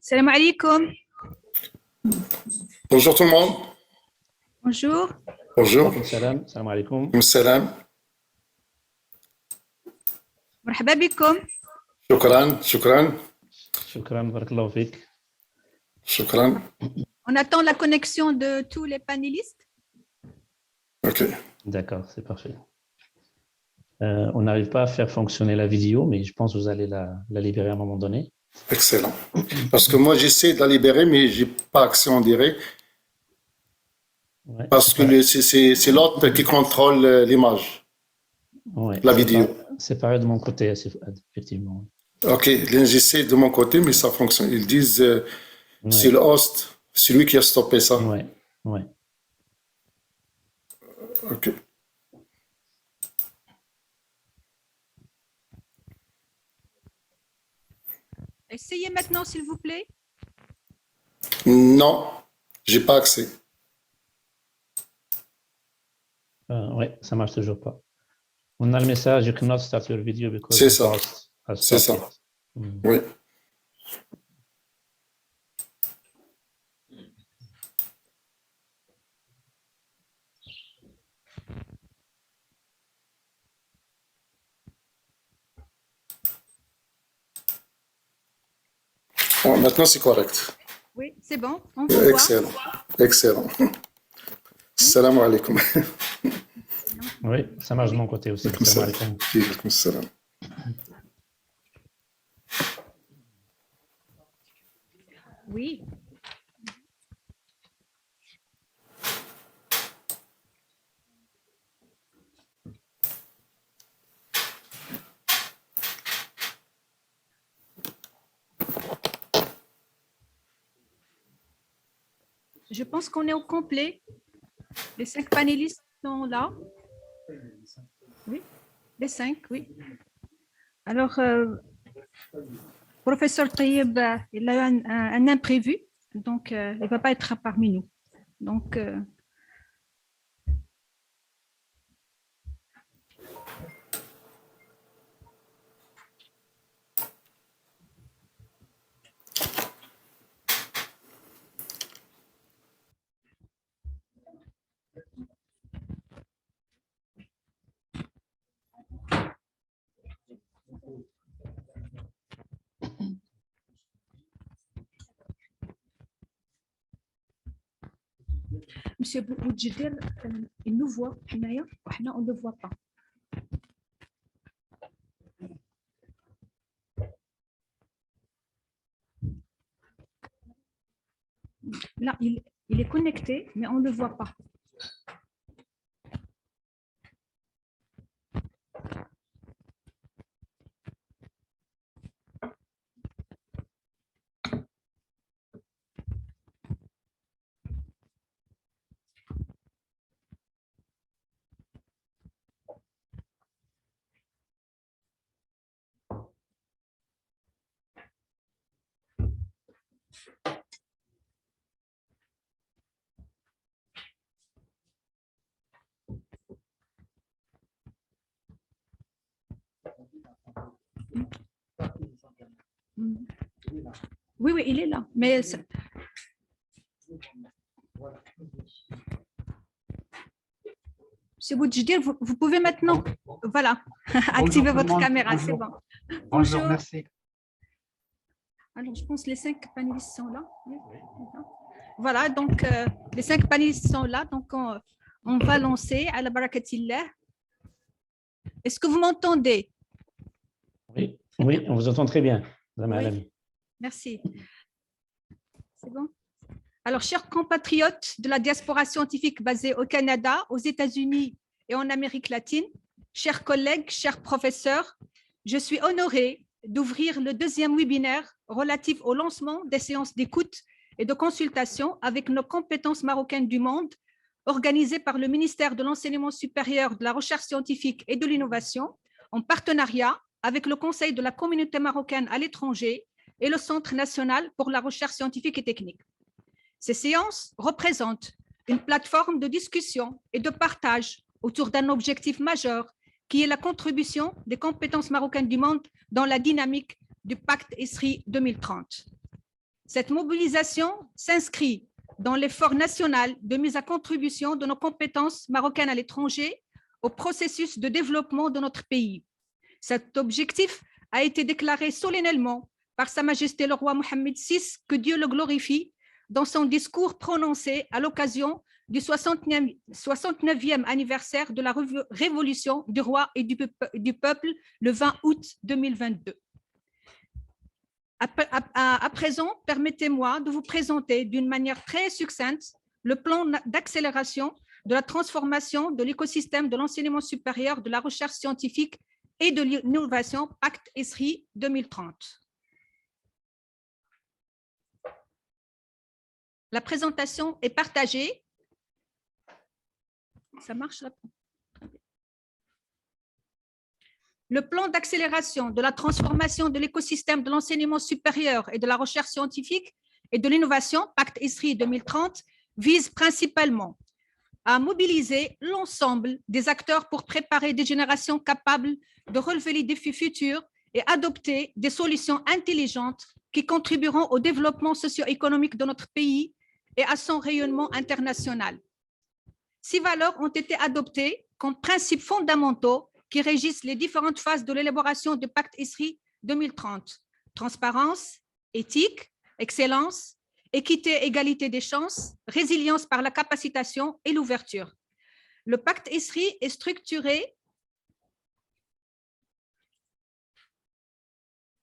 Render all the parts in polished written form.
Salam alaikum. Bonjour tout le monde. Bonjour. Bonjour. Salam, salam alaikum. Salam. مرحبا بكم. شكرا شكرا شكرا بارك الله فيك. شكرا. On attend la connexion de tous les panélistes. Ok. D'accord, c'est parfait. On n'arrive pas à faire fonctionner la vidéo, mais je pense que vous allez la libérer à un moment donné. Excellent. Parce que moi, j'essaie de la libérer, mais je n'ai pas accès en direct. Ouais, Parce que c'est l'autre qui contrôle l'image, ouais, la vidéo. C'est pareil de mon côté, effectivement. Ok, j'essaie de mon côté, mais ça fonctionne. Ils disent c'est le host, c'est lui qui a stoppé ça. Ouais, ouais. Ok. Essayez maintenant, s'il vous plaît. Non, j'ai pas accès. Ouais, ça marche toujours pas. On a le message, you cannot start your video because C'est the ça. host has C'est ça. stopped it. Oui. Bon, maintenant, c'est correct. Oui, c'est bon. On vous Excellent. Excellent. Salam alaikum. Oui, ça marche de mon côté aussi. Salam alaikum. Salam. Oui. Je pense qu'on est au complet. Les 5 panélistes sont là. Oui, les 5, oui. Alors, professeur Taïeb, il a eu un imprévu, donc il ne va pas être parmi nous. Donc, Monsieur Boudjidel, il nous voit, on ne le voit pas. Là, il est connecté, mais on ne le voit pas. Oui, oui, il est là. Mais Monsieur Boudjidel, vous pouvez maintenant, voilà, activer votre caméra, c'est bon. Bonjour, merci. Alors, je pense que les 5 panélistes sont là. Voilà, donc les 5 panélistes sont là, donc on va lancer à la barakatillah. Est-ce que vous m'entendez? Oui, oui, on vous entend très bien. Oui. Merci. C'est bon? Alors, chers compatriotes de la diaspora scientifique basée au Canada, aux États-Unis et en Amérique latine, chers collègues, chers professeurs, je suis honorée d'ouvrir le 2e webinaire relatif au lancement des séances d'écoute et de consultation avec nos compétences marocaines du monde, organisé par le Ministère de l'Enseignement supérieur, de la Recherche scientifique et de l'Innovation, en partenariat avec le Conseil de la Communauté Marocaine à l'étranger et le Centre national pour la recherche scientifique et technique. Ces séances représentent une plateforme de discussion et de partage autour d'un objectif majeur qui est la contribution des compétences marocaines du monde dans la dynamique du PACTE ESRI 2030. Cette mobilisation s'inscrit dans l'effort national de mise à contribution de nos compétences marocaines à l'étranger au processus de développement de notre pays. Cet objectif a été déclaré solennellement par Sa Majesté le roi Mohammed VI, que Dieu le glorifie, dans son discours prononcé à l'occasion du 69e anniversaire de la révolution du roi et du peuple le 20 août 2022. À présent, permettez-moi de vous présenter d'une manière très succincte le plan d'accélération de la transformation de l'écosystème de l'enseignement supérieur, de la recherche scientifique et de l'innovation PACTE ESRI 2030. La présentation est partagée. Ça marche là? Le plan d'accélération de la transformation de l'écosystème de l'enseignement supérieur et de la recherche scientifique et de l'innovation, PACTE ESRI 2030, vise principalement à mobiliser l'ensemble des acteurs pour préparer des générations capables de relever les défis futurs et adopter des solutions intelligentes qui contribueront au développement socio-économique de notre pays et à son rayonnement international. 6 valeurs ont été adoptées comme principes fondamentaux qui régissent les différentes phases de l'élaboration du PACTE ESRI 2030. Transparence, éthique, excellence, équité, égalité des chances, résilience par la capacitation et l'ouverture. Le PACTE ESRI est structuré.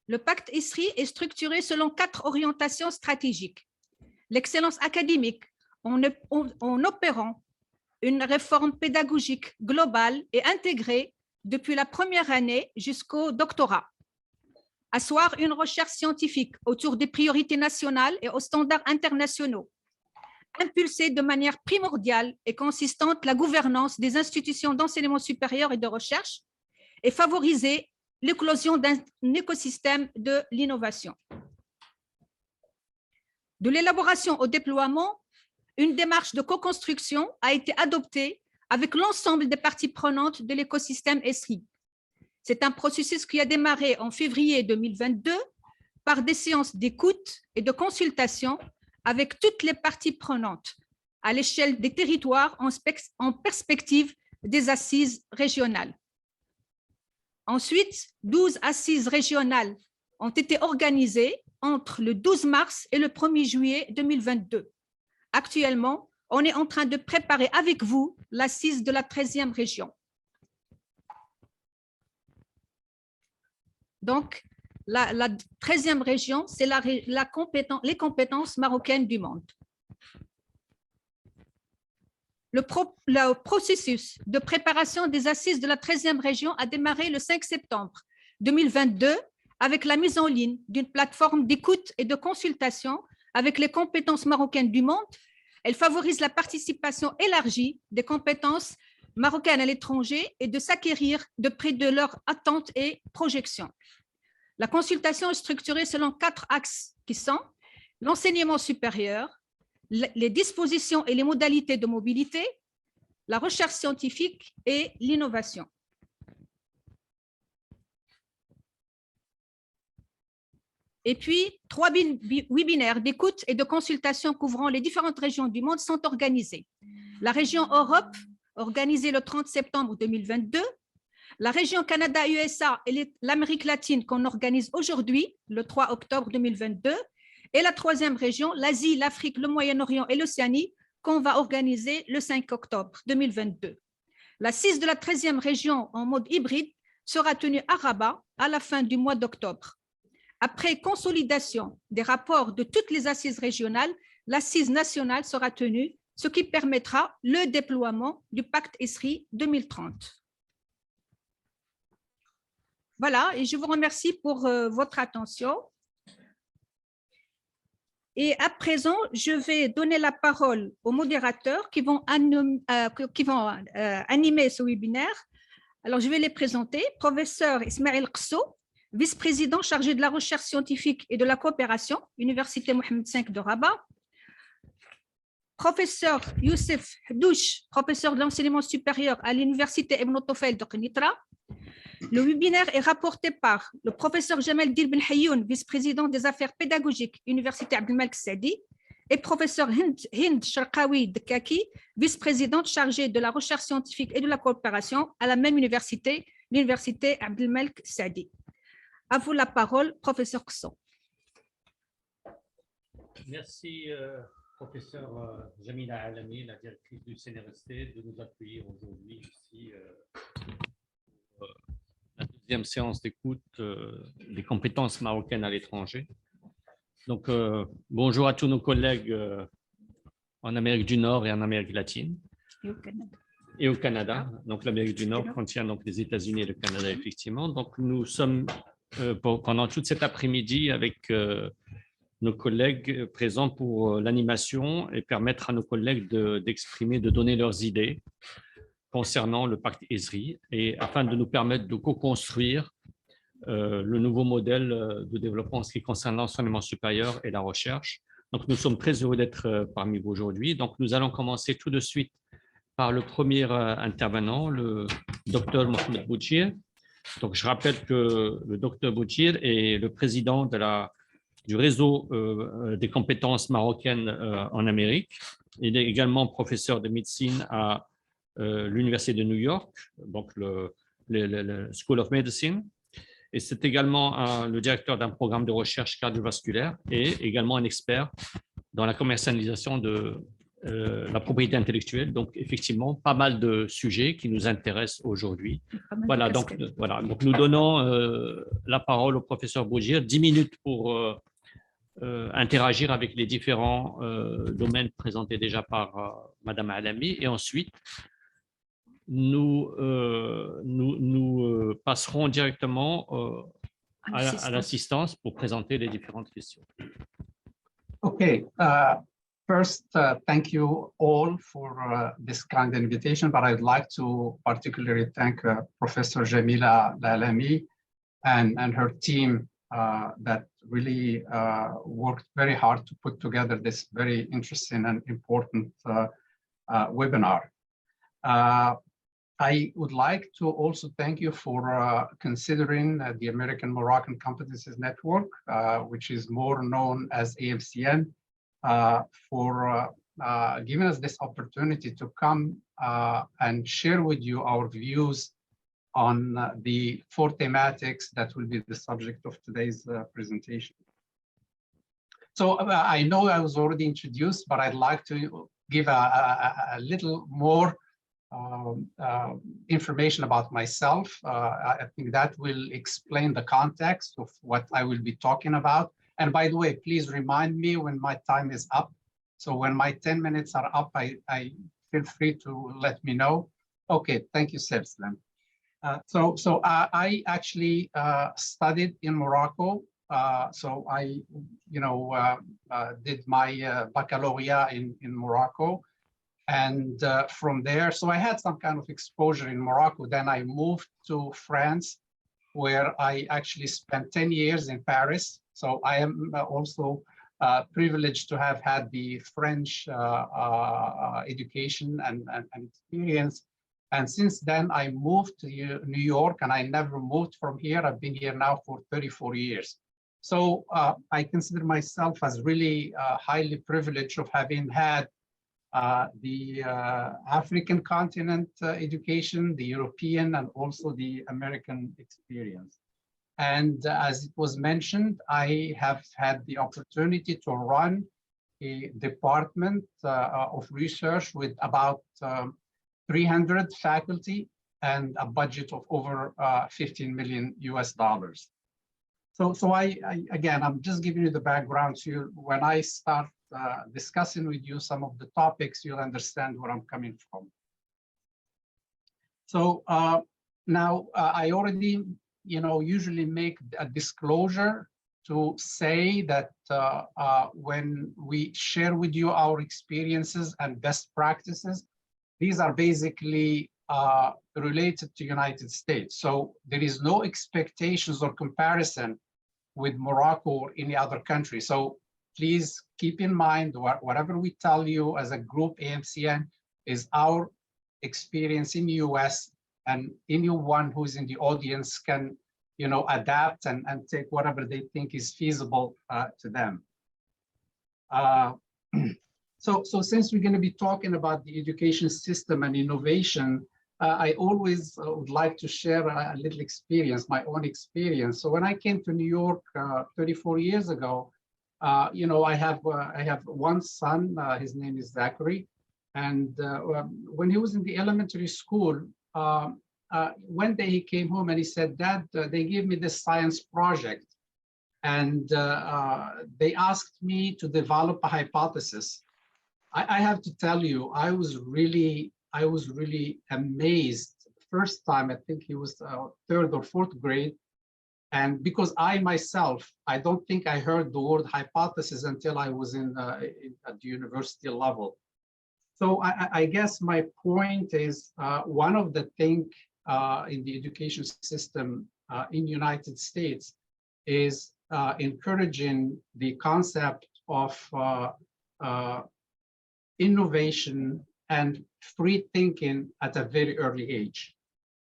Le PACTE ESRI est structuré selon 4 orientations stratégiques. L'excellence académique en opérant une réforme pédagogique globale et intégrée depuis la première année jusqu'au doctorat. Asseoir une recherche scientifique autour des priorités nationales et aux standards internationaux. Impulser de manière primordiale et consistante la gouvernance des institutions d'enseignement supérieur et de recherche et favoriser l'éclosion d'un écosystème de l'innovation. De l'élaboration au déploiement, une démarche de co-construction a été adoptée avec l'ensemble des parties prenantes de l'écosystème ESRI. C'est un processus qui a démarré en février 2022 par des séances d'écoute et de consultation avec toutes les parties prenantes à l'échelle des territoires en perspective des assises régionales. Ensuite, 12 assises régionales ont été organisées entre le 12 mars et le 1er juillet 2022. Actuellement, on est en train de préparer avec vous l'assise de la 13e région. Donc, la 13e région, c'est les compétences marocaines du monde. Le processus de préparation des assises de la 13e région a démarré le 5 septembre 2022 avec la mise en ligne d'une plateforme d'écoute et de consultation avec les compétences marocaines du monde. Elle favorise la participation élargie des compétences marocaines à l'étranger et de s'acquérir de près de leurs attentes et projections. La consultation est structurée selon 4 axes qui sont l'enseignement supérieur, les dispositions et les modalités de mobilité, la recherche scientifique et l'innovation. Et puis, 3 webinaires d'écoute et de consultation couvrant les différentes régions du monde sont organisés. La région Europe, organisée le 30 septembre 2022, la région Canada-USA et l'Amérique latine qu'on organise aujourd'hui, le 3 octobre 2022, et la 3e région, l'Asie, l'Afrique, le Moyen-Orient et l'Océanie, qu'on va organiser le 5 octobre 2022. L'assise de la 13e région en mode hybride sera tenue à Rabat à la fin du mois d'octobre. Après consolidation des rapports de toutes les assises régionales, l'assise nationale sera tenue, ce qui permettra le déploiement du PACTE ESRI 2030. Voilà, et je vous remercie pour votre attention. Et à présent, je vais donner la parole aux modérateurs qui vont animer ce webinaire. Alors, je vais les présenter. Professeur Ismaël Qsso, vice-président chargé de la recherche scientifique et de la coopération, Université Mohammed V de Rabat. Professeur Youssef Hdouch, professeur de l'enseignement supérieur à l'Université Ibn Tufayl de Kenitra. Le webinaire est rapporté par le professeur Jamel Dil Ben Hayoun, vice-président des affaires pédagogiques, Université Abdelmalek Saadi, et professeur Hind Sharqawi Dekaki, vice-présidente chargée de la recherche scientifique et de la coopération à la même université, l'Université Abdelmalek Saadi. À vous la parole, professeur Kson. Merci, professeur Jamila Alami, la directrice du CNRST, de nous accueillir aujourd'hui ici pour la deuxième séance d'écoute des compétences marocaines à l'étranger. Donc, bonjour à tous nos collègues en Amérique du Nord et en Amérique latine. Et au Canada. Donc, l'Amérique du Nord contient donc les États-Unis et le Canada, effectivement. Donc, nous sommes pendant toute cet après-midi avec nos collègues présents pour l'animation et permettre à nos collègues d'exprimer, de donner leurs idées concernant le pacte ESRI et afin de nous permettre de co-construire le nouveau modèle de développement en ce qui concerne l'enseignement supérieur et la recherche. Donc, nous sommes très heureux d'être parmi vous aujourd'hui. Donc, nous allons commencer tout de suite par le premier intervenant, le docteur Mohamed Bouchir. Donc, je rappelle que le docteur Bouchir est le président du réseau des compétences marocaines en Amérique. Il est également professeur de médecine à l'Université de New York, donc le School of Medicine. Et c'est également le directeur d'un programme de recherche cardiovasculaire et également un expert dans la commercialisation de la propriété intellectuelle. Donc, effectivement, pas mal de sujets qui nous intéressent aujourd'hui. Voilà, donc nous donnons la parole au professeur Bougir, 10 minutes pour interagir avec les différents domaines présentés déjà par Madame Alami. Et ensuite, nous passerons directement à l'assistance pour présenter les différentes questions. Okay. First, thank you all for this kind invitation, but I'd like to particularly thank Professor Jamila Lalami and her team that really worked very hard to put together this very interesting and important webinar. I would like to also thank you for considering the American Moroccan Competences Network, which is more known as AMCN, for giving us this opportunity to come and share with you our views on the 4 thematics that will be the subject of today's presentation. So I know I was already introduced, but I'd like to give a little more information about myself. I think that will explain the context of what I will be talking about. And by the way, please remind me when my time is up. So when my 10 minutes are up, I feel free to let me know. Okay, thank you, Sebslam. So I actually studied in Morocco. So I, did my baccalaureate in Morocco. And from there, so I had some kind of exposure in Morocco. Then I moved to France, where I actually spent 10 years in Paris. So I am also privileged to have had the French education and experience. And since then, I moved to New York, and I never moved from here. I've been here now for 34 years. So I consider myself as really highly privileged of having had the African continent education, the European, and also the American experience. And as it was mentioned, I have had the opportunity to run a department of research with about 300 faculty and a budget of over 15 million US dollars. So again, I'm just giving you the background. So when I start discussing with you some of the topics, you'll understand where I'm coming from. So now I already, usually make a disclosure to say that when we share with you our experiences and best practices, these are basically related to United States. So there is no expectations or comparison with Morocco or any other country. So please keep in mind whatever we tell you as a group AMCN is our experience in the US and anyone who's in the audience can, adapt and take whatever they think is feasible to them. So since we're going to be talking about the education system and innovation, I always would like to share a little experience, my own experience. So when I came to New York 34 years ago, I have one son. His name is Zachary, and when he was in the elementary school, one day he came home and he said, "Dad, they gave me this science project, and they asked me to develop a hypothesis." I have to tell you, I was really amazed. First time, I think he was third or fourth grade. And because I myself, I don't think I heard the word hypothesis until I was at the university level. So I guess my point is one of the things in the education system in the United States is encouraging the concept of innovation and free thinking at a very early age.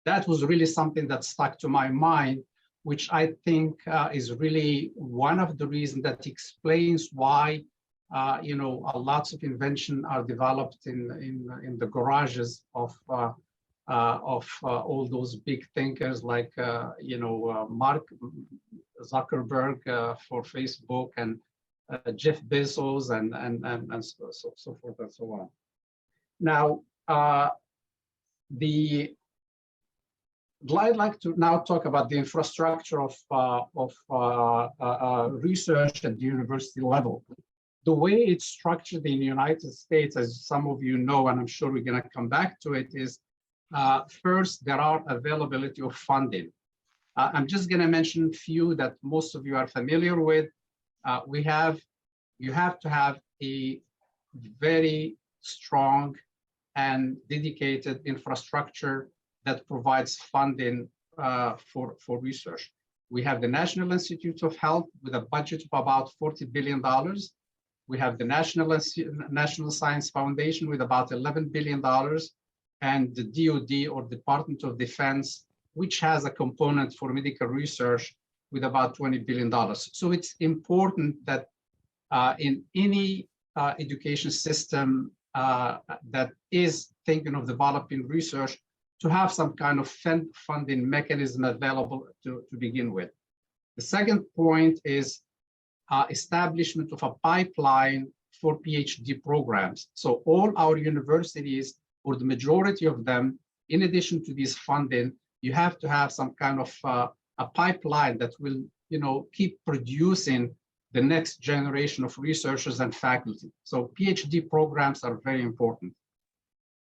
That was really something that stuck to my mind, which I think is really one of the reasons that explains why lots of inventions are developed in the garages of all those big thinkers like Mark Zuckerberg for Facebook and Jeff Bezos and so forth and so on. Now, I'd like to now talk about the infrastructure of research at the university level. The way it's structured in the United States, as some of you know, and I'm sure we're going to come back to it, is first, there are availability of funding. I'm just going to mention a few that most of you are familiar with. You have to have a very strong and dedicated infrastructure that provides funding for research. We have the National Institutes of Health with a budget of about $40 billion. We have the National Science Foundation with about $11 billion, and the DoD, or Department of Defense, which has a component for medical research with about $20 billion. So it's important that in any education system that is thinking of developing research, to have some kind of funding mechanism available to begin with. The second point is establishment of a pipeline for PhD programs. So all our universities, or the majority of them, in addition to this funding, you have to have some kind of a pipeline that will, keep producing the next generation of researchers and faculty. So PhD programs are very important.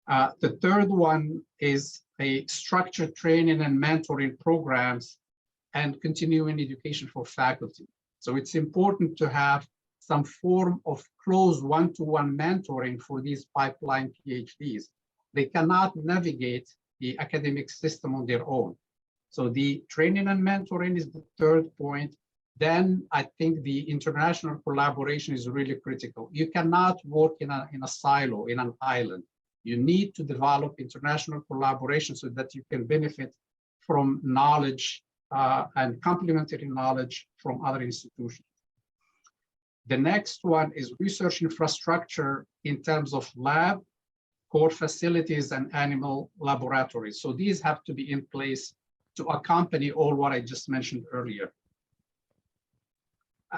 The third one is a structured training and mentoring programs and continuing education for faculty. So it's important to have some form of close one-to-one mentoring for these pipeline PhDs. They cannot navigate the academic system on their own. So the training and mentoring is the third point. Then I think the international collaboration is really critical. You cannot work in a silo, in an island. You need to develop international collaboration so that you can benefit from knowledge and complementary knowledge from other institutions. The next one is research infrastructure in terms of lab, core facilities, and animal laboratories. So these have to be in place to accompany all what I just mentioned earlier.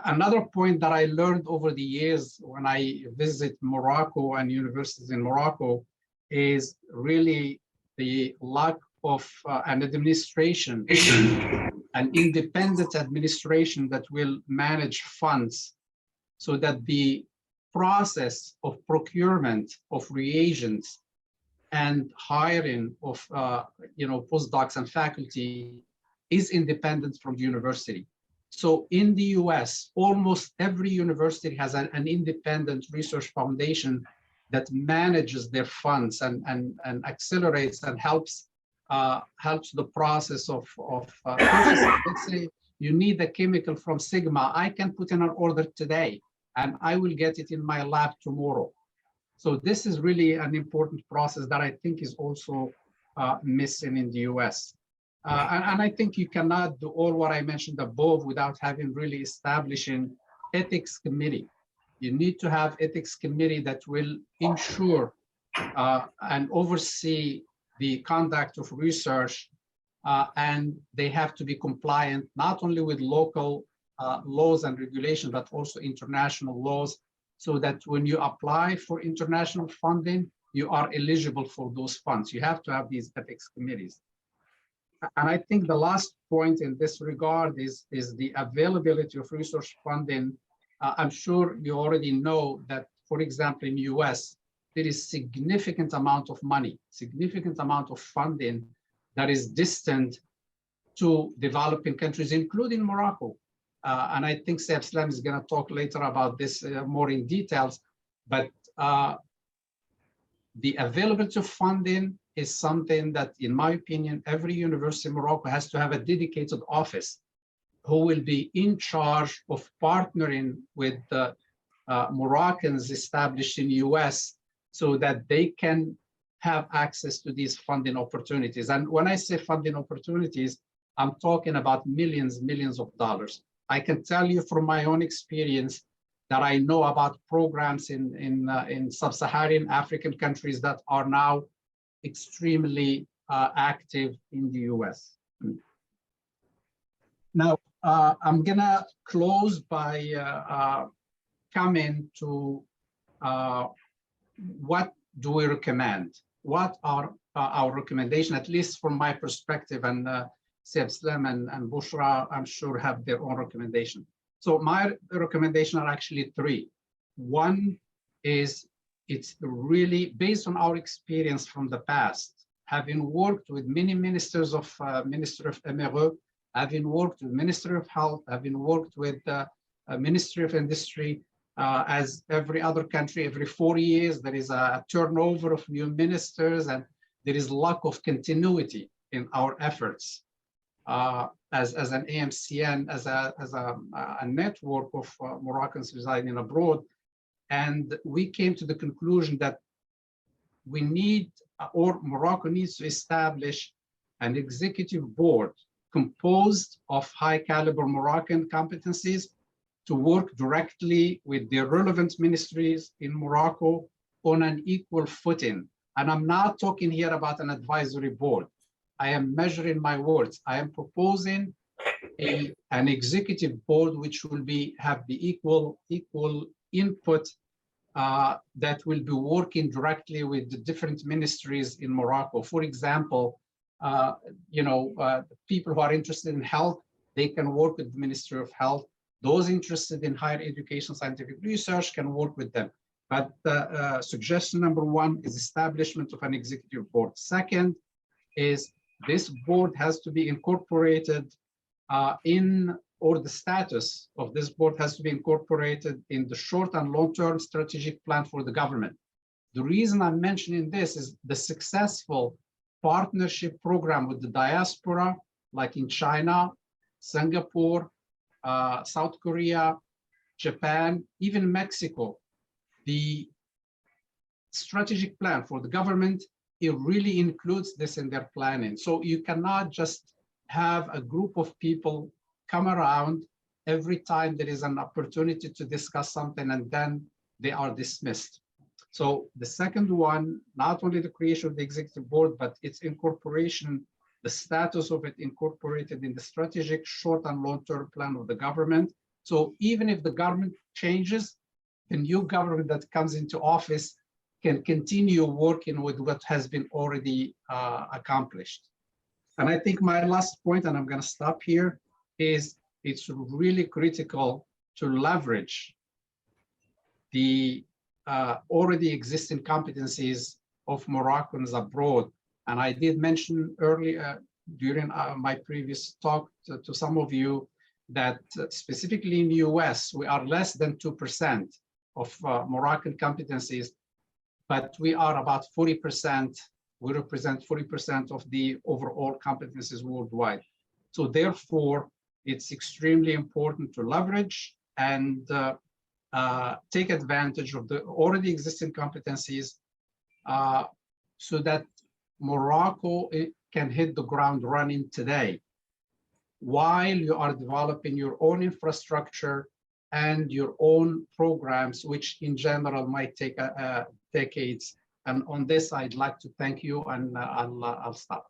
Another point that I learned over the years when I visit Morocco and universities in Morocco is really the lack of an administration, an independent administration that will manage funds, so that the process of procurement of reagents and hiring of postdocs and faculty is independent from the university. So in the US, almost every university has an independent research foundation that manages their funds and accelerates and helps the process of purchasing. Let's say you need a chemical from Sigma. I can put in an order today and I will get it in my lab tomorrow. So this is really an important process that I think is also missing in the US. And I think you cannot do all what I mentioned above without having really establishing ethics committee. You need to have ethics committee that will ensure and oversee the conduct of research, and they have to be compliant not only with local laws and regulations, but also international laws, so that when you apply for international funding, you are eligible for those funds. You have to have these ethics committees. And I think the last point in this regard is the availability of research funding. I'm sure you already know that, for example, in the US, there is significant amount of money, significant amount of funding that is destined to developing countries, including Morocco. And I think Saif Islam is going to talk later about this more in details, but the availability of funding is something that, in my opinion, every university in Morocco has to have a dedicated office who will be in charge of partnering with the Moroccans established in the US so that they can have access to these funding opportunities. And when I say funding opportunities, I'm talking about millions of dollars. I can tell you from my own experience that I know about programs in sub-Saharan African countries that are now extremely active in the US. Now, I'm gonna close by coming to what do we recommend? What are our recommendations, at least from my perspective, and Saif Islam and Bushra, I'm sure, have their own recommendation. So my recommendations are actually three. One is, it's really based on our experience from the past, having worked with many ministers of Minister of MRE, having worked with Ministry of Health, having worked with Ministry of Industry. As every other country, every 4 years, there is a turnover of new ministers, and there is lack of continuity in our efforts. As an AMCN, as a network of Moroccans residing abroad. And we came to the conclusion that we need, or Morocco needs to establish an executive board composed of high caliber Moroccan competencies to work directly with the relevant ministries in Morocco on an equal footing. And I'm not talking here about an advisory board. I am measuring my words. I am proposing an executive board which will have the equal input that will be working directly with the different ministries in Morocco. For example, people who are interested in health, they can work with the Ministry of Health. Those interested in higher education, scientific research can work with them. But suggestion number one is establishment of an executive board. Second is this board has to be incorporated or the status of this board has to be incorporated in the short and long-term strategic plan for the government. The reason I'm mentioning this is the successful partnership program with the diaspora, like in China, Singapore, South Korea, Japan, even Mexico. The strategic plan for the government, it really includes this in their planning. So you cannot just have a group of people come around every time there is an opportunity to discuss something and then they are dismissed. So the second one, not only the creation of the executive board, but its incorporation, the status of it incorporated in the strategic short and long-term plan of the government. So even if the government changes, the new government that comes into office can continue working with what has been already accomplished. And I think my last point, and I'm going to stop here, is it's really critical to leverage the already existing competencies of Moroccans abroad. And I did mention earlier during my previous talk to some of you that specifically in the US, we are less than 2% of Moroccan competencies, but we are about 40%. We represent 40% of the overall competencies worldwide. So therefore, it's extremely important to leverage and take advantage of the already existing competencies so that Morocco can hit the ground running today, while you are developing your own infrastructure and your own programs, which in general might take decades. And on this, I'd like to thank you, and I'll stop.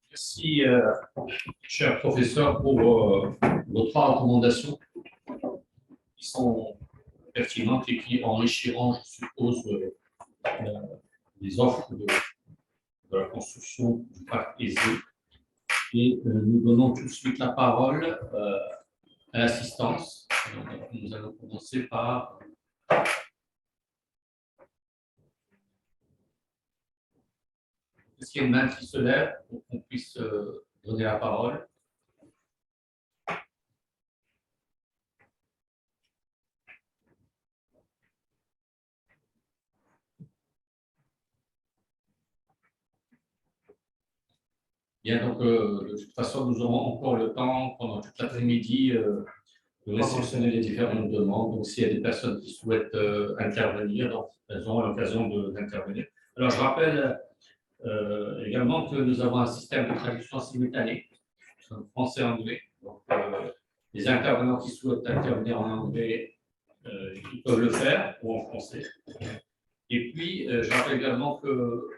Merci, cher professeur, pour vos trois recommandations qui sont pertinentes et qui enrichiront, je suppose, les offres de la construction du pacte ESRI. Et nous donnons tout de suite la parole à l'assistance. Nous allons commencer par... Est-ce qu'il y a une main qui se lève pour qu'on puisse donner la parole? Bien, donc de toute façon, nous aurons encore le temps pendant toute l'après-midi de réceptionner les différentes demandes. Donc, s'il y a des personnes qui souhaitent intervenir, donc, elles auront l'occasion d'intervenir. Alors, je rappelle également que nous avons un système de traduction simultanée, français-anglais. Donc, les intervenants qui souhaitent intervenir en anglais, ils peuvent le faire, ou en français. Et puis, je rappelle également que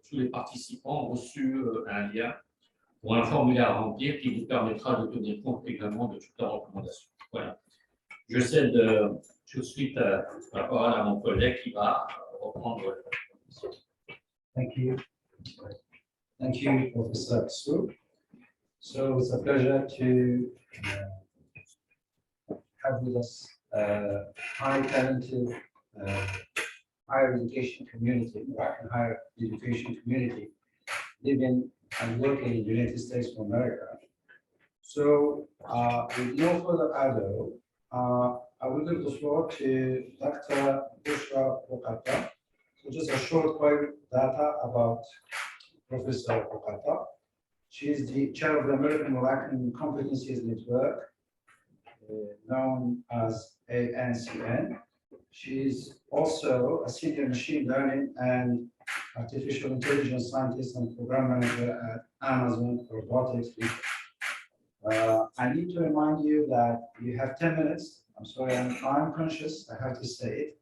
tous les participants ont reçu un lien pour un formulaire à remplir qui vous permettra de tenir compte également de toutes leurs recommandations. Voilà. Je cède tout de suite la parole à mon collègue qui va reprendre la question. Thank you. Thank you, Professor Su. So it's a pleasure to have with us high talented higher education community, Moroccan higher education community, living and working in the United States of America. So with no further ado, I will give the floor to Dr. Bushra Bokata. So just a short quick data about Professor Bokata. She is the chair of the American Moroccan Competencies Network, known as ANCN. She is also a senior machine learning and artificial intelligence scientist and program manager at Amazon Robotics. I need to remind you that you have 10 minutes. I'm sorry, I'm time conscious, I have to say it.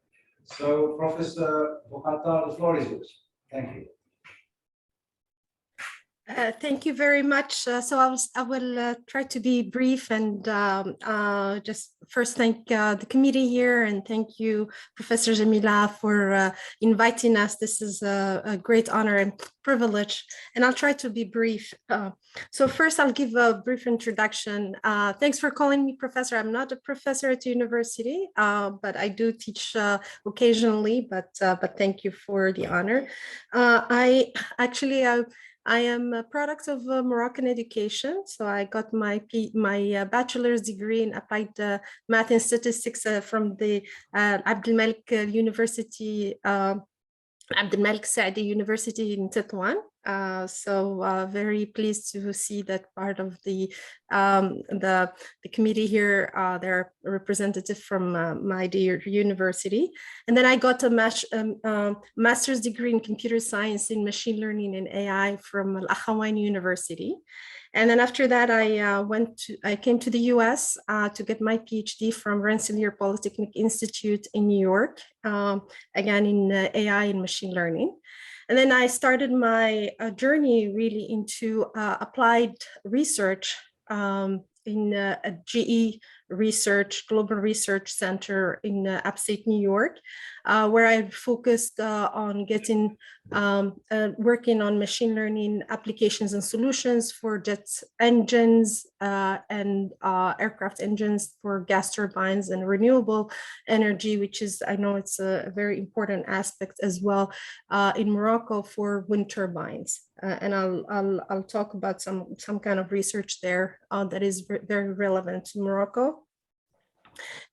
So, Professor Bokata, the floor is yours. Thank you. Thank you very much. So I will try to be brief and just first thank the committee here and thank you, Professor Jamila, for inviting us. This is a great honor and privilege, and I'll try to be brief. So first, I'll give a brief introduction. Thanks for calling me professor. I'm not a professor at the university, but I do teach occasionally, but thank you for the honor. I am a product of Moroccan education. So I got my bachelor's degree in applied math and statistics from the Abdelmalek University, Abdelmalek Saadi University in Tétouan. So very pleased to see that part of the committee here. They're representative from my dear university. And then I got a master's degree in computer science in machine learning and AI from Al Akhawain University. And then after that, I came to the US to get my PhD from Rensselaer Polytechnic Institute in New York, again in AI and machine learning. And then I started my journey really into applied research in a GE Research, Global Research Center in upstate New York, where I focused on working on machine learning applications and solutions for jet engines and aircraft engines for gas turbines and renewable energy, which is, I know it's a very important aspect as well in Morocco for wind turbines. And I'll talk about some kind of research there that is very relevant to Morocco.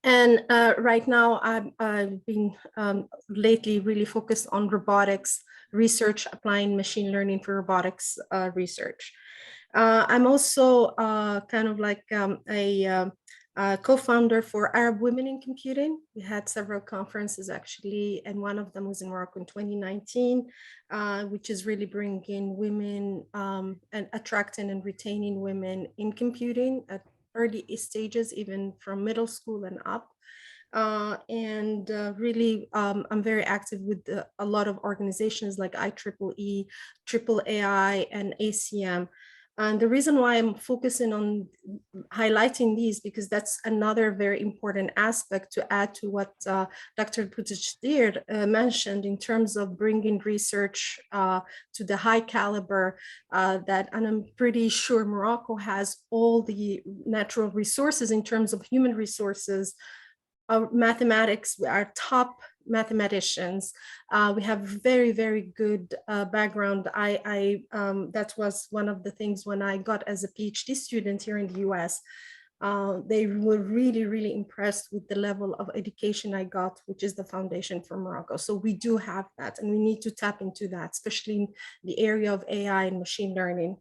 And right now, I've been lately really focused on robotics research, applying machine learning for robotics research. I'm also kind of like co-founder for Arab Women in Computing. We had several conferences actually, and one of them was in Morocco in 2019, which is really bringing women and attracting and retaining women in computing at early stages, even from middle school and up. Really, I'm very active with a lot of organizations like IEEE, AAAI, and ACM. And the reason why I'm focusing on highlighting these, because that's another very important aspect to add to what Dr. Boutejdir mentioned in terms of bringing research to the high caliber and I'm pretty sure Morocco has all the natural resources in terms of human resources. Mathematics, we are top mathematicians. We have very, very good background. That was one of the things when I got as a PhD student here in the US. They were really, really impressed with the level of education I got, which is the foundation for Morocco. So we do have that, and we need to tap into that, especially in the area of AI and machine learning.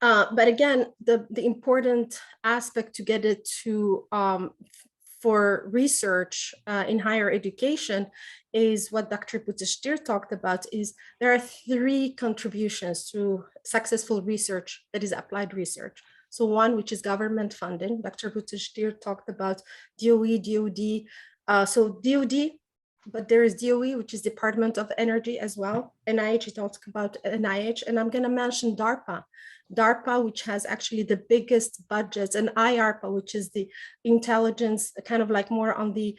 But again, the important aspect to get it to for research in higher education is what Dr. Boutejdir talked about, is there are 3 contributions to successful research that is applied research. So one, which is government funding. Dr. Boutejdir talked about DOE, DOD. So DOD, but there is DOE, which is Department of Energy as well. NIH, talks about NIH, and I'm gonna mention DARPA. DARPA, which has actually the biggest budgets, and IARPA, which is the intelligence, kind of like more on the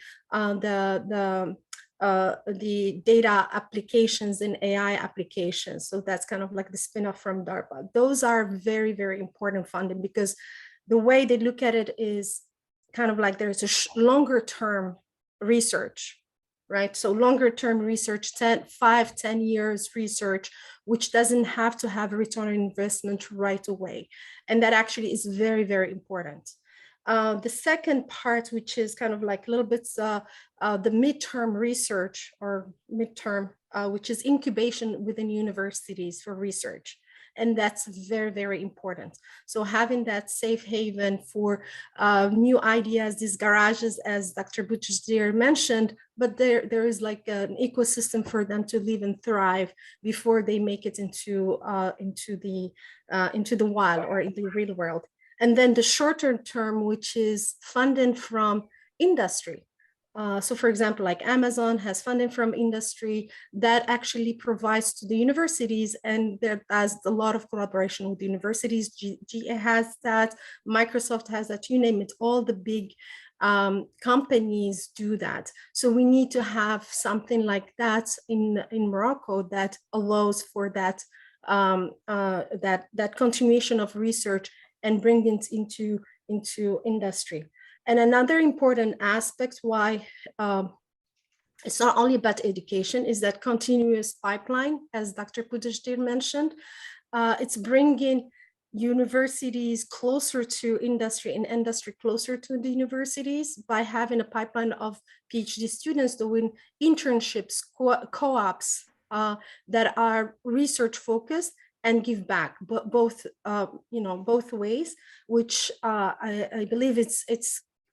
data applications and AI applications. So that's kind of like the spin-off from DARPA. Those are very, very important funding, because the way they look at it is kind of like there's a longer term research, right? So longer term research, 5, 10 years research, which doesn't have to have a return on investment right away. And that actually is very, very important. The second part, which is kind of like a little bit the midterm research or midterm, which is incubation within universities for research. And that's very, very important. So having that safe haven for new ideas, these garages, as Dr. Boutejdir mentioned, but there is like an ecosystem for them to live and thrive before they make it into the wild or in the real world. And then the shorter term, which is funding from industry. So for example, like Amazon has funding from industry that actually provides to the universities, and there has a lot of collaboration with universities. GA has that, Microsoft has that, you name it, all the big companies do that. So we need to have something like that in Morocco that allows for that, that continuation of research and bring it into industry. And another important aspect why it's not only about education is that continuous pipeline, as Dr. Boutejdir mentioned. It's bringing universities closer to industry and industry closer to the universities by having a pipeline of PhD students doing internships, co-ops that are research focused and give back, but both both ways, which I believe it's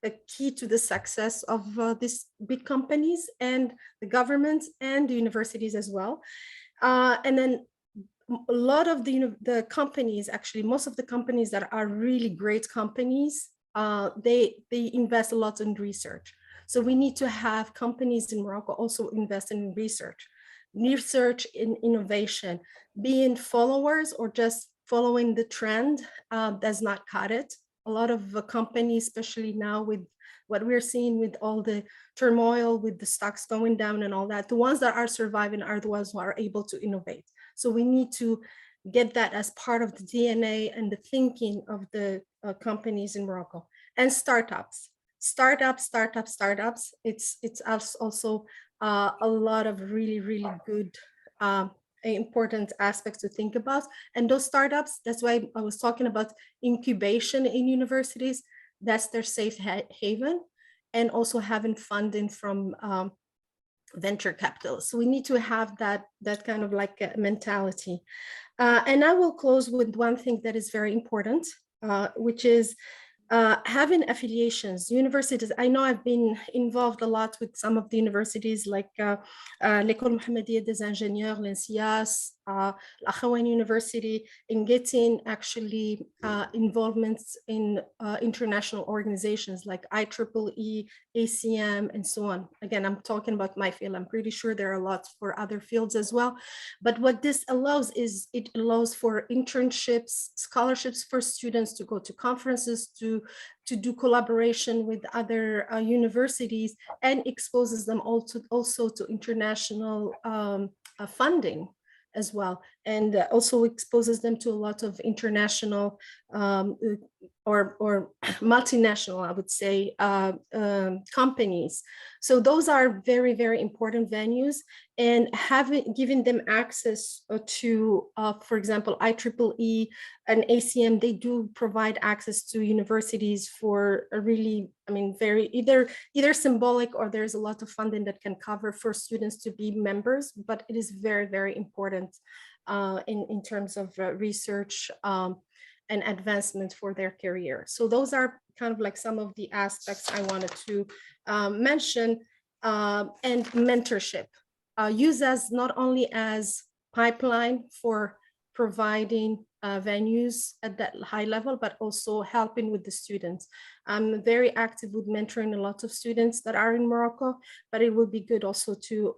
a key to the success of these big companies and the government and the universities as well. And then a lot of the companies, actually, most of the companies that are really great companies, they invest a lot in research. So we need to have companies in Morocco also invest in research in innovation. Being followers or just following the trend does not cut it. A lot of companies, especially now with what we're seeing with all the turmoil, with the stocks going down and all that, the ones that are surviving are the ones who are able to innovate. So we need to get that as part of the DNA and the thinking of the companies in Morocco. And startups. It's also a lot of really, really good important aspects to think about. And those startups, that's why I was talking about incubation in universities. That's their safe haven, and also having funding from venture capital. So we need to have that kind of like a mentality. And I will close with one thing that is very important, which is Having affiliations, universities, I know I've been involved a lot with some of the universities like l'École Mohammediya des Ingénieurs, l'Incias, Al-Akhawain University, in getting actually involvements in international organizations like IEEE, ACM, and so on. Again, I'm talking about my field. I'm pretty sure there are lots for other fields as well. But what this allows is it allows for internships, scholarships for students to go to conferences, to do collaboration with other universities, and exposes them also to international funding as well, and also exposes them to a lot of international or multinational, I would say, companies. So those are very, very important venues, and giving them access to, for example, IEEE and ACM, they do provide access to universities for a really, I mean, very either symbolic, or there's a lot of funding that can cover for students to be members, but it is very, very important in terms of research and advancement for their career. So those are kind of like some of the aspects I wanted to mention, and mentorship. Use as not only as pipeline for providing venues at that high level, but also helping with the students. I'm very active with mentoring a lot of students that are in Morocco, but it would be good also to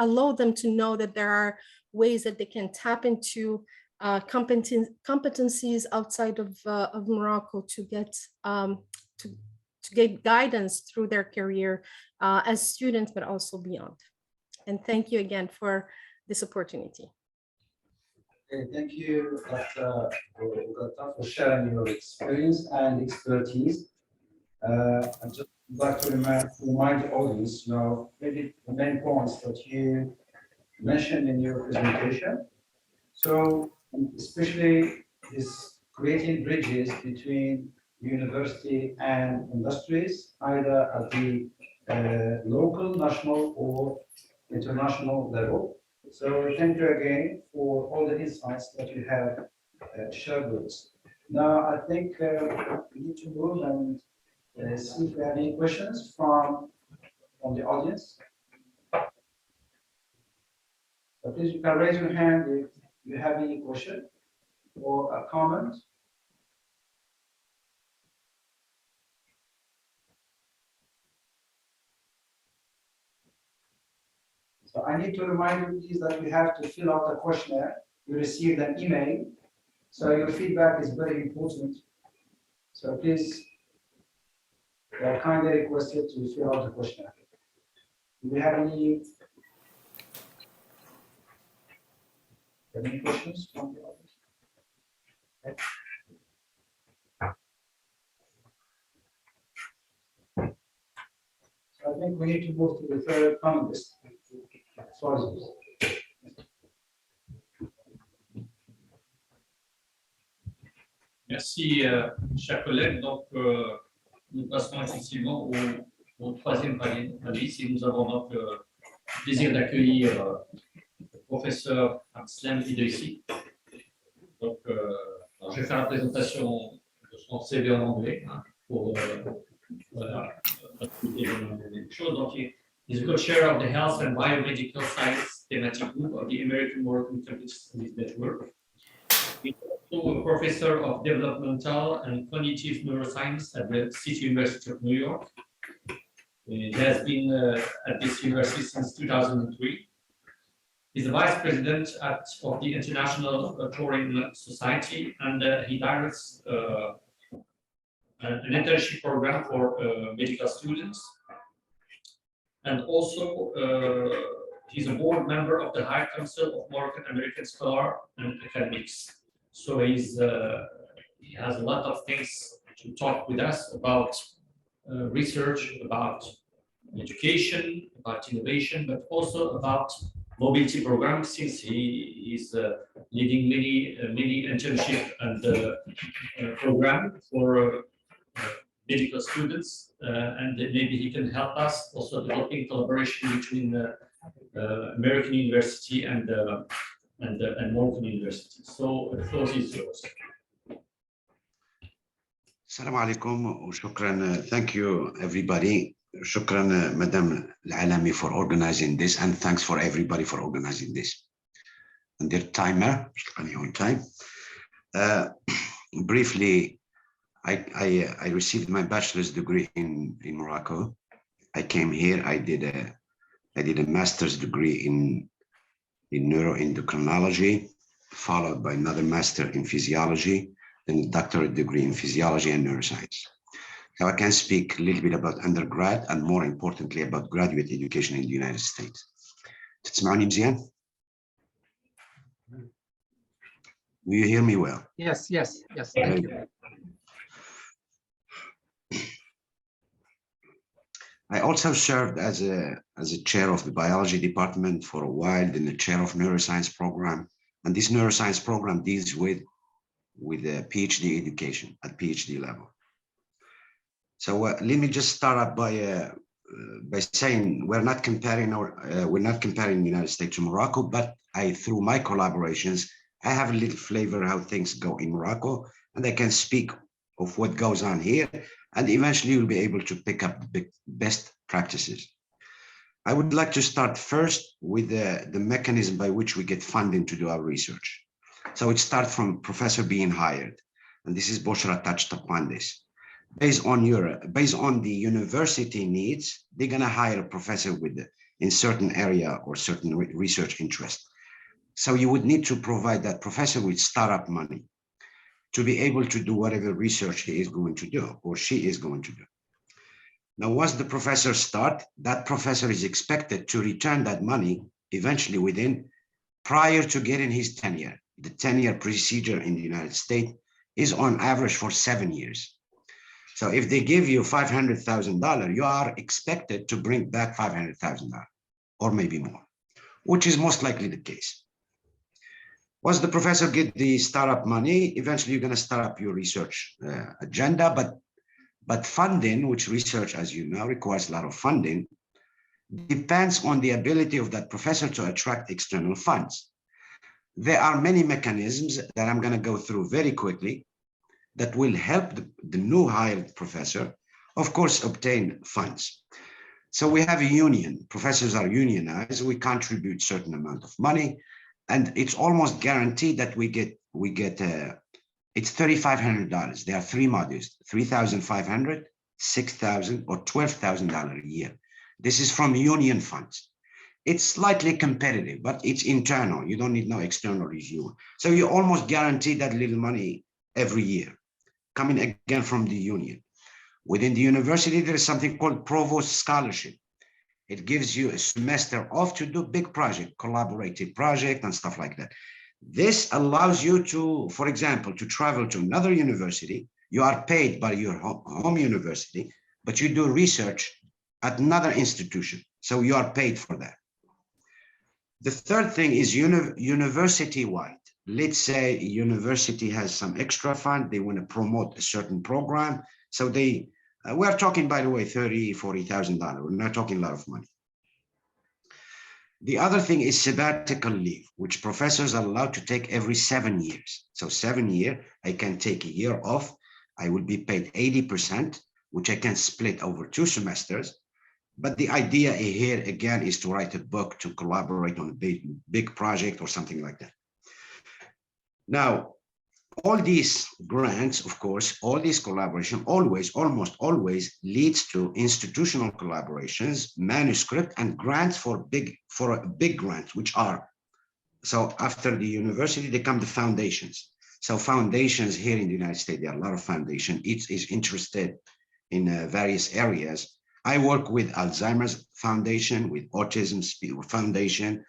allow them to know that there are ways that they can tap into competencies outside of Morocco to get guidance through their career as students, but also beyond. And thank you again for this opportunity. Okay, thank you, Dr. Bogata, for sharing your experience and expertise. I'd just like to remind the audience, maybe the main points that you mentioned in your presentation. So, especially this creating bridges between university and industries, either at the local, national, or international level. So thank you again for all the insights that you have shared with us. Now, I think we need to move and see if we have any questions from the audience. So please, you can raise your hand if you have any question or a comment. So I need to remind you, please, that you have to fill out a questionnaire. You received an email, so your feedback is very important. So please, you are kindly requested to fill out the questionnaire. Do we have any questions from the audience? So I think we need to move to the third panelist. Merci, chers collègues. Donc, nous passons effectivement au troisième panéliste et nous avons donc le plaisir d'accueillir le professeur Amslam Idrissi. Donc, je vais faire la présentation de son CV en anglais pour voilà, les choses. Donc, he's a co-chair of the Health and Biomedical Science thematic group of the American Moroccan Competences Network. He's also a professor of developmental and cognitive neuroscience at the City University of New York. He has been at this university since 2003. He's the vice president of the International Touring Society, and he directs an internship program for medical students. And also, he's a board member of the High Council of Moroccan American Scholars and Academics. So he has a lot of things to talk with us about research, about education, about innovation, but also about mobility programs, since he is leading many internship and program for medical students, and maybe he can help us also developing collaboration between American University and Moroccan University. So the floor is yours. السلام عليكم وشكرا. Thank you everybody. شكرا Madam العالمي for organizing this, and thanks for everybody for organizing this. And their timer, on time. Briefly, I received my bachelor's degree in Morocco. I came here. I did a master's degree in neuroendocrinology, followed by another master in physiology, then a doctorate degree in physiology and neuroscience. So I can speak a little bit about undergrad and more importantly about graduate education in the United States. تسمعوني مزيان? Do you hear me well? Yes, yes, yes. Thank you. I also served as a chair of the biology department for a while, then the chair of neuroscience program. And this neuroscience program deals with PhD education at PhD level. So let me just start up by saying we're not comparing the United States to Morocco, but through my collaborations, I have a little flavor how things go in Morocco, and I can speak of what goes on here, and eventually you'll be able to pick up the best practices. I would like to start first with the mechanism by which we get funding to do our research. So it starts from professor being hired, and this is Boshra touched upon this. Based on the university needs, they're gonna hire a professor in certain area or certain research interest. So you would need to provide that professor with startup money to be able to do whatever research he is going to do or she is going to do. Now, once the professor starts, that professor is expected to return that money eventually prior to getting his tenure. The tenure procedure in the United States is on average for 7 years. So if they give you $500,000, you are expected to bring back $500,000 or maybe more, which is most likely the case. Once the professor get the startup money, eventually you're going to start up your research agenda, but funding, which research, as you know, requires a lot of funding, depends on the ability of that professor to attract external funds. There are many mechanisms that I'm going to go through very quickly that will help the new hired professor, of course, obtain funds. So we have a union. Professors are unionized. We contribute certain amount of money, and it's almost guaranteed that we get it's $3,500. There are 3 modules: $3,500, $6,000, or $12,000 a year. This is from union funds. It's slightly competitive, but it's internal. You don't need no external review. So you almost guarantee that little money every year, coming again from the union. Within the university, there is something called provost scholarship. It gives you a semester off to do big project, collaborative project and stuff like that. This allows you to, for example, to travel to another university. You are paid by your home university, but you do research at another institution. So you are paid for that. The third thing is university-wide. Let's say a university has some extra fund. They want to promote a certain program. So we're talking, by the way, $30,000, $40,000. We're not talking a lot of money. The other thing is sabbatical leave, which professors are allowed to take every 7 years. So 7 years, I can take a year off. I will be paid 80%, which I can split over 2 semesters. But the idea here, again, is to write a book, to collaborate on a big project or something like that. Now, all these grants, of course, all these collaboration almost always leads to institutional collaborations, manuscript, and grants for big grants, which are, so after the university, they come the foundations. So foundations here in the United States, there are a lot of foundations. Each is interested in various areas. I work with Alzheimer's Foundation, with Autism Foundation.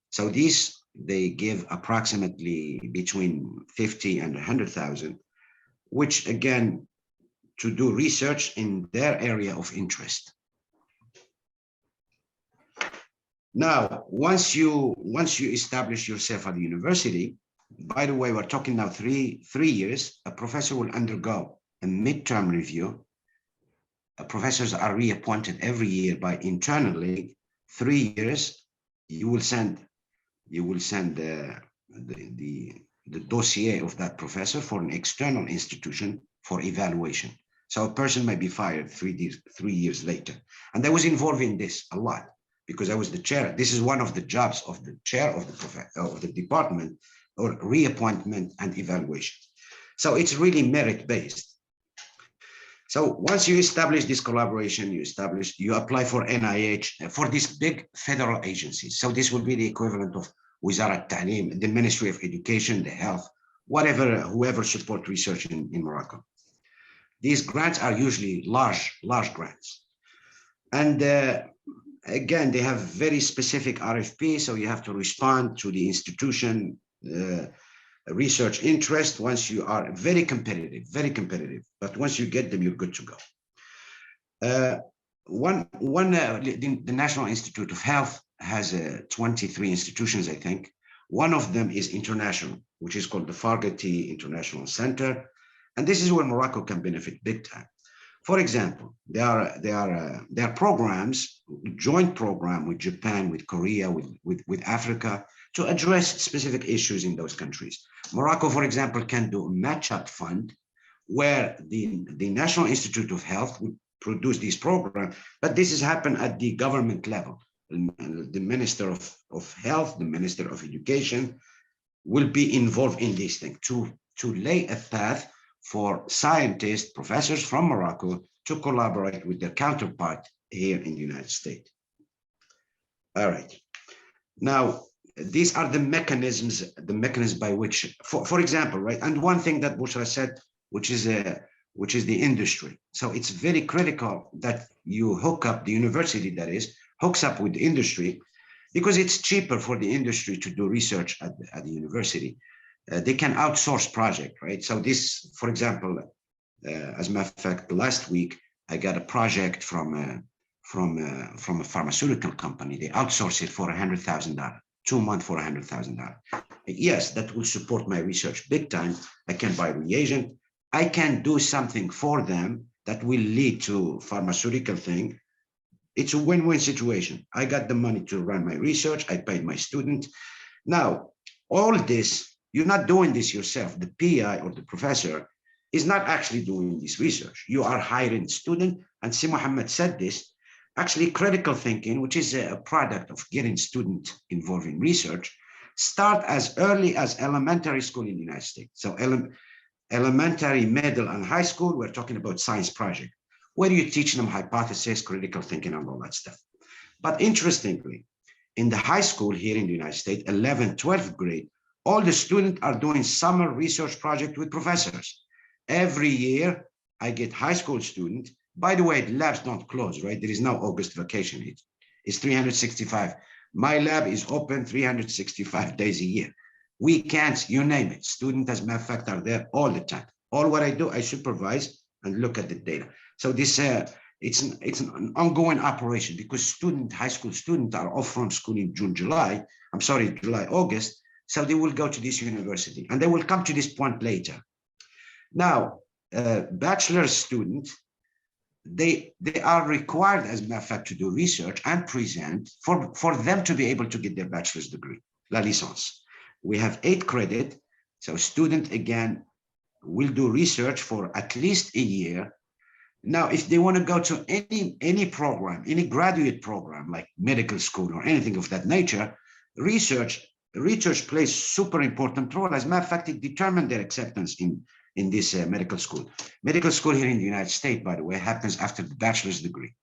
So these, they give approximately between 50 and 100,000, which again, to do research in their area of interest. Now, once you establish yourself at the university, by the way, we're talking now 3 years, a professor will undergo a midterm review. Professors are reappointed every year by internally. 3 years, you will send the dossier of that professor for an external institution for evaluation. So a person might be fired 3 years later. And I was involved in this a lot because I was the chair. This is one of the jobs of the chair of the department, or reappointment and evaluation. So it's really merit-based. So once you establish this collaboration, you apply for NIH, for these big federal agencies. So this will be the equivalent of Wizarat Ta'lim, the Ministry of Education, the Health, whatever, whoever support research in Morocco. These grants are usually large grants. And again, they have very specific RFP, so you have to respond to the institution research interest. Once you are very competitive, but once you get them, you're good to go. The National Institute of Health has 23 institutions, I think. One of them is international, which is called the Fargati International Center. And this is where Morocco can benefit big time. For example, there are programs, joint program with Japan, with Korea, with Africa, to address specific issues in those countries. Morocco, for example, can do a match-up fund where the National Institute of Health would produce these programs, but this has happened at the government level. The Minister of Health, the Minister of Education will be involved in these things to lay a path for scientists, professors from Morocco to collaborate with their counterpart here in the United States. All right. Now, these are the mechanisms by which, for example, right? And one thing that Bushra said, which is the industry. So it's very critical that you hook up, the university that is, hooks up with the industry, because it's cheaper for the industry to do research at the university. They can outsource project, right? So this, for example, as a matter of fact, last week, I got a project from a pharmaceutical company. They outsource it for $100,000, 2 months for $100,000. Yes, that will support my research big time. I can buy reagent. I can do something for them that will lead to pharmaceutical thing. It's a win-win situation. I got the money to run my research. I paid my student. Now, all this, you're not doing this yourself. The PI or the professor is not actually doing this research. You are hiring student, and Si Mohammed said this, actually critical thinking, which is a product of getting students involved in research, start as early as elementary school in the United States. So elementary, middle, and high school, we're talking about science project, where you teach them hypothesis, critical thinking, and all that stuff. But interestingly, in the high school here in the United States, 11th, 12th grade, all the students are doing summer research project with professors. Every year, I get high school students. By the way, the labs don't close, right? There is no August vacation. It's 365. My lab is open 365 days a year. Weekends, you name it. Students, as a matter of fact, are there all the time. All what I do, I supervise and look at the data. So this, it's an ongoing operation because high school students are off from school in July, August. So they will go to this university and they will come to this point later. Now, bachelor students, they are required, as a matter of fact, to do research and present for them to be able to get their bachelor's degree, la licence. We have 8 credits. So student, again, will do research for at least a year. Now, if they want to go to any program, any graduate program, like medical school or anything of that nature, research plays super important role. As a matter of fact, it determined their acceptance in this medical school. Medical school here in the United States, by the way, happens after the bachelor's degree.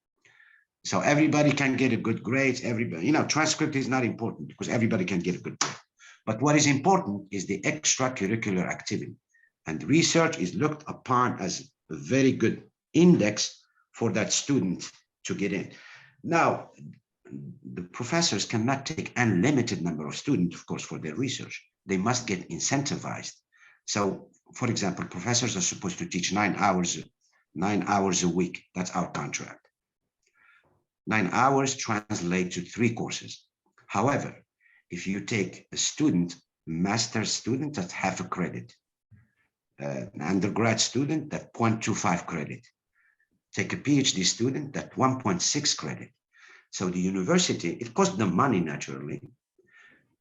So everybody can get a good grade. Everybody, transcript is not important because everybody can get a good grade. But what is important is the extracurricular activity. And research is looked upon as a very good index for that student to get in. Now, the professors cannot take unlimited number of students, of course, for their research. They must get incentivized. So, for example, professors are supposed to teach 9 hours a week. That's our contract. 9 hours translate to 3 courses. However, if you take a student, master's student, that's half a credit. An undergrad student, that's 0.25 credit. Take a PhD student, that's 1.6 credit. So the university, it costs them money naturally,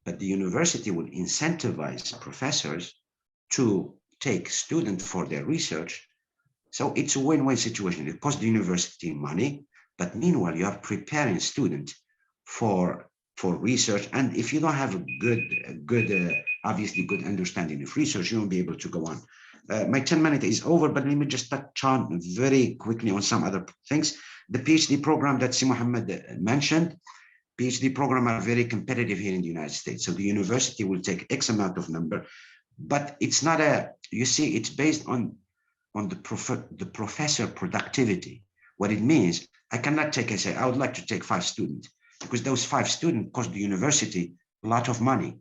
but the university will incentivize professors to take students for their research So it's a win-win situation. It costs the university money, but meanwhile, you are preparing students for research. And if you don't have a obviously good understanding of research, you won't be able to go on. My 10 minutes is over, but let me just touch on very quickly on some other things. The PhD program that Si Mohammed mentioned, PhD program are very competitive here in the United States. So the university will take X amount of number, but it's not you see, it's based on the professor productivity. What it means, I cannot take and say, I would like to take 5 students, because those 5 students cost the university a lot of money.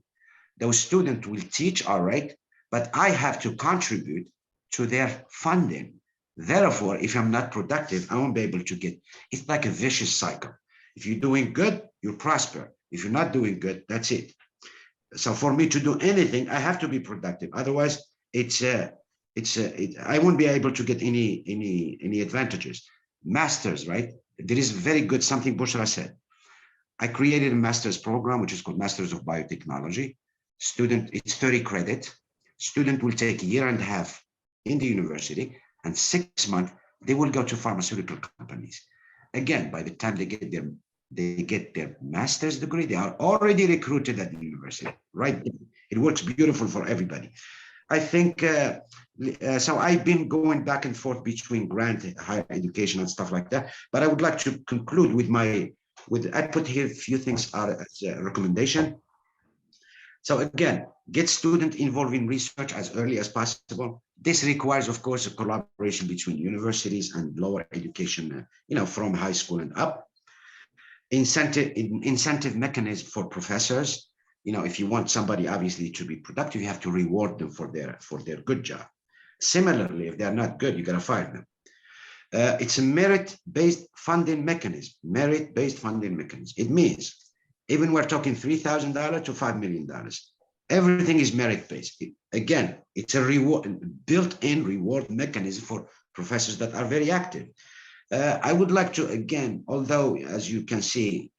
Those students will teach, all right, but I have to contribute to their funding. Therefore, if I'm not productive, I won't be able to get, it's like a vicious cycle. If you're doing good, you prosper. If you're not doing good, that's it. So for me to do anything, I have to be productive. Otherwise, I won't be able to get any advantages. Masters, right? There is very good, something Bushra said. I created a master's program, which is called Masters of Biotechnology. Student, it's 30 credit. Student will take a year and a half in the university, and 6 months, they will go to pharmaceutical companies. Again, by the time they get their master's degree, they are already recruited at the university, right? It works beautiful for everybody. I think, so I've been going back and forth between grant, higher education and stuff like that, but I would like to conclude with I put here a few things as a recommendation. So again, get students involved in research as early as possible. This requires, of course, a collaboration between universities and lower education, from high school and up. Incentive mechanism for professors. If you want somebody obviously to be productive, you have to reward them for their good job. Similarly, if they're not good, you got to fire them. It's a merit-based funding mechanism. Merit-based funding mechanism. It means even we're talking $3,000 to $5 million. Everything is merit-based. Again, it's a built-in reward mechanism for professors that are very active. I would like to, again, although as you can see,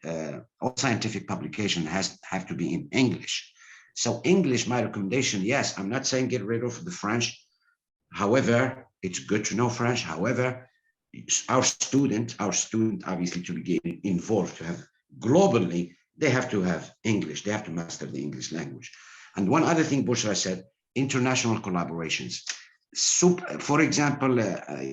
all scientific publication have to be in English. So English, my recommendation, yes, I'm not saying get rid of the French. However, it's good to know French. However, our student obviously to be involved, to have globally, they have to have English. They have to master the English language. And one other thing Bushra said, international collaborations. For example,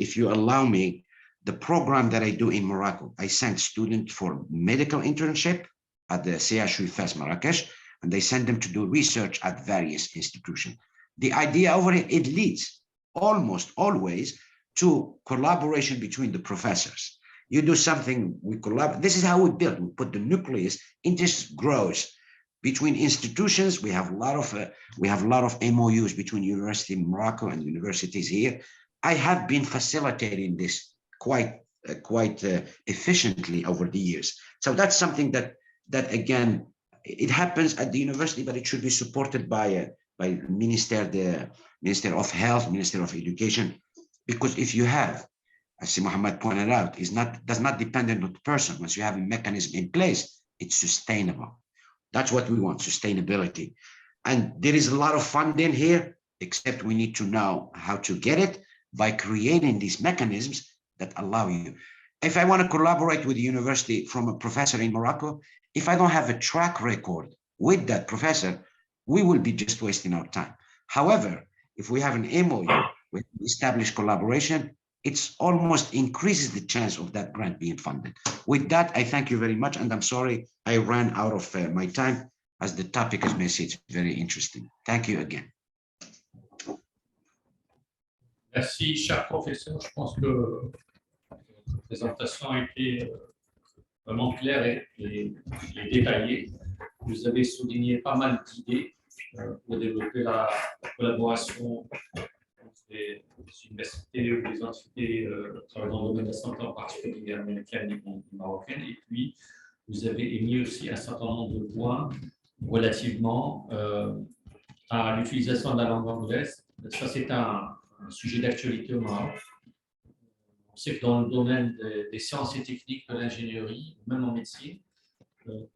if you allow me, the program that I do in Morocco, I send students for medical internship at the CHU Fes Marrakesh, and they send them to do research at various institutions. The idea over it, it leads almost always to collaboration between the professors. You do something, we collaborate. This is how we build. We put the nucleus, it just grows. Between institutions, we have a lot of MOUs between University in Morocco and universities here. I have been facilitating this quite efficiently over the years. So that's something that again, it happens at the university, but it should be supported by Minister, the Minister of Health, Minister of Education, because if you have, as Si Mohammed pointed out, does not depend on the person. Once you have a mechanism in place, it's sustainable. That's what we want, sustainability. And there is a lot of funding here, except we need to know how to get it by creating these mechanisms that allow you. If I want to collaborate with the university from a professor in Morocco, if I don't have a track record with that professor, we will be just wasting our time. However, if we have an MOU with established collaboration, it's almost increases the chance of that grant being funded. With that, I thank you very much. And I'm sorry I ran out of my time, as the topic, as may say, it's very interesting. Thank you again. Merci, cher professeur. Je pense que votre présentation a été vraiment claire et détaillée. Vous avez souligné pas mal d'idées pour développer la collaboration entre les universités ou les entités travaillant dans le domaine de la santé, en particulier américaine et marocaine. Et puis, vous avez émis aussi un certain nombre de points relativement à l'utilisation de la langue anglaise. Ça, c'est un sujet d'actualité au Maroc. On sait que dans le domaine des sciences et techniques de l'ingénierie, même en médecine, le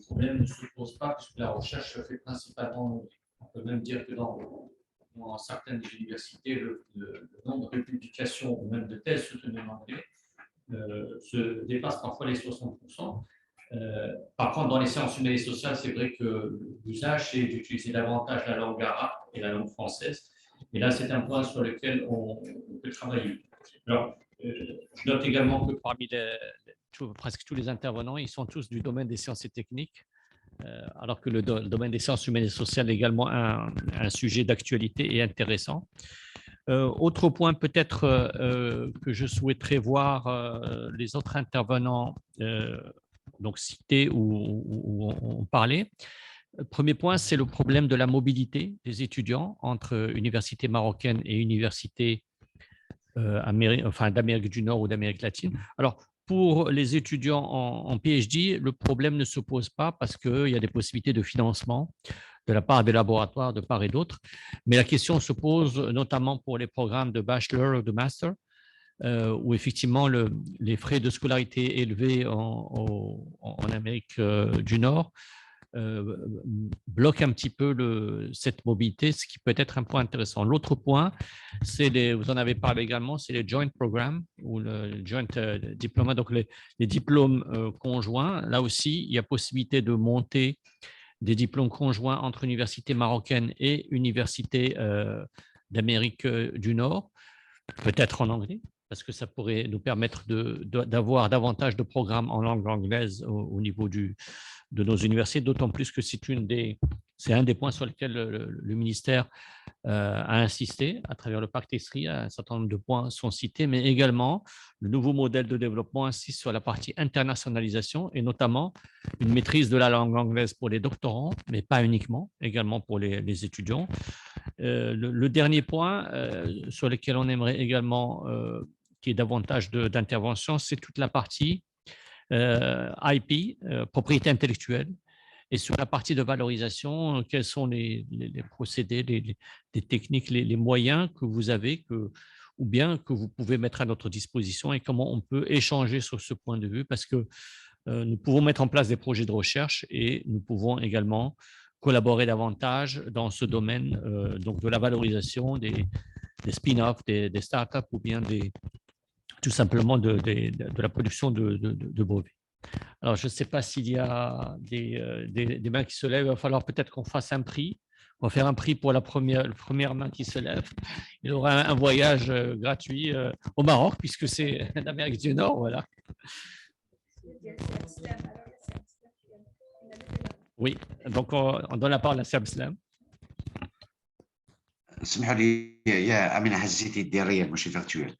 problème ne se pose pas puisque la recherche se fait principalement, on peut même dire que dans dans certaines universités, le nombre de publications ou même de thèses soutenues en anglais se dépasse parfois les 60%. Par contre, dans les sciences humaines et sociales, c'est vrai que l'usage, c'est d'utiliser davantage la langue arabe et la langue française. Et là, c'est un point sur lequel on peut travailler. Alors, je note également que parmi presque tous les intervenants, ils sont tous du domaine des sciences et techniques, alors que le domaine des sciences humaines et sociales est également un sujet d'actualité et intéressant. Autre point peut-être que je souhaiterais voir les autres intervenants donc cités ou on parlait. Premier point, c'est le problème de la mobilité des étudiants entre universités marocaines et universités d'Amérique du Nord ou d'Amérique latine. Alors, pour les étudiants en PhD, le problème ne se pose pas parce qu'il y a des possibilités de financement de la part des laboratoires, de part et d'autre. Mais la question se pose notamment pour les programmes de bachelor ou de master, où effectivement les frais de scolarité élevés en Amérique du Nord bloquent un petit peu cette mobilité, ce qui peut être un point intéressant. L'autre point, vous en avez parlé également, c'est les joint programmes ou le joint diplôme, donc les diplômes conjoints. Là aussi, il y a possibilité de monter des diplômes conjoints entre universités marocaines et universités d'Amérique du Nord, peut-être en anglais, parce que ça pourrait nous permettre d'avoir davantage de programmes en langue anglaise au niveau de nos universités, d'autant plus que c'est un des points sur lesquels le ministère a insisté à travers le pacte ESRI. Un certain nombre de points sont cités, mais également le nouveau modèle de développement insiste sur la partie internationalisation et notamment une maîtrise de la langue anglaise pour les doctorants, mais pas uniquement, également pour les étudiants. Le dernier point sur lequel on aimerait également qu'il y ait davantage d'intervention, c'est toute la partie IP, propriété intellectuelle, et sur la partie de valorisation, quels sont les procédés, les techniques, les moyens que vous avez ou bien que vous pouvez mettre à notre disposition et comment on peut échanger sur ce point de vue, parce que nous pouvons mettre en place des projets de recherche et nous pouvons également collaborer davantage dans ce domaine donc de la valorisation des spin-offs, des startups ou bien tout simplement de la production de brevets. Alors, je ne sais pas s'il y a des mains qui se lèvent. Il va falloir peut-être qu'on fasse un prix. On va faire un prix pour la première main qui se lève. Il aura un voyage gratuit au Maroc, puisque c'est l'Amérique du Nord. Voilà. Oui, donc on donne la parole à Sam Slam. اسمحوا لي يا أمينة هزيتي الديرية مش virtual.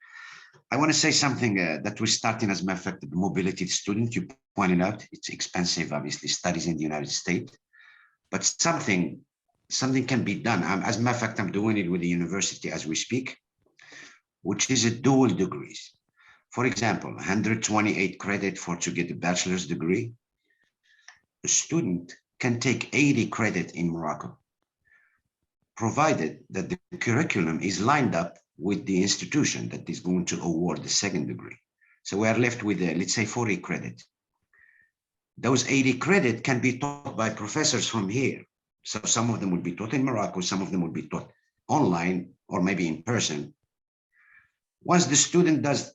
I want to say something that we're starting as a matter of fact, the mobility of student. You pointed out it's expensive, obviously, studies in the United States, but something can be done. As a matter of fact, I'm doing it with the university as we speak, which is a dual degrees. For example, 128 credit to get a bachelor's degree. A student can take 80 credit in Morocco, provided that the curriculum is lined up with the institution that is going to award the second degree. So we are left with, let's say, 40 credit. Those 80 credit can be taught by professors from here. So some of them would be taught in Morocco, some of them would be taught online or maybe in person. Once the student does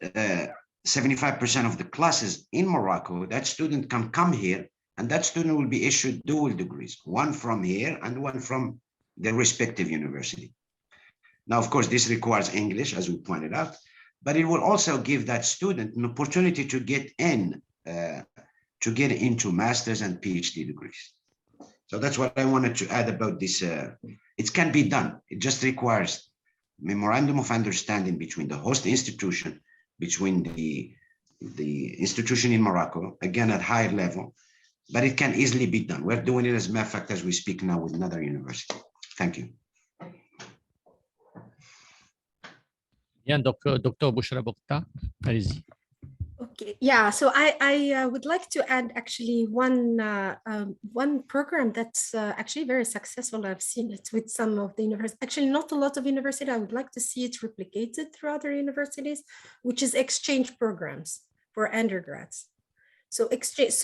75% of the classes in Morocco, that student can come here and that student will be issued dual degrees, one from here and one from their respective university. Now, of course, this requires English, as we pointed out, but it will also give that student an opportunity to get into master's and PhD degrees. So that's what I wanted to add about this. It can be done. It just requires memorandum of understanding between the host institution, between the institution in Morocco, again at higher level, but it can easily be done. We're doing it, as a matter of fact, as we speak now with another university. Thank you. Bien, donc, Dr. Bouchra Bokta, allez-y. Okay, yeah, so I would like to add actually one program that's actually very successful. I've seen it with some of the universities, actually not a lot of universities. I would like to see it replicated through other universities, which is exchange programs for undergrads. So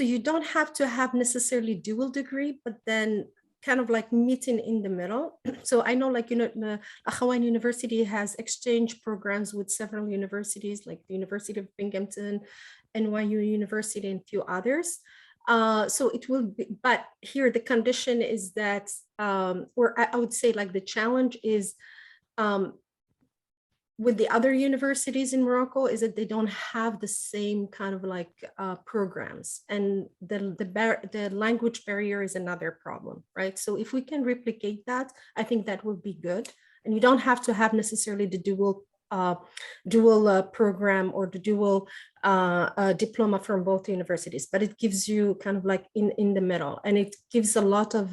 you don't have to have necessarily dual degree, but then kind of like meeting in the middle. So I know, like, the Akhawain University has exchange programs with several universities, like the University of Binghamton, NYU University, and a few others. So it will be, but here the condition is that, or I would say like the challenge is, with the other universities in Morocco, is that they don't have the same kind of like programs, and the language barrier is another problem, right? So if we can replicate that, I think that will be good. And you don't have to have necessarily the dual program or the dual diploma from both universities, but it gives you kind of like in the middle, and it gives a lot of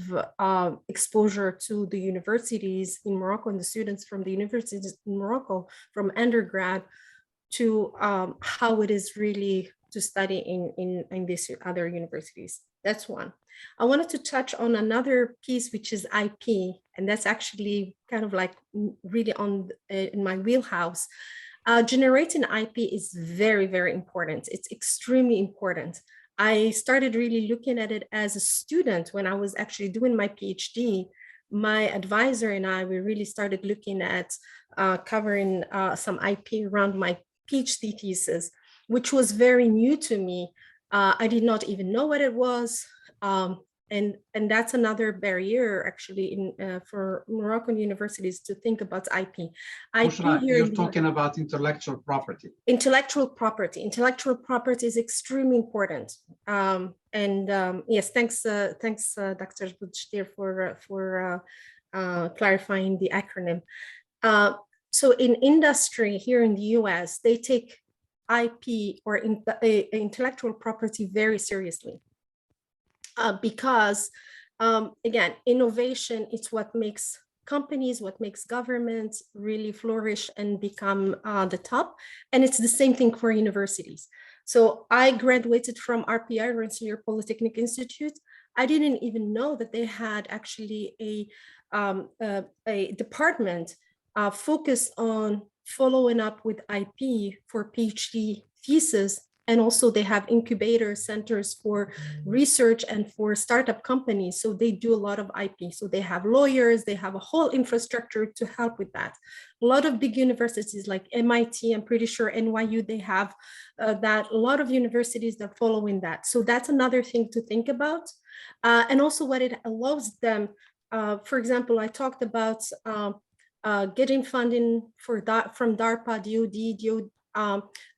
exposure to the universities in Morocco and the students from the universities in Morocco from undergrad to how it is really to study in these other universities. That's one. I wanted to touch on another piece, which is IP, and that's actually kind of like really in my wheelhouse. Generating IP is very, very important. It's extremely important. I started really looking at it as a student when I was actually doing my PhD. My advisor and I, we really started looking at covering some IP around my PhD thesis, which was very new to me. I did not even know what it was. And that's another barrier actually for Moroccan universities to think about IP. You're talking about intellectual property. Intellectual property is extremely important. Yes, thanks, Dr. Boudjdir for clarifying the acronym. So in industry here in the US, they take IP or intellectual property very seriously. Because again, innovation is what makes companies, what makes governments really flourish and become the top. And it's the same thing for universities. So I graduated from RPI, Rensselaer Polytechnic Institute. I didn't even know that they had actually a department focused on following up with IP for PhD thesis. And also they have incubator centers for research and for startup companies. So they do a lot of IP. So they have lawyers, they have a whole infrastructure to help with that. A lot of big universities like MIT, I'm pretty sure NYU, they have that. A lot of universities that are following that. So that's another thing to think about. And also what it allows them, for example, I talked about getting funding for that from DARPA, DOD,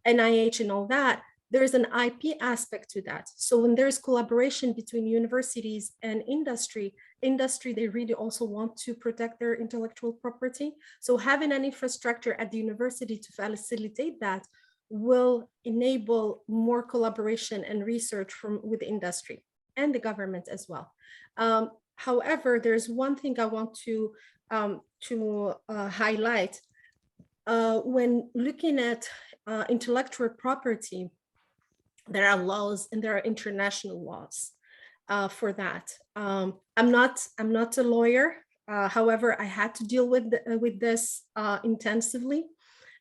NIH and all that. There's an IP aspect to that. So when there's collaboration between universities and industry, they really also want to protect their intellectual property. So having an infrastructure at the university to facilitate that will enable more collaboration and research with industry and the government as well. However, there's one thing I want to highlight. When looking at intellectual property, there are laws and there are international laws for that. I'm not a lawyer. However, I had to deal with this intensively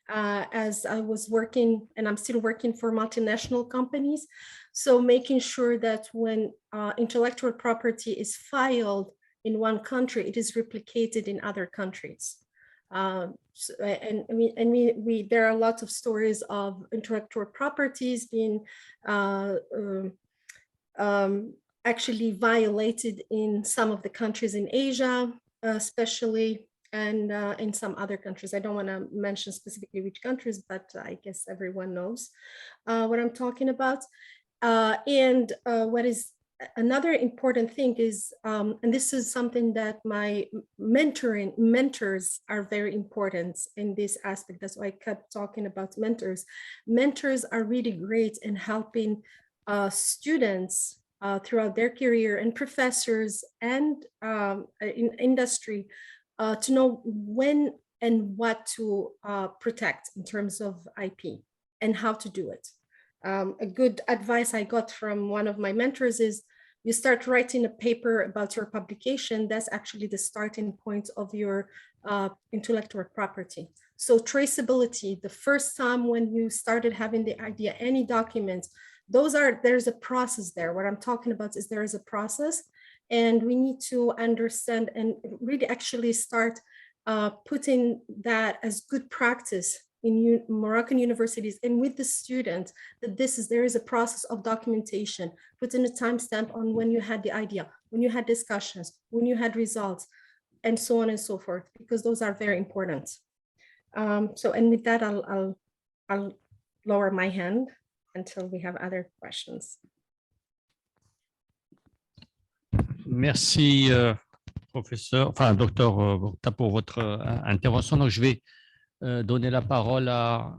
as I was working, and I'm still working for multinational companies. So making sure that when intellectual property is filed in one country, it is replicated in other countries. There are lots of stories of intellectual properties being actually violated in some of the countries in Asia, especially, and in some other countries. I don't want to mention specifically which countries, but I guess everyone knows what I'm talking about. What is another important thing is, and this is something that my mentors are very important in this aspect. That's why I kept talking about mentors. Mentors are really great in helping students throughout their career, and professors and in industry to know when and what to protect in terms of IP and how to do it. A good advice I got from one of my mentors is, you start writing a paper about your publication, that's actually the starting point of your intellectual property. So traceability, the first time when you started having the idea, any documents, there's a process there. What I'm talking about is there is a process, And we need to understand and really actually start putting that as good practice in Moroccan universities and with the students, that there is a process of documentation, putting a timestamp on when you had the idea, when you had discussions, when you had results, and so on and so forth, because those are very important. And with that, I'll lower my hand until we have other questions. Merci, docteur Borta, pour votre intervention. Donc, je vais donner la parole à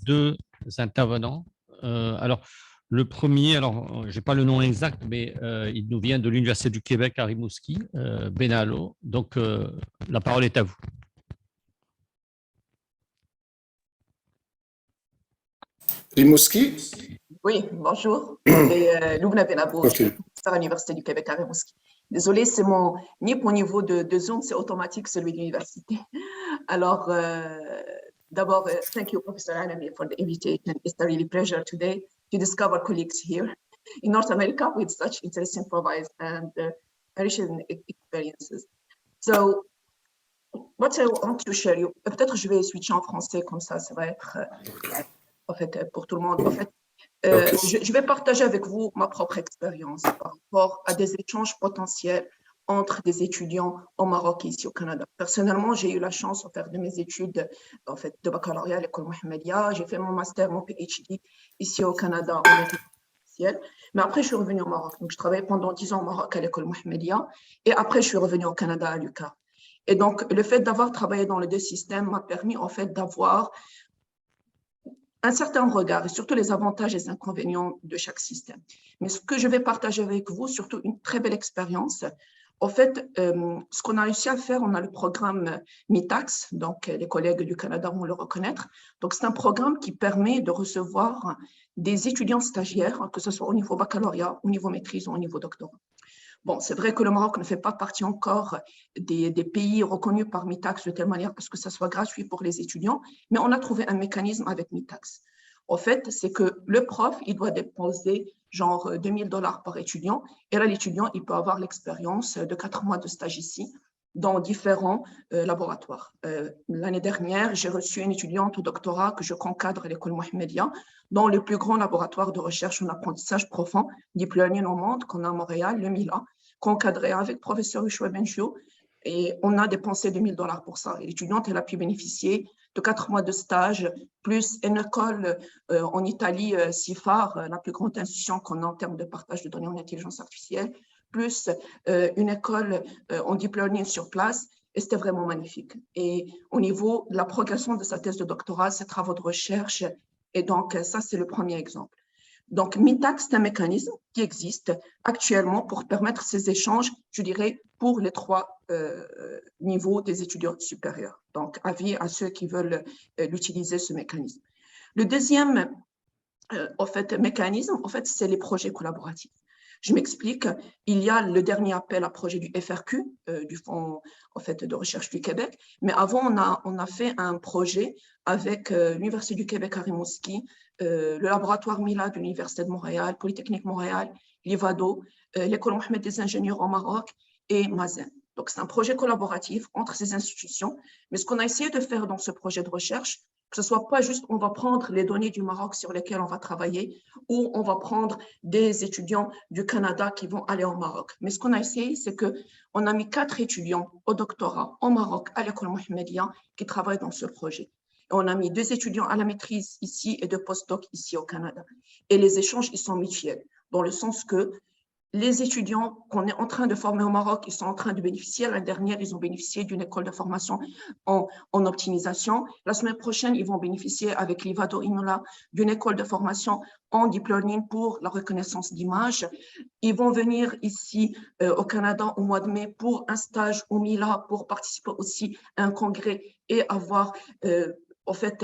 deux intervenants. Alors, le premier, je n'ai pas le nom exact, mais il nous vient de l'Université du Québec à Rimouski, Benalo. Donc, la parole est à vous. Rimouski? Oui, bonjour. Loubna Benabo, à l'Université du Québec à Rimouski. Désolée, c'est mon niveau de Zoom, c'est automatique, celui de l'université. Alors, d'abord, thank you, Professor Alami, for the invitation. It's a really pleasure today to discover colleagues here in North America with such interesting profiles and enriching experiences. So, what I want to share you, peut-être je vais switcher en français, comme ça va être en fait pour tout le monde. En fait, je vais partager avec vous ma propre expérience par rapport à des échanges potentiels entre des étudiants au Maroc et ici au Canada. Personnellement, j'ai eu la chance de faire de mes études en fait, de baccalauréat à l'école Mohamedia. J'ai fait mon master, mon PhD ici au Canada en études officielles. Mais après, je suis revenue au Maroc. Donc, je travaillais pendant 10 ans au Maroc à l'école Mohamedia. Et après, je suis revenue au Canada à l'UQAM. Et donc, le fait d'avoir travaillé dans les deux systèmes m'a permis en fait d'avoir un certain regard et surtout les avantages et les inconvénients de chaque système. Mais ce que je vais partager avec vous, surtout une très belle expérience. En fait, ce qu'on a réussi à faire, on a le programme MITAX, donc les collègues du Canada vont le reconnaître. Donc, c'est un programme qui permet de recevoir des étudiants stagiaires, que ce soit au niveau baccalauréat, au niveau maîtrise ou au niveau doctorat. Bon, c'est vrai que le Maroc ne fait pas partie encore des pays reconnus par MITAX de telle manière parce que ça soit gratuit pour les étudiants, mais on a trouvé un mécanisme avec MITAX. En fait, c'est que le prof, il doit déposer genre $2000 par étudiant, et là, l'étudiant, il peut avoir l'expérience de 4 mois de stage ici dans différents laboratoires. L'année dernière, j'ai reçu une étudiante au doctorat que je concadre à l'école Mohamedia dans le plus grand laboratoire de recherche en apprentissage profond, deep learning au monde, qu'on a à Montréal, le MILA, concadré avec le professeur Ushua Benchio, et on a dépensé $2000 pour ça. Et l'étudiante, elle a pu bénéficier de 4 mois de stage, plus une école en Italie, CIFAR, la plus grande institution qu'on a en termes de partage de données en intelligence artificielle, plus une école en deep learning sur place, et c'était vraiment magnifique. Et au niveau de la progression de sa thèse de doctorat, ses travaux de recherche, et donc ça, c'est le premier exemple. Donc, MITAX, c'est un mécanisme qui existe actuellement pour permettre ces échanges, je dirais, pour les 3 niveaux des étudiants supérieurs. Donc, avis à ceux qui veulent l'utiliser, ce mécanisme. Le deuxième mécanisme, c'est les projets collaboratifs. Je m'explique, il y a le dernier appel à projet du FRQ, du Fonds de recherche du Québec, mais avant, on a fait un projet avec l'Université du Québec à Rimouski, le laboratoire MILA de l'Université de Montréal, Polytechnique Montréal, l'IVADO, l'École Mohamed des ingénieurs au Maroc et Mazen. Donc, c'est un projet collaboratif entre ces institutions, mais ce qu'on a essayé de faire dans ce projet de recherche, que ce ne soit pas juste on va prendre les données du Maroc sur lesquelles on va travailler ou on va prendre des étudiants du Canada qui vont aller au Maroc. Mais ce qu'on a essayé, c'est qu'on a mis 4 étudiants au doctorat au Maroc à l'école Mohamedia qui travaillent dans ce projet. Et on a mis 2 étudiants à la maîtrise ici et 2 postdocs ici au Canada. Et les échanges, ils sont mutuels, dans le sens que les étudiants qu'on est en train de former au Maroc, ils sont en train de bénéficier. L'année dernière, ils ont bénéficié d'une école de formation en optimisation. La semaine prochaine, ils vont bénéficier avec l'IVADO Inola d'une école de formation en deep learning pour la reconnaissance d'images. Ils vont venir ici au Canada au mois de mai pour un stage au MILA pour participer aussi à un congrès et avoir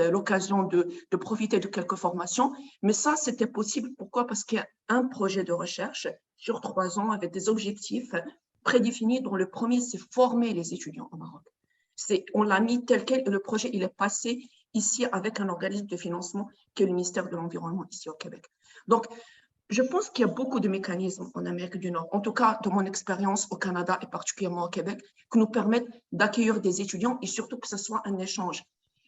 l'occasion de profiter de quelques formations. Mais ça, c'était possible. Pourquoi? Parce qu'il y a un projet de recherche sur 3 ans avec des objectifs prédéfinis dont le premier, c'est former les étudiants au Maroc. On l'a mis tel quel et le projet, il est passé ici avec un organisme de financement qui est le ministère de l'Environnement ici au Québec. Donc, Je pense qu'il y a beaucoup de mécanismes en Amérique du Nord, en tout cas de mon expérience au Canada et particulièrement au Québec, qui nous permettent d'accueillir des étudiants et surtout que ce soit un échange.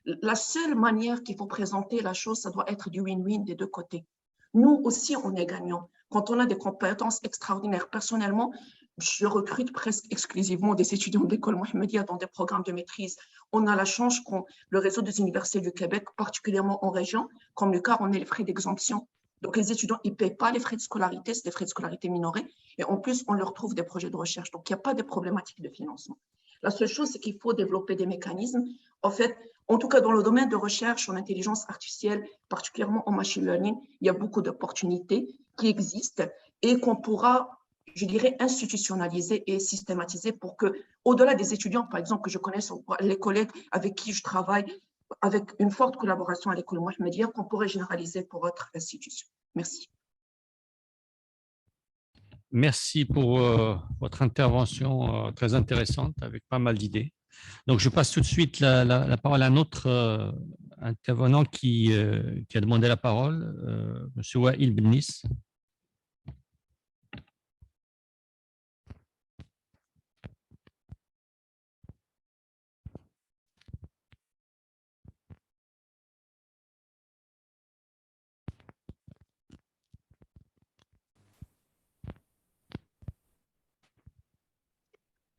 La seule manière qu'il faut présenter la chose, ça doit être du win-win des deux côtés. Nous aussi, on est gagnants. Quand on a des compétences extraordinaires, personnellement, je recrute presque exclusivement des étudiants d'école Mohammedia dans des programmes de maîtrise. On a la chance que le réseau des universités du Québec, particulièrement en région, comme le cas, on a les frais d'exemption. Donc, les étudiants, ils ne payent pas les frais de scolarité, c'est des frais de scolarité minorés. Et en plus, on leur trouve des projets de recherche. Donc, il n'y a pas de problématique de financement. La seule chose, c'est qu'il faut développer des mécanismes. En fait, en tout cas, dans le domaine de recherche en intelligence artificielle, particulièrement en machine learning, il y a beaucoup d'opportunités qui existent et qu'on pourra, je dirais, institutionnaliser et systématiser pour que, au-delà des étudiants, par exemple, que je connais, les collègues avec qui je travaille, avec une forte collaboration à l'école Mohammedia, qu'on pourrait généraliser pour votre institution. Merci. Merci pour votre intervention très intéressante avec pas mal d'idées. Donc, je passe tout de suite la parole à un autre intervenant qui a demandé la parole, M. Wael Bennis.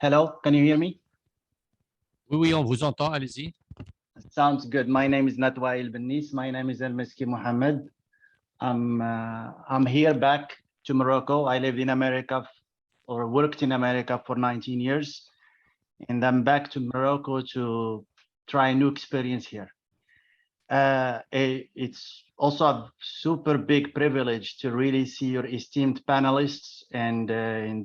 Hello, can you hear me? Oui, oui, on vous entend, allez-y. Sounds good. My name is not Wael Bennis. My name is El-Miski Mohammed. I'm here back to Morocco. I lived in America or worked in America for 19 years. And I'm back to Morocco to try a new experience here. It's also a super big privilege to really see your esteemed panelists and to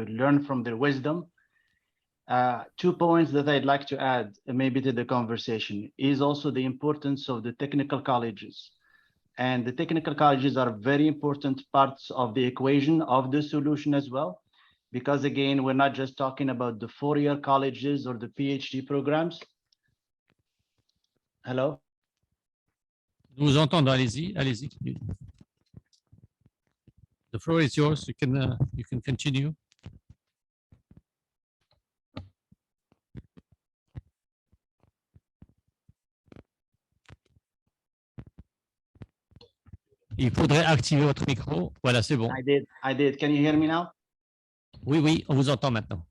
learn from their wisdom. 2 points that I'd like to add maybe to the conversation is also the importance of the technical colleges. And the technical colleges are very important parts of the equation of the solution as well, because again, we're not just talking about the 4-year colleges or the PhD programs. Hello? Nous vous entendons, allez-y, allez-y. The floor is yours, you can continue. Il faudrait activer votre micro. Voilà, c'est bon. I did. Can you hear me now? Oui, oui, on vous entend maintenant.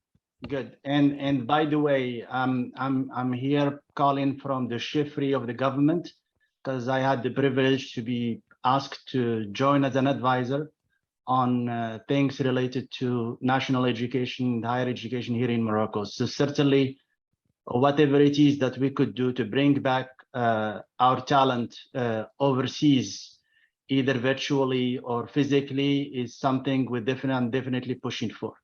Good. And by the way, I'm here calling from the chiffre of the government because I had the privilege to be asked to join as an advisor on things related to national education, higher education here in Morocco. So certainly, whatever it is that we could do to bring back our talent overseas, either virtually or physically, is something I'm definitely pushing for.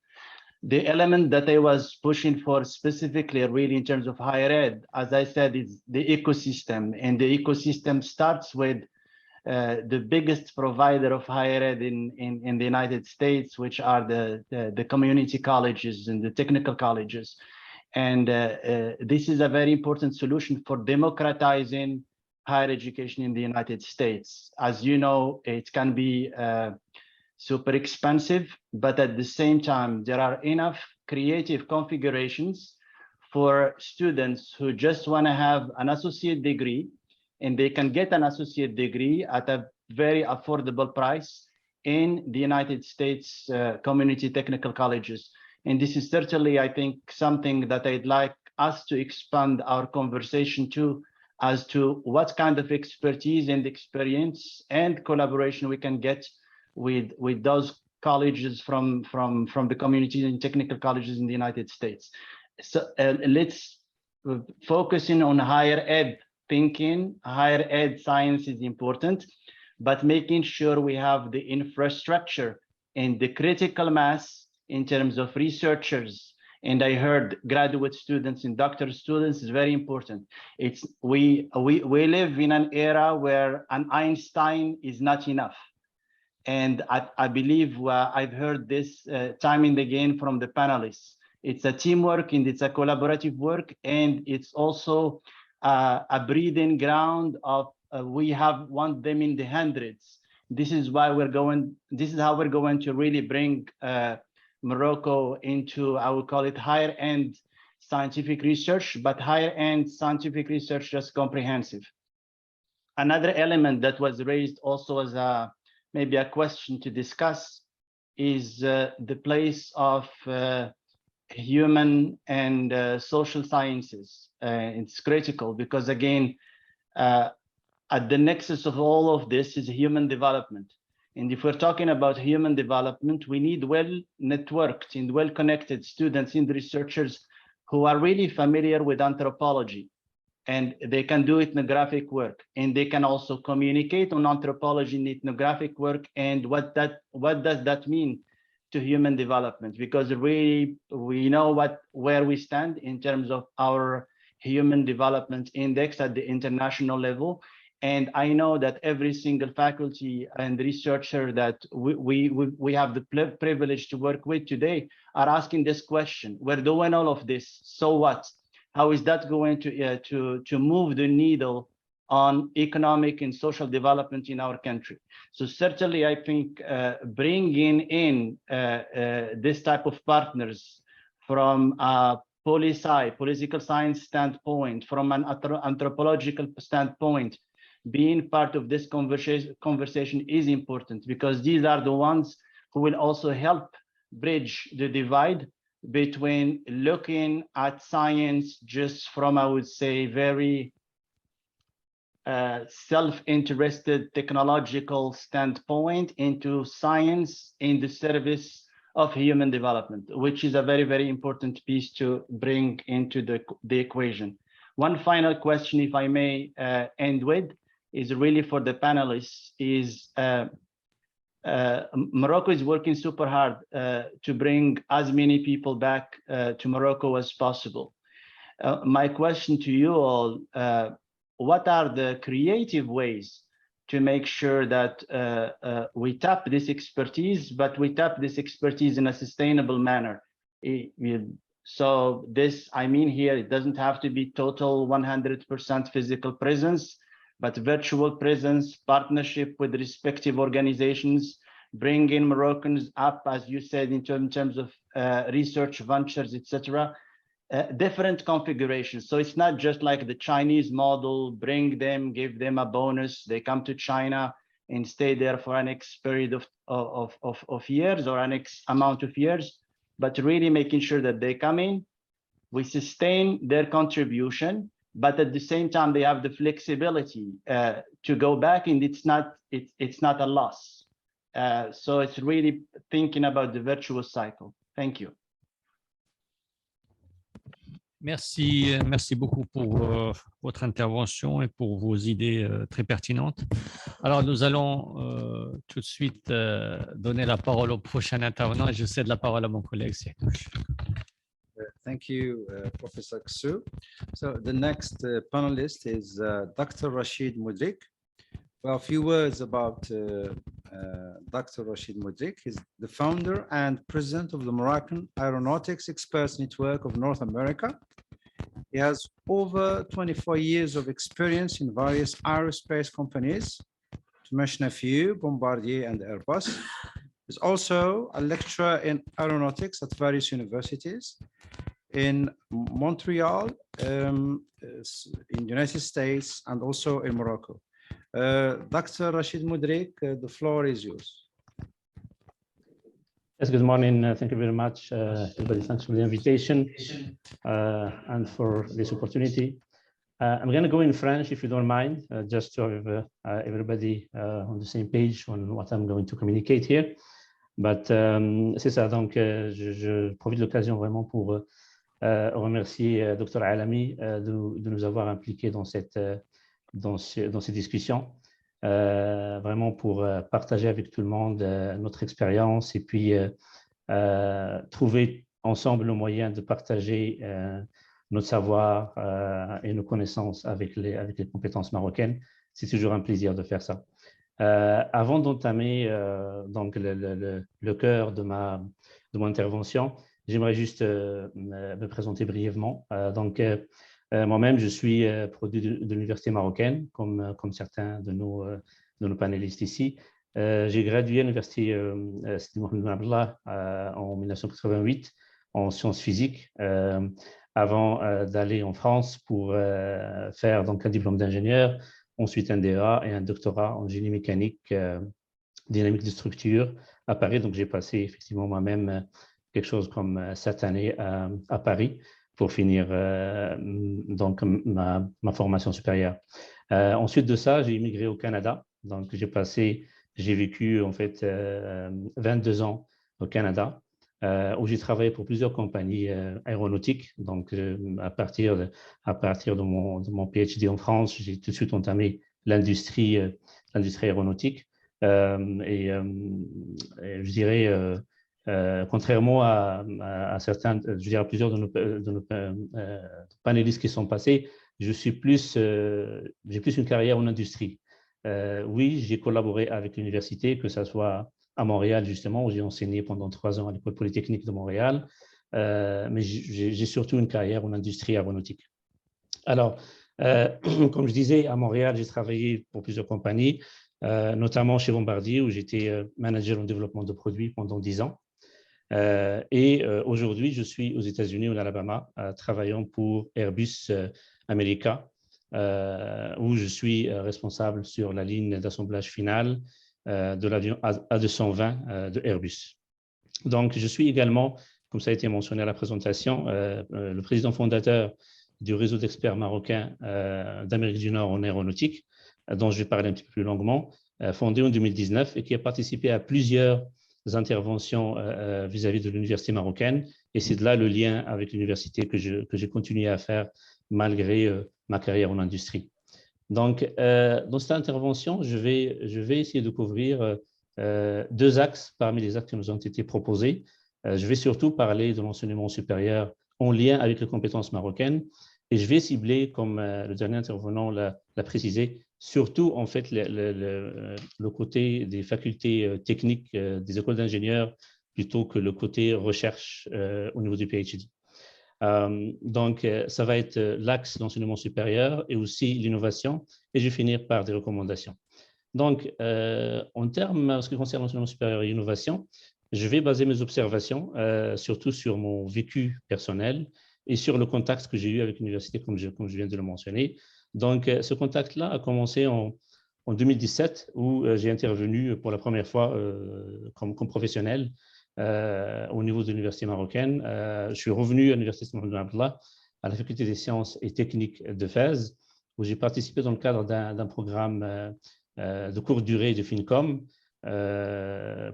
The element that I was pushing for specifically, really in terms of higher ed, as I said, is the ecosystem. And the ecosystem starts with the biggest provider of higher ed in the United States, which are the community colleges and the technical colleges. And this is a very important solution for democratizing higher education in the United States. As you know, it can be super expensive, but at the same time, there are enough creative configurations for students who just want to have an associate degree, and they can get an associate degree at a very affordable price in the United States community technical colleges. And this is certainly, I think, something that I'd like us to expand our conversation to, as to what kind of expertise and experience and collaboration we can get with those colleges from the community and technical colleges in the United States. So let's focus in on higher ed thinking. Higher ed science is important, but making sure we have the infrastructure and the critical mass in terms of researchers. And I heard graduate students and doctoral students is very important. We live in an era where an Einstein is not enough. And I believe I've heard this time and again from the panelists. It's a teamwork and it's a collaborative work, and it's also a breeding ground of we want them in the hundreds, this is how we're going to really bring Morocco into, I would call it higher end scientific research, but higher end scientific research just comprehensive. Another element that was raised also as maybe a question to discuss is the place of human and social sciences. It's critical because, again, at the nexus of all of this is human development. And if we're talking about human development, we need well-networked and well-connected students and researchers who are really familiar with anthropology, and they can do ethnographic work, and they can also communicate on anthropology and ethnographic work and what does that mean to human development, because we know where we stand in terms of our human development index at the international level. And I know that every single faculty and researcher that we have the privilege to work with today are asking this question: we're doing all of this, so what? How is that going to move the needle on economic and social development in our country? So certainly, I think bringing in this type of partners from a political science standpoint, from an anthropological standpoint, being part of this conversation is important, because these are the ones who will also help bridge the divide between looking at science just from, I would say, very self-interested technological standpoint into science in the service of human development, which is a very, very important piece to bring into the equation. One final question, if I may end with, is really for the panelists, is Morocco is working super hard to bring as many people back to Morocco as possible. My question to you all, what are the creative ways to make sure that we tap this expertise, but we tap this expertise in a sustainable manner? So this, I mean here, it doesn't have to be total 100% physical presence, but virtual presence, partnership with respective organizations, bringing Moroccans up, as you said, in terms of research ventures, etc. Different configurations. So it's not just like the Chinese model, bring them, give them a bonus, they come to China and stay there for an X period of years or an X amount of years, but really making sure that they come in, we sustain their contribution, but at the same time they have the flexibility to go back, and it's not a loss. So it's really thinking about the virtuous cycle. Thank you. Merci beaucoup pour votre intervention et pour vos idées très pertinentes. Alors, nous allons tout de suite donner la parole au prochain intervenant, et je cède la parole à mon collègue Sianouch. Thank you, Professor Ksou. So the next panelist is Dr. Rashid Moudrik. Well, a few words about Dr. Rashid Moudrik. He's the founder and president of the Moroccan Aeronautics Experts Network of North America. He has over 24 years of experience in various aerospace companies, to mention a few, Bombardier and Airbus. He's also a lecturer in aeronautics at various universities in Montreal, in the United States, and also in Morocco. Dr. Rashid Moudrik, the floor is yours. Yes, good morning. Thank you very much, everybody. Thanks for the invitation and for this opportunity. I'm going to go in French, if you don't mind, just to have everybody on the same page on what I'm going to communicate here. But c'est ça, donc je profite de l'occasion vraiment pour remercier Dr. Alami de nous avoir impliqués dans ces discussions. Vraiment pour partager avec tout le monde notre expérience et puis trouver ensemble le moyen de partager notre savoir et nos connaissances avec les compétences marocaines. C'est toujours un plaisir de faire ça. Avant d'entamer donc le cœur de mon intervention, j'aimerais juste me présenter brièvement. Moi-même, je suis produit de l'Université marocaine, comme certains de nos panélistes ici. J'ai gradué à l'université Sidi Mohamed Ben Abdallah en 1988 en sciences physiques, avant d'aller en France pour faire donc un diplôme d'ingénieur, ensuite un DEA et un doctorat en génie mécanique, dynamique de structure à Paris. Donc j'ai passé effectivement moi-même quelque chose comme 7 années à Paris pour finir donc ma formation supérieure. Ensuite de ça, j'ai immigré au Canada. Donc j'ai vécu en fait 22 ans au Canada, où j'ai travaillé pour plusieurs compagnies aéronautiques. Donc à partir de mon PhD en France, j'ai tout de suite entamé l'industrie aéronautique. Et je dirais, contrairement à certains, je dirais à plusieurs de nos panélistes qui sont passés, j'ai plus une carrière en industrie. Oui, j'ai collaboré avec l'université, que ce soit à Montréal justement, où j'ai enseigné pendant 3 ans à l'École polytechnique de Montréal, mais j'ai surtout une carrière en industrie aéronautique. Alors, comme je disais, à Montréal, j'ai travaillé pour plusieurs compagnies, notamment chez Bombardier, où j'étais manager en développement de produits pendant 10 ans. Et aujourd'hui, je suis aux États-Unis, en Alabama, travaillant pour Airbus Amérique, où je suis responsable sur la ligne d'assemblage finale de l'avion A220 de Airbus. Donc, je suis également, comme ça a été mentionné à la présentation, le président fondateur du réseau d'experts marocains d'Amérique du Nord en aéronautique, dont je vais parler un petit peu plus longuement, fondé en 2019 et qui a participé à plusieurs interventions vis-à-vis de l'université marocaine. Et c'est de là le lien avec l'université que j'ai continué à faire malgré ma carrière en industrie. Donc, dans cette intervention, je vais essayer de couvrir 2 axes parmi les axes qui nous ont été proposés. Je vais surtout parler de l'enseignement supérieur en lien avec les compétences marocaines et je vais cibler, comme le dernier intervenant l'a précisé, surtout en fait le côté des facultés techniques des écoles d'ingénieurs plutôt que le côté recherche au niveau du PhD. Donc, ça va être l'axe d'enseignement supérieur et aussi l'innovation, et je vais finir par des recommandations. Donc, en ce qui concerne l'enseignement supérieur et l'innovation, je vais baser mes observations surtout sur mon vécu personnel et sur le contact que j'ai eu avec l'université, comme je viens de le mentionner. Donc, ce contact-là a commencé en 2017, où j'ai intervenu pour la première fois comme professionnel au niveau de l'université marocaine. Je suis revenu à l'université Mohamed Ben Abdallah, à la faculté des sciences et techniques de Fès, où j'ai participé dans le cadre d'un programme de courte durée de FinCom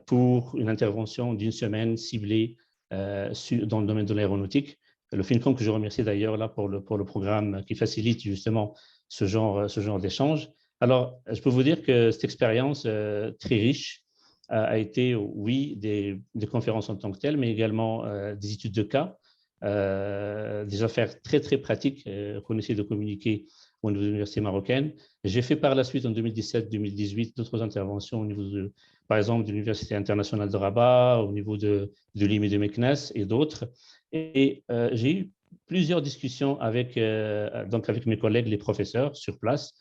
pour une intervention d'1 semaine ciblée dans le domaine de l'aéronautique. Le FinCom que je remercie d'ailleurs là pour le programme qui facilite justement ce genre d'échange. Alors, je peux vous dire que cette expérience très riche a été, oui, des conférences en tant que telles, mais également des études de cas, des affaires très, très pratiques qu'on essaie de communiquer au niveau de l'université marocaine. J'ai fait par la suite, en 2017-2018, d'autres interventions au niveau, par exemple, de l'Université internationale de Rabat, au niveau de l'IM et de Meknès et d'autres. Et j'ai eu plusieurs discussions avec mes collègues, les professeurs sur place,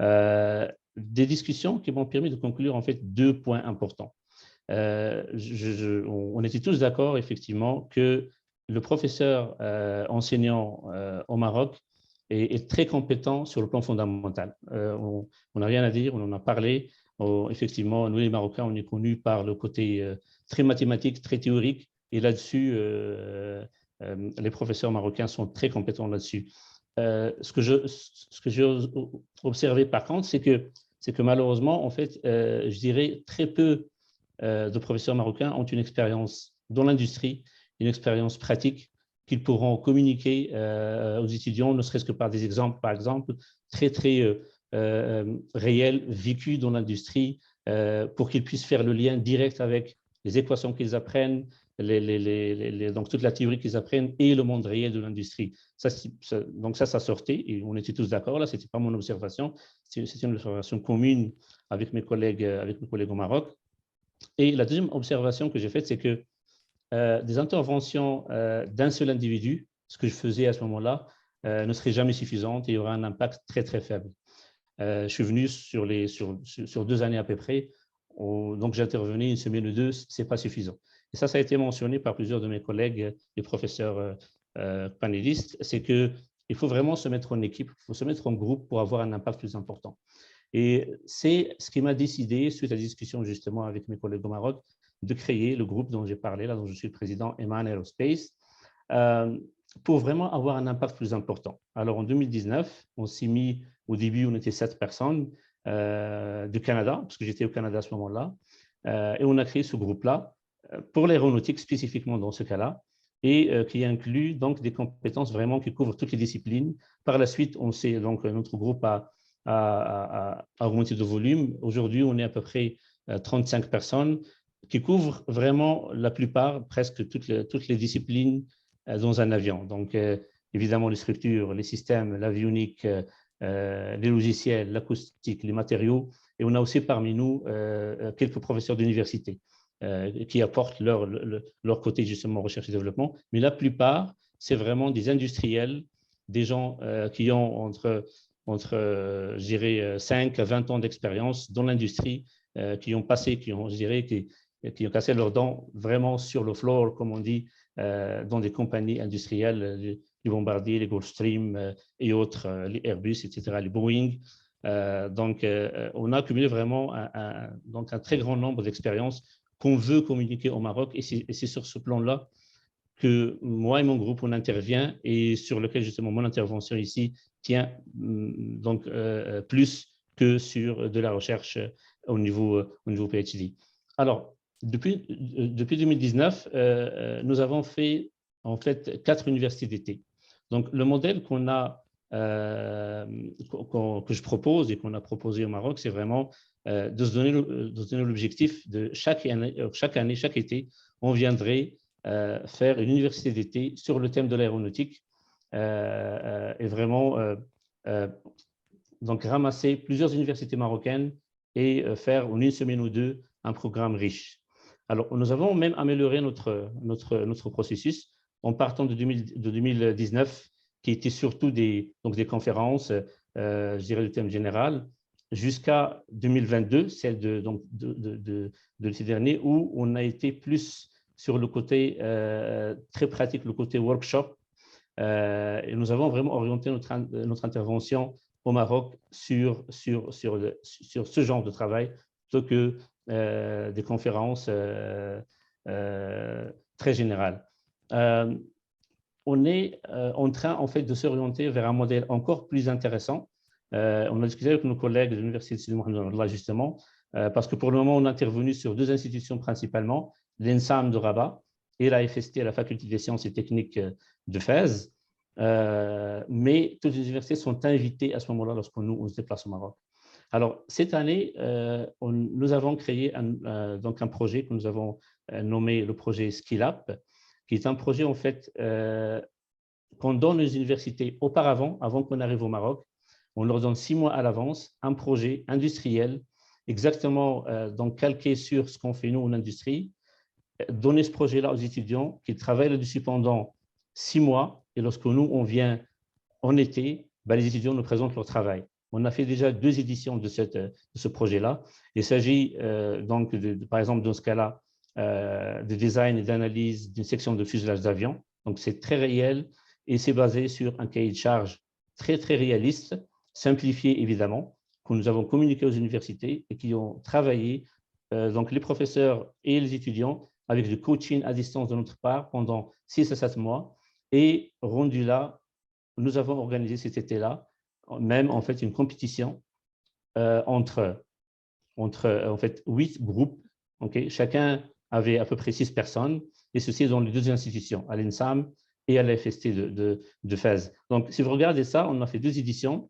des discussions qui m'ont permis de conclure en fait 2 points importants. On était tous d'accord effectivement que le professeur enseignant au Maroc est très compétent sur le plan fondamental. On n'a rien à dire, on en a parlé. Effectivement, nous les Marocains, on est connus par le côté très mathématique, très théorique, et là-dessus, les professeurs marocains sont très compétents là-dessus. Ce que j'ai observé par contre, c'est que malheureusement, en fait, je dirais très peu de professeurs marocains ont une expérience dans l'industrie, une expérience pratique qu'ils pourront communiquer aux étudiants, ne serait-ce que par des exemples, par exemple, très, très réels, vécus dans l'industrie, pour qu'ils puissent faire le lien direct avec les équations qu'ils apprennent, donc toute la théorie qu'ils apprennent et le monde réel de l'industrie. Donc ça sortait et on était tous d'accord. Là, ce n'était pas mon observation, c'était une observation commune avec mes collègues au Maroc. Et la deuxième observation que j'ai faite, c'est que des interventions d'un seul individu, ce que je faisais à ce moment-là, ne seraient jamais suffisantes et il y aura un impact très, très faible. Je suis venu sur 2 années à peu près. donc j'intervenais une semaine ou deux, ce n'est pas suffisant. Et ça a été mentionné par plusieurs de mes collègues, les professeurs panélistes, c'est qu'il faut vraiment se mettre en équipe, il faut se mettre en groupe pour avoir un impact plus important. Et c'est ce qui m'a décidé, suite à la discussion justement avec mes collègues au Maroc, de créer le groupe dont j'ai parlé, là, dont je suis le président, Eman Aerospace, pour vraiment avoir un impact plus important. Alors en 2019, on s'est mis, au début, on était 7 personnes du Canada, parce que j'étais au Canada à ce moment-là, et on a créé ce groupe-là pour l'aéronautique spécifiquement dans ce cas-là, et qui inclut donc des compétences vraiment qui couvrent toutes les disciplines. Par la suite, donc notre groupe a augmenté de volume. Aujourd'hui, on est à peu près 35 personnes qui couvrent vraiment la plupart, presque toutes les disciplines dans un avion. Donc, évidemment, les structures, les systèmes, l'avionique, les logiciels, l'acoustique, les matériaux. Et on a aussi parmi nous quelques professeurs d'université qui apportent leur côté justement recherche et développement. Mais la plupart, c'est vraiment des industriels, des gens qui ont entre je dirais, 5 à 20 ans d'expérience dans l'industrie, qui ont passé, qui ont cassé leurs dents vraiment sur le floor, comme on dit, dans des compagnies industrielles, les Bombardier, les Gulfstream et autres, les Airbus, etc., les Boeing. Donc, on a accumulé vraiment un très grand nombre d'expériences qu'on veut communiquer au Maroc, et c'est sur ce plan-là que moi et mon groupe, on intervient, et sur lequel justement mon intervention ici tient donc plus que sur de la recherche au niveau PhD. Alors, depuis 2019, nous avons fait en fait 4 universités d'été. Donc, le modèle que je propose et qu'on a proposé au Maroc, c'est vraiment de se donner l'objectif de chaque année, chaque été, on viendrait faire une université d'été sur le thème de l'aéronautique et vraiment donc ramasser plusieurs universités marocaines et faire en une semaine ou deux un programme riche. Alors, nous avons même amélioré notre processus en partant de 2019, qui était surtout des conférences, je dirais, du thème général, jusqu'à 2022, celle de l'été dernier, où on a été plus sur le côté très pratique, le côté workshop. Et nous avons vraiment orienté notre intervention au Maroc sur ce genre de travail, plutôt que des conférences très générales. On est en train, en fait, de s'orienter vers un modèle encore plus intéressant. On a discuté avec nos collègues de l'Université de Sidi Mohamed, justement, parce que pour le moment, on a intervenu sur 2 institutions principalement, l'ENSAM de Rabat et la FST, la Faculté des Sciences et Techniques de Fès. Mais toutes les universités sont invitées à ce moment-là lorsqu'on on se déplace au Maroc. Alors, cette année, nous avons créé donc un projet que nous avons nommé le projet Skill Up, qui est un projet en fait qu'on donne aux universités auparavant, avant qu'on arrive au Maroc. On leur donne 6 mois à l'avance un projet industriel, exactement donc calqué sur ce qu'on fait nous en industrie, donner ce projet-là aux étudiants qui travaillent là-dessus pendant 6 mois, et lorsque nous, on vient en été, les étudiants nous présentent leur travail. On a fait déjà 2 éditions de ce projet-là. Il s'agit donc, par exemple, dans ce cas-là, de design et d'analyse d'une section de fuselage d'avion. Donc, c'est très réel et c'est basé sur un cahier de charge très, très réaliste, simplifié évidemment, que nous avons communiqué aux universités et qui ont travaillé, donc les professeurs et les étudiants, avec du coaching à distance de notre part pendant 6 à 7 mois. Et rendu là, nous avons organisé cet été-là, même en fait une compétition entre en fait 8 groupes. Okay? Chacun avait à peu près 6 personnes, et ceci dans les 2 institutions, à l'ENSAM et à la FST de Fès. Donc, si vous regardez ça, on a fait 2 éditions.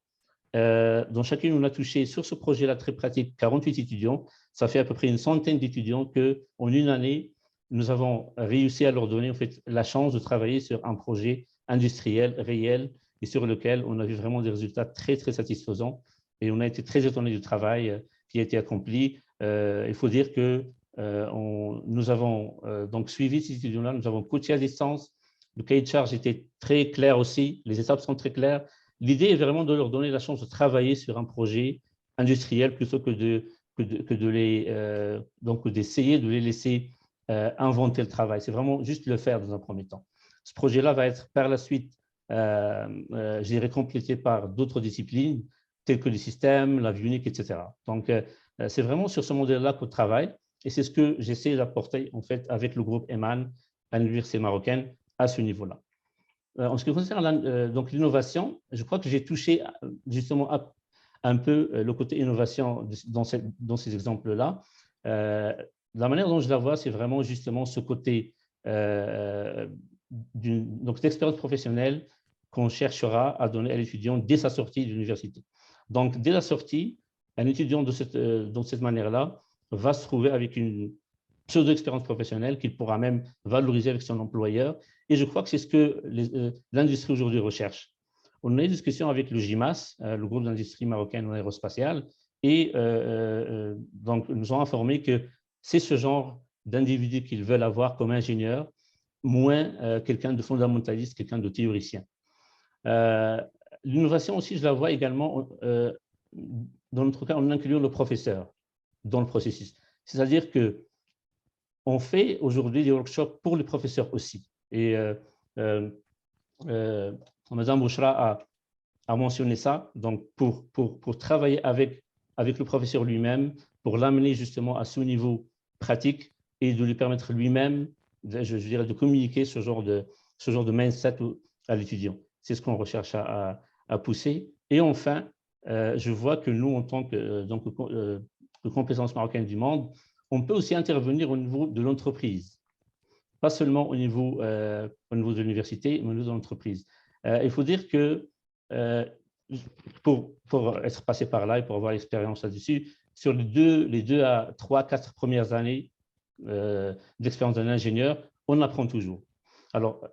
Dans chacune, on a touché sur ce projet-là très pratique 48 étudiants. Ça fait à peu près une centaine d'étudiants qu'en une année, nous avons réussi à leur donner en fait la chance de travailler sur un projet industriel réel et sur lequel on a vu vraiment des résultats très, très satisfaisants. Et on a été très étonnés du travail qui a été accompli. Il faut dire que nous avons donc suivi ces étudiants-là, nous avons coaché à distance. Le cahier de charge était très clair aussi, les étapes sont très claires. L'idée est vraiment de leur donner la chance de travailler sur un projet industriel plutôt que donc d'essayer de les laisser inventer le travail. C'est vraiment juste le faire dans un premier temps. Ce projet-là va être par la suite, je dirais, complété par d'autres disciplines telles que les systèmes, l'avionique, etc. Donc, c'est vraiment sur ce modèle-là qu'on travaille et c'est ce que j'essaie d'apporter en fait avec le groupe EMAN à l'Université marocaine à ce niveau-là. En ce qui concerne donc l'innovation, je crois que j'ai touché justement un peu le côté innovation dans ces exemples-là. La manière dont je la vois, c'est vraiment justement ce côté d'expérience professionnelle qu'on cherchera à donner à l'étudiant dès sa sortie de l'université. Donc, dès la sortie, un étudiant de cette manière-là va se trouver avec une pseudo-expérience professionnelle qu'il pourra même valoriser avec son employeur. Et je crois que c'est ce que l'industrie aujourd'hui recherche. On a eu une discussion avec le GIMAS, le groupe d'industrie marocaine aérospatiale, et donc nous ont informé que c'est ce genre d'individu qu'ils veulent avoir comme ingénieur, moins quelqu'un de fondamentaliste, quelqu'un de théoricien. L'innovation aussi, je la vois également, dans notre cas, en incluant le professeur dans le processus. C'est-à-dire qu'on fait aujourd'hui des workshops pour les professeurs aussi. Et Madame Bouchra a mentionné ça, donc pour travailler avec le professeur lui-même, pour l'amener justement à ce niveau pratique et de lui permettre lui-même, je dirais, de communiquer ce genre de mindset à l'étudiant. C'est ce qu'on recherche à pousser. Et enfin, je vois que nous, en tant que Compétences Marocaines du Monde, on peut aussi intervenir au niveau de l'entreprise, pas seulement au niveau de l'université, mais au niveau de l'entreprise. Il faut dire que pour être passé par là et pour avoir l'expérience là-dessus, sur les 2 à 3, 4 premières années d'expérience d'un ingénieur, on apprend toujours. Alors,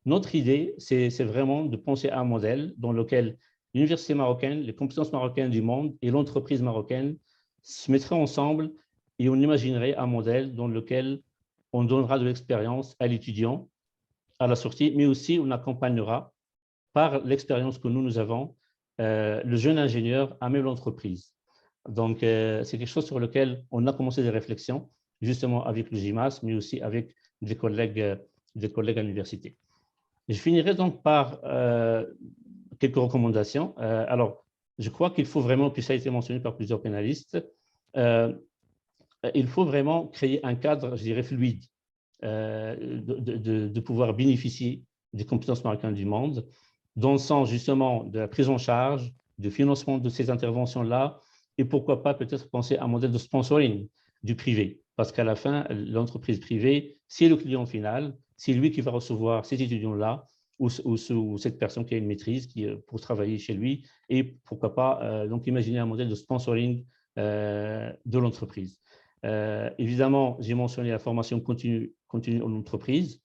notre idée, c'est vraiment de penser à un modèle dans lequel l'université marocaine, les compétences marocaines du monde et l'entreprise marocaine se mettraient ensemble et on imaginerait un modèle dans lequel on donnera de l'expérience à l'étudiant à la sortie, mais aussi on accompagnera par l'expérience que nous avons le jeune ingénieur à même l'entreprise. Donc, c'est quelque chose sur lequel on a commencé des réflexions, justement avec le GIMAS, mais aussi avec des collègues à l'université. Je finirai donc par quelques recommandations. Alors, je crois qu'il faut vraiment, puis ça a été mentionné par plusieurs pénalistes, il faut vraiment créer un cadre, je dirais, fluide, de pouvoir bénéficier des compétences marocaines du monde, dans le sens justement de la prise en charge, du financement de ces interventions-là, et pourquoi pas peut-être penser à un modèle de sponsoring du privé, parce qu'à la fin, l'entreprise privée, c'est le client final, c'est lui qui va recevoir ces étudiants-là, ou cette personne qui a une maîtrise pour travailler chez lui, et pourquoi pas donc imaginer un modèle de sponsoring de l'entreprise. Évidemment, j'ai mentionné la formation continue en entreprise,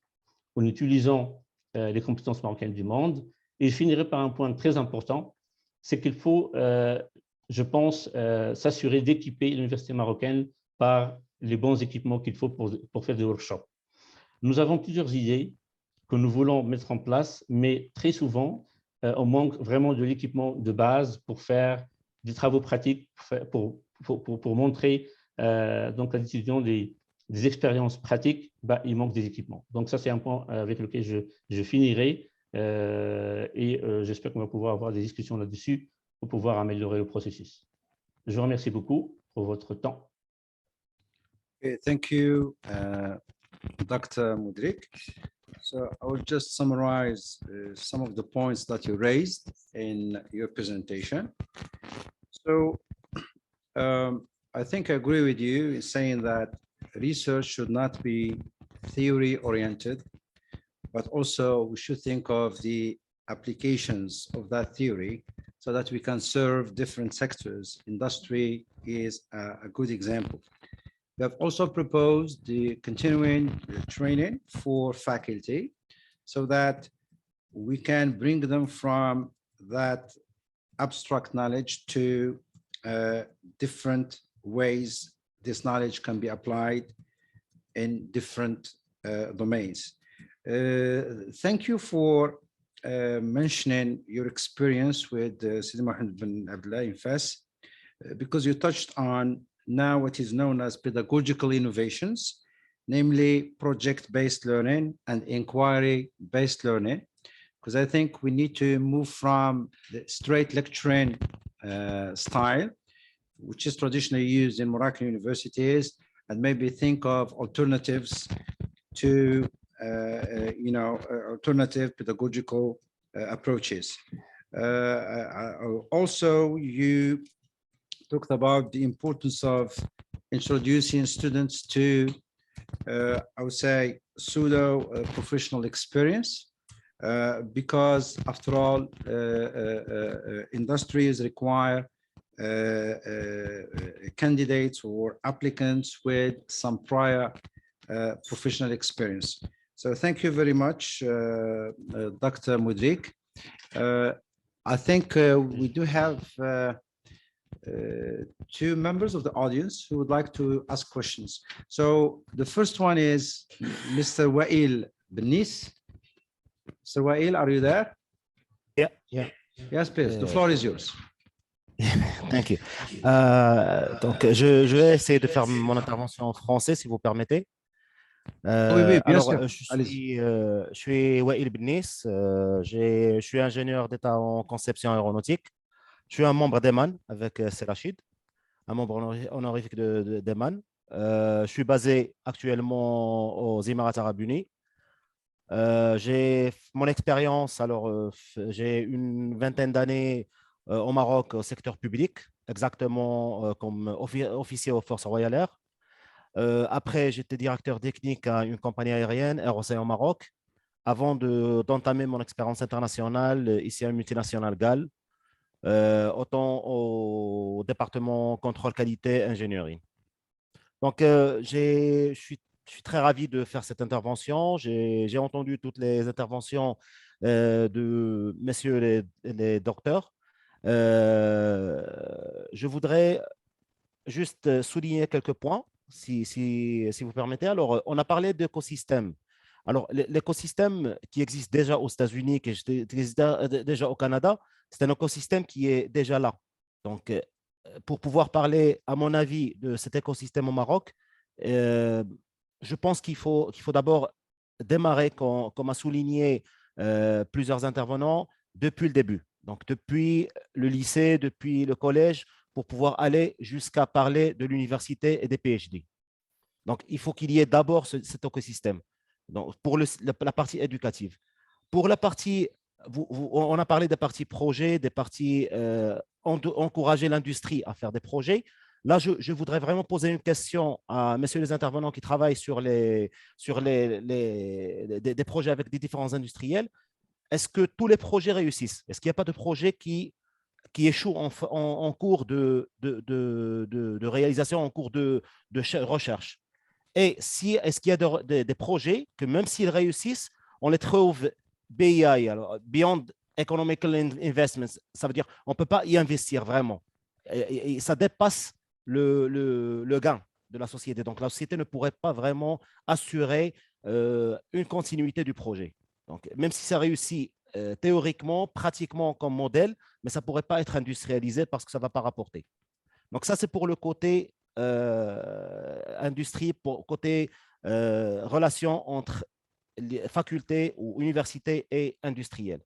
en utilisant les compétences marocaines du monde. Et je finirai par un point très important, c'est qu'il faut, je pense, s'assurer d'équiper l'université marocaine par les bons équipements qu'il faut pour faire des workshops. Nous avons plusieurs idées que nous voulons mettre en place, mais très souvent, on manque vraiment de l'équipement de base pour faire des travaux pratiques, pour montrer donc à l'étudiant des expériences pratiques, il manque des équipements. Donc ça, c'est un point avec lequel je finirai et j'espère qu'on va pouvoir avoir des discussions là-dessus pour pouvoir améliorer le processus. Je vous remercie beaucoup pour votre temps. Okay, thank you, Dr. Mudrik. So I will just summarize some of the points that you raised in your presentation. So I think I agree with you in saying that research should not be theory oriented, but also we should think of the applications of that theory so that we can serve different sectors. Industry is a good example. We have also proposed the continuing training for faculty so that we can bring them from that abstract knowledge to different ways this knowledge can be applied in different domains. Thank you for mentioning your experience with Sidi Mohammed bin Abdullah in FAS. because you touched on now what is known as pedagogical innovations, namely project-based learning and inquiry-based learning, because I think we need to move from the straight lecturing style, which is traditionally used in Moroccan universities, and maybe think of alternatives to, alternative pedagogical approaches. Also, you talked about the importance of introducing students to, I would say, pseudo professional experience, because after all, industries require candidates or applicants with some prior professional experience. So thank you very much, Dr. Mudrik. I think we do have two members of the audience who would like to ask questions. So the first one is Mr. Wael Benis. Mr. Wael, are you there? Yeah. Yes, please. The floor is yours. Thank you. Donc, je vais essayer de faire mon intervention en français, si vous permettez. Oui, bien sûr. Je suis Wael Benis. Je suis ingénieur d'État en conception aéronautique. Je suis un membre d'EMAN avec Rachid, un membre honorifique d'EMAN. Je suis basé actuellement aux Émirats Arabes Unis. J'ai mon expérience, j'ai une vingtaine d'années au Maroc au secteur public, exactement comme officier aux forces royales air. Après, j'étais directeur technique à une compagnie aérienne, Air au Maroc, avant d'entamer mon expérience internationale ici à une multinationale GAL, autant au département contrôle qualité ingénierie. Donc, je suis très ravi de faire cette intervention. J'ai entendu toutes les interventions de messieurs les docteurs. Je voudrais juste souligner quelques points, si vous permettez. Alors, on a parlé d'écosystème. Alors, l'écosystème qui existe déjà aux États-Unis, qui existe déjà au Canada, c'est un écosystème qui est déjà là. Donc, pour pouvoir parler, à mon avis, de cet écosystème au Maroc, je pense qu'il faut d'abord démarrer, comme a souligné plusieurs intervenants, depuis le début. Donc, depuis le lycée, depuis le collège, pour pouvoir aller jusqu'à parler de l'université et des PhD. Donc, il faut qu'il y ait d'abord cet écosystème. Donc, pour la partie éducative. Pour la partie, on a parlé des parties projets, des parties encourager l'industrie à faire des projets. Là, je voudrais vraiment poser une question à messieurs les intervenants qui travaillent sur des projets avec des différents industriels. Est-ce que tous les projets réussissent? Est-ce qu'il n'y a pas de projet qui échoue en cours de réalisation, en cours de recherche? Et est-ce qu'il y a des projets que même s'ils réussissent, on les trouve BEI, alors Beyond Economical Investments, ça veut dire qu'on ne peut pas y investir vraiment. Et ça dépasse le gain de la société. Donc, la société ne pourrait pas vraiment assurer une continuité du projet. Donc, même si ça réussit théoriquement, pratiquement comme modèle, mais ça ne pourrait pas être industrialisé parce que ça ne va pas rapporter. Donc, ça, c'est pour le côté industrie, pour côté relation entre les facultés ou universités et industriels.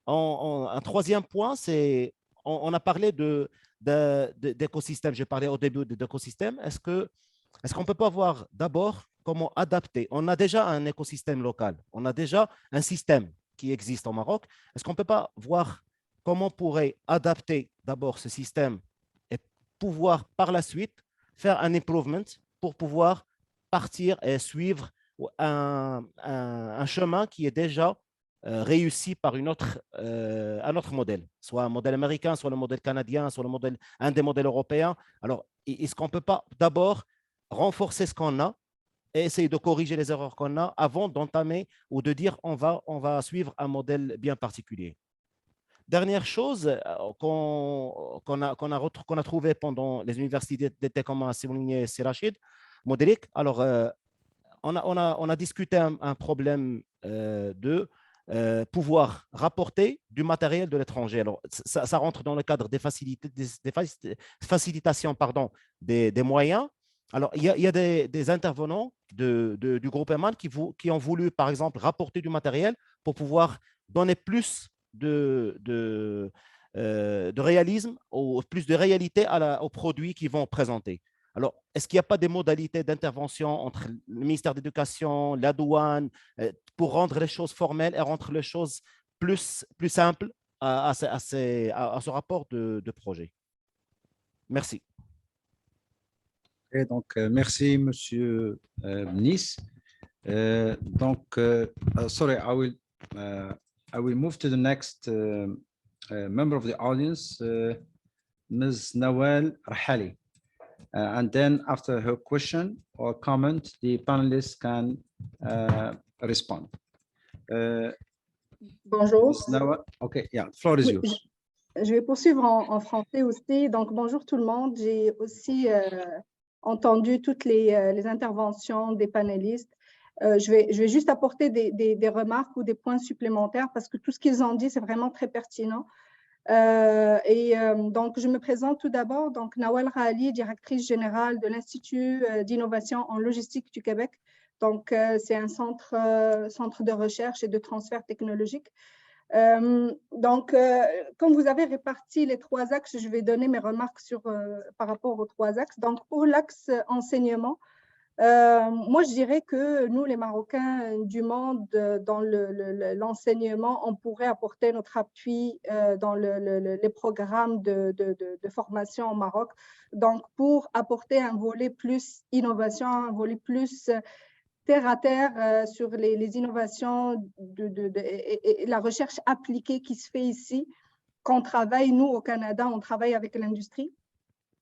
Un troisième point, c'est on a parlé d'écosystème. J'ai parlé au début d'écosystème. Est-ce qu'on ne peut pas voir d'abord comment adapter? On a déjà un écosystème local. On a déjà un système qui existe au Maroc. Est-ce qu'on ne peut pas voir comment on pourrait adapter d'abord ce système et pouvoir par la suite faire un improvement pour pouvoir partir et suivre un chemin qui est déjà réussi par un autre modèle, soit un modèle américain, soit le modèle canadien, soit un des modèles européens. Alors, est-ce qu'on ne peut pas d'abord renforcer ce qu'on a et essayer de corriger les erreurs qu'on a avant d'entamer ou de dire on va suivre un modèle bien particulier? Dernière chose qu'on a trouvé pendant les universités d'été, comme a souligné Rachid Modric. Alors, on a discuté un problème pouvoir rapporter du matériel de l'étranger. Alors, ça rentre dans le cadre des facilitations des moyens. Alors, il y a des intervenants du groupe EMAN qui ont voulu, par exemple, rapporter du matériel pour pouvoir donner plus de réalisme ou plus de réalité aux produits qu'ils vont présenter. Alors, est-ce qu'il n'y a pas des modalités d'intervention entre le ministère de l'Éducation, la douane, pour rendre les choses formelles et rendre les choses plus simples à ce rapport de projet? Merci. Et donc, merci, Monsieur Nice. Sorry, I will move to the next member of the audience, Ms. Nawal Rahali. And then after her question or comment, the panelists can respond. Bonjour. Ms. Nawal, okay, yeah, the floor is yours. Je vais poursuivre en français aussi. Donc, bonjour tout le monde. J'ai aussi entendu toutes les interventions des panélistes. Je vais juste apporter des remarques ou des points supplémentaires parce que tout ce qu'ils ont dit, c'est vraiment très pertinent. Donc, je me présente tout d'abord. Donc, Nawal Rahali, directrice générale de l'Institut d'innovation en logistique du Québec. Donc, c'est un centre de recherche et de transfert technologique. Comme vous avez réparti les 3 axes, je vais donner mes remarques par rapport aux 3 axes. Donc, pour l'axe enseignement, moi, je dirais que nous, les Marocains du monde, dans l'enseignement, on pourrait apporter notre appui dans les programmes de formation au Maroc. Donc, pour apporter un volet plus innovation, un volet plus terre à terre sur les innovations et la recherche appliquée qui se fait ici, qu'on travaille, nous, au Canada, on travaille avec l'industrie.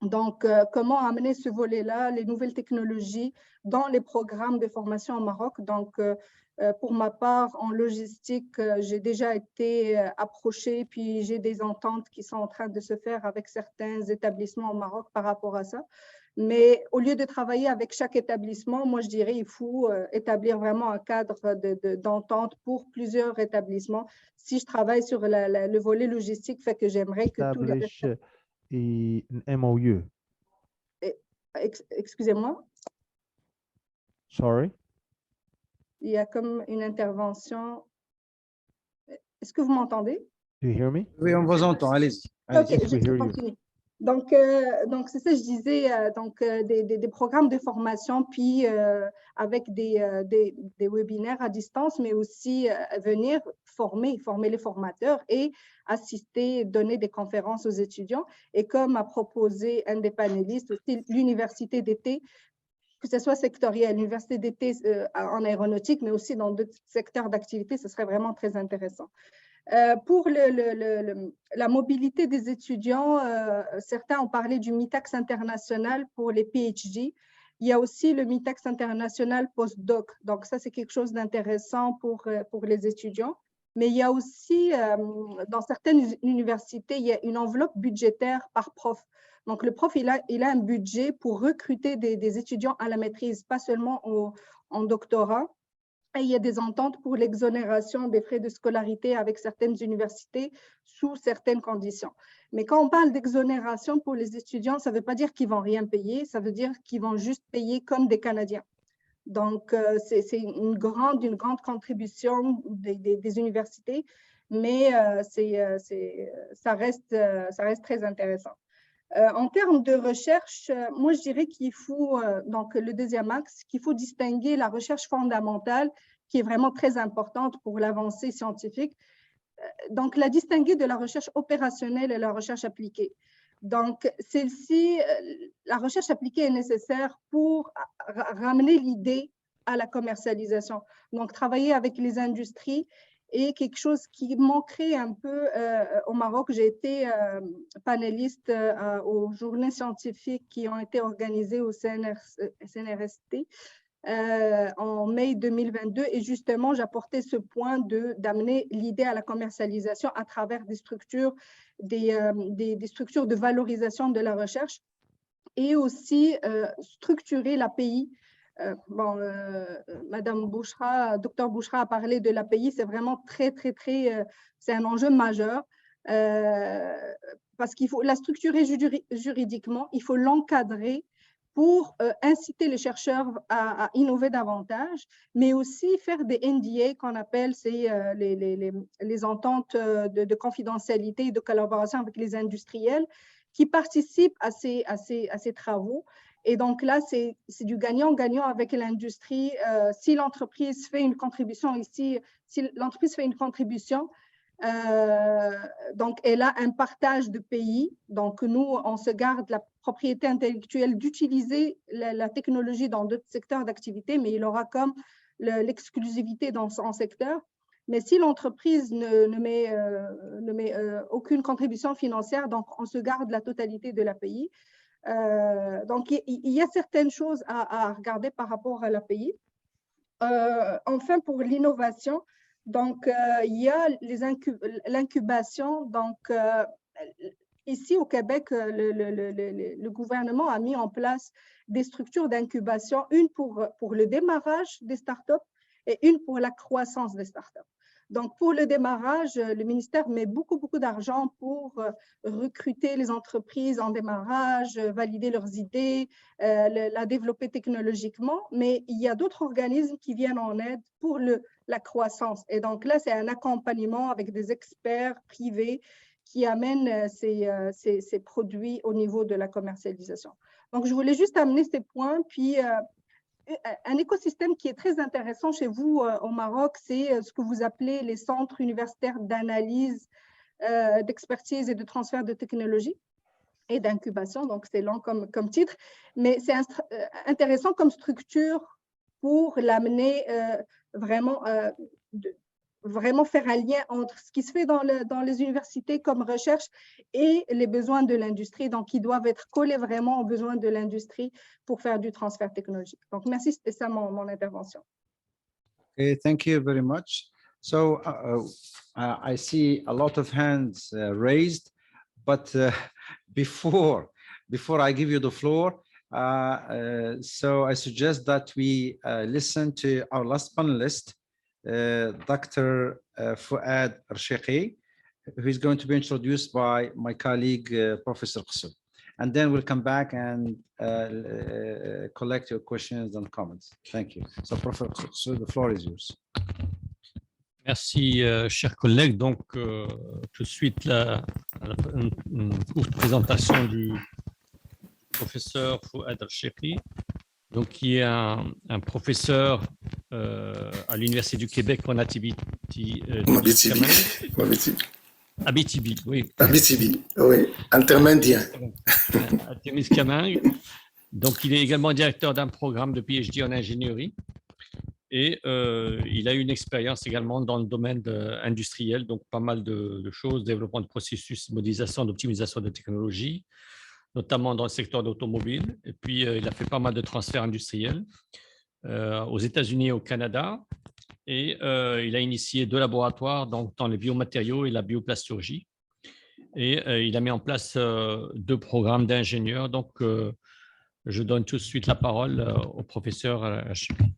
Donc, comment amener ce volet-là, les nouvelles technologies dans les programmes de formation au Maroc. Donc, pour ma part, en logistique, j'ai déjà été approchée, puis j'ai des ententes qui sont en train de se faire avec certains établissements au Maroc par rapport à ça. Mais au lieu de travailler avec chaque établissement, moi, je dirais qu'il faut établir vraiment un cadre d'entente pour plusieurs établissements. Si je travaille sur le volet logistique, fait que j'aimerais que tous les... an MOU. Excusez-moi. Sorry. Il y a comme une intervention. Est-ce que vous m'entendez? Do you hear me? Oui, on vous entend. Allez-y. OK, je continue. Donc c'est ça, je disais, des programmes de formation, puis avec des webinaires à distance, mais aussi venir former les formateurs et assister, donner des conférences aux étudiants. Et comme a proposé un des panélistes aussi, l'université d'été, que ce soit sectoriel, l'université d'été en aéronautique, mais aussi dans d'autres secteurs d'activité, ce serait vraiment très intéressant. Pour la mobilité des étudiants, certains ont parlé du MITAX international pour les PhD. Il y a aussi le MITAX international postdoc. Donc, ça, c'est quelque chose d'intéressant pour les étudiants. Mais il y a aussi, dans certaines universités, il y a une enveloppe budgétaire par prof. Donc, le prof, il a un budget pour recruter des étudiants à la maîtrise, pas seulement en doctorat. Et il y a des ententes pour l'exonération des frais de scolarité avec certaines universités sous certaines conditions. Mais quand on parle d'exonération pour les étudiants, ça ne veut pas dire qu'ils ne vont rien payer, ça veut dire qu'ils vont juste payer comme des Canadiens. Donc, c'est une grande contribution des universités, mais ça reste très intéressant. En termes de recherche, moi, je dirais qu'il faut, donc le deuxième axe, qu'il faut distinguer la recherche fondamentale, qui est vraiment très importante pour l'avancée scientifique, donc la distinguer de la recherche opérationnelle et la recherche appliquée. Donc, celle-ci, la recherche appliquée est nécessaire pour ramener l'idée à la commercialisation. Donc, travailler avec les industries est quelque chose qui manquerait un peu au Maroc. J'ai été panéliste aux journées scientifiques qui ont été organisées au CNRST en mai 2022. Et justement, j'apportais ce point d'amener l'idée à la commercialisation à travers des structures de valorisation de la recherche et aussi structurer l'API Madame Bouchra, Dr Bouchra a parlé de l'API, c'est vraiment c'est un enjeu majeur parce qu'il faut la structurer juridiquement, il faut l'encadrer pour inciter les chercheurs à innover davantage, mais aussi faire des NDA qu'on appelle les ententes de confidentialité et de collaboration avec les industriels qui participent à ces travaux. Et donc là, c'est du gagnant-gagnant avec l'industrie. Si l'entreprise fait une contribution ici, si l'entreprise fait une contribution, donc elle a un partage de pays. Donc nous, on se garde la propriété intellectuelle d'utiliser la technologie dans d'autres secteurs d'activité, mais il aura comme l'exclusivité dans son secteur. Mais si l'entreprise ne met aucune contribution financière, donc on se garde la totalité de l'API. Donc, il y a certaines choses à regarder par rapport à l'API. Enfin, pour l'innovation, donc, il y a l'incubation. Donc, ici au Québec, le gouvernement a mis en place des structures d'incubation, une pour le démarrage des startups et une pour la croissance des startups. Donc, pour le démarrage, le ministère met beaucoup d'argent pour recruter les entreprises en démarrage, valider leurs idées, la développer technologiquement, mais il y a d'autres organismes qui viennent en aide pour la croissance. Et donc là, c'est un accompagnement avec des experts privés qui amènent ces produits au niveau de la commercialisation. Donc, je voulais juste amener ces points, puis un écosystème qui est très intéressant chez vous au Maroc, c'est ce que vous appelez les centres universitaires d'analyse, d'expertise et de transfert de technologie et d'incubation. Donc, c'est long comme titre, mais c'est intéressant comme structure pour l'amener vraiment faire un lien entre ce qui se fait dans les universités comme recherche et les besoins de l'industrie. Donc, ils doivent être collés vraiment aux besoins de l'industrie pour faire du transfert technologique. Donc, merci, c'était ça mon intervention. Okay, thank you very much. So I see a lot of hands raised, but before I give you the floor, so I suggest that we listen to our last panelist, Dr. Fouad Arshaqi, who is going to be introduced by my colleague, Professor Qassoum. And then we'll come back and collect your questions and comments. Thank you. So, Professor Qassoum, the floor is yours. Merci, chers collègues. Donc, tout de suite, une courte présentation du professeur Fouad Arshaqi, donc qui est un professeur à l'Université du Québec en Abitibi, oui. Abitibi, oui, intermédiaire. Donc, il est également directeur d'un programme de PhD en ingénierie et il a eu une expérience également dans le domaine industriel, donc pas mal de choses, développement de processus, modélisation, d'optimisation de technologies, notamment dans le secteur d'automobile. Et puis, il a fait pas mal de transferts industriels aux États-Unis et au Canada. Et il a initié 2 laboratoires dans les biomatériaux et la bioplasturgie. Et il a mis en place 2 programmes d'ingénieurs. Donc, je donne tout de suite la parole au professeur Arshaqi.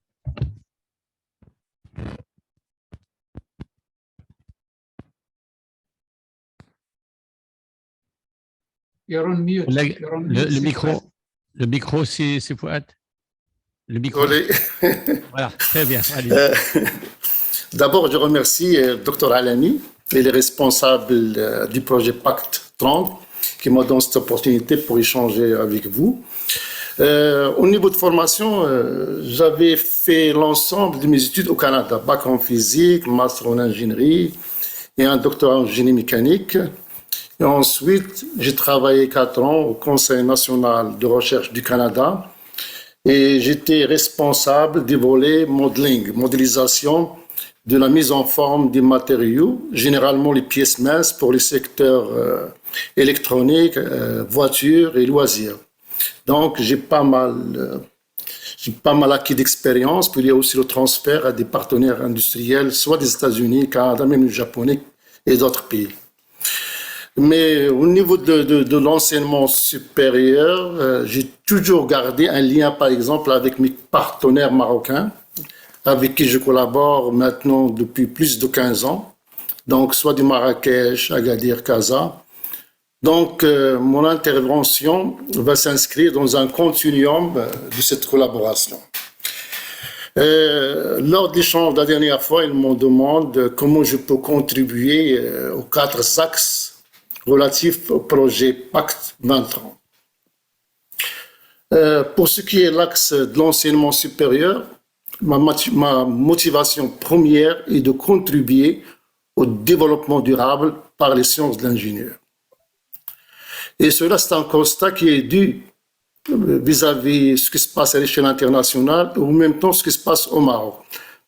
You're on mute. Le micro, c'est Fouad. Le micro. Voilà, très bien. D'abord, je remercie Dr Alami et les responsables du projet PACTE 30 qui m'ont donné cette opportunité pour échanger avec vous. Au niveau de formation, j'avais fait l'ensemble de mes études au Canada, bac en physique, master en ingénierie et un doctorat en génie mécanique. Et ensuite, j'ai travaillé 4 ans au Conseil national de recherche du Canada et j'étais responsable du volet modeling, modélisation de la mise en forme des matériaux, généralement les pièces minces pour les secteurs électroniques, voitures et loisirs. Donc, j'ai pas mal acquis d'expérience. Puis il y a aussi le transfert à des partenaires industriels, soit des États-Unis, Canada, même le Japonais et d'autres pays. Mais au niveau de l'enseignement supérieur, j'ai toujours gardé un lien, par exemple, avec mes partenaires marocains, avec qui je collabore maintenant depuis plus de 15 ans. Donc, soit du Marrakech, Agadir, Casa. Donc, mon intervention va s'inscrire dans un continuum de cette collaboration. Lors de l'échange de la dernière fois, ils m'ont demandé comment je peux contribuer aux 4 axes relatifs au projet PACTE 2030. Pour ce qui est l'axe de l'enseignement supérieur, ma motivation première est de contribuer au développement durable par les sciences de l'ingénieur. Et cela, c'est un constat qui est dû vis-à-vis de ce qui se passe à l'échelle internationale ou en même temps ce qui se passe au Maroc.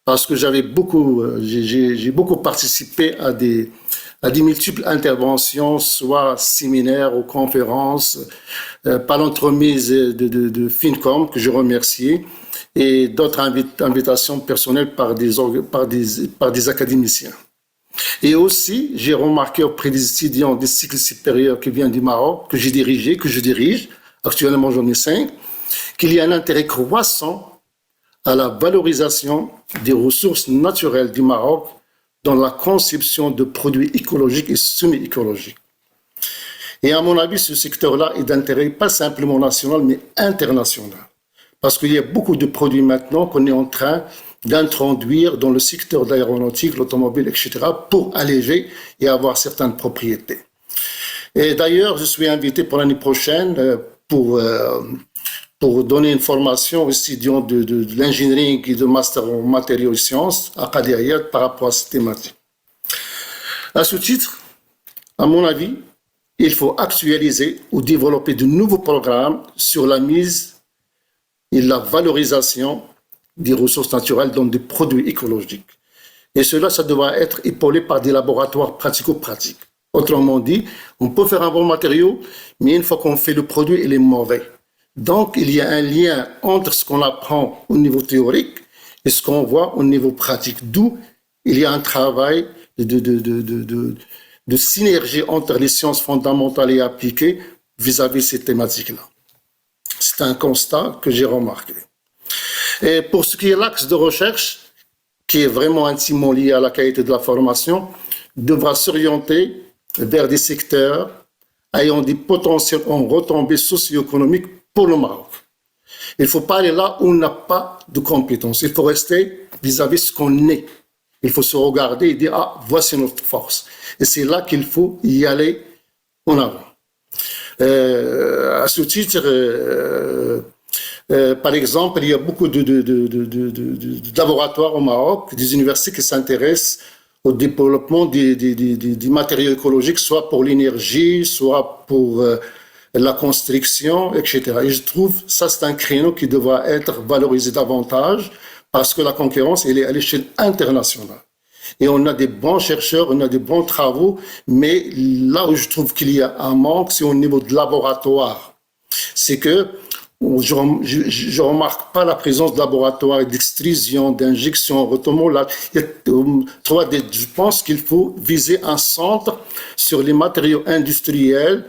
Parce que j'ai beaucoup participé à des multiples interventions, soit séminaires ou conférences, par l'entremise de FINCOM, que je remercie, et d'autres invitations personnelles par des académiciens. Et aussi, j'ai remarqué auprès des étudiants des cycles supérieurs qui viennent du Maroc, que je dirige, actuellement j'en ai 5, qu'il y a un intérêt croissant à la valorisation des ressources naturelles du Maroc dans la conception de produits écologiques et semi-écologiques. Et à mon avis, ce secteur-là est d'intérêt pas simplement national, mais international. Parce qu'il y a beaucoup de produits maintenant qu'on est en train d'introduire dans le secteur de l'aéronautique, l'automobile, etc., pour alléger et avoir certaines propriétés. Et d'ailleurs, je suis invité pour l'année prochaine pour donner une formation aux étudiants de l'ingénierie et de master en matériaux et sciences à Qadiriyat par rapport à cette thématique. À ce titre, à mon avis, il faut actualiser ou développer de nouveaux programmes sur la mise et la valorisation des ressources naturelles dans des produits écologiques. Et cela, ça devra être épaulé par des laboratoires pratico-pratiques. Autrement dit, on peut faire un bon matériau, mais une fois qu'on fait le produit, il est mauvais. Donc, il y a un lien entre ce qu'on apprend au niveau théorique et ce qu'on voit au niveau pratique. D'où il y a un travail de synergie entre les sciences fondamentales et appliquées vis-à-vis de ces thématiques-là. C'est un constat que j'ai remarqué. Et pour ce qui est l'axe de recherche, qui est vraiment intimement lié à la qualité de la formation, devra s'orienter vers des secteurs ayant des potentiels en retombées socio-économiques pour le Maroc. Il ne faut pas aller là où on n'a pas de compétences. Il faut rester vis-à-vis de ce qu'on est. Il faut se regarder et dire, ah, voici notre force. Et c'est là qu'il faut y aller en avant. À ce titre, par exemple, il y a beaucoup de laboratoires au Maroc, des universités qui s'intéressent au développement des matériaux écologiques, soit pour l'énergie, soit pour la construction, etc. Et je trouve que ça, c'est un créneau qui devra être valorisé davantage parce que la concurrence, elle est à l'échelle internationale. Et on a des bons chercheurs, on a des bons travaux, mais là où je trouve qu'il y a un manque, c'est au niveau de laboratoire. C'est que je ne remarque pas la présence de laboratoires d'extrusion, d'injection, automolage. Je pense qu'il faut viser un centre sur les matériaux industriels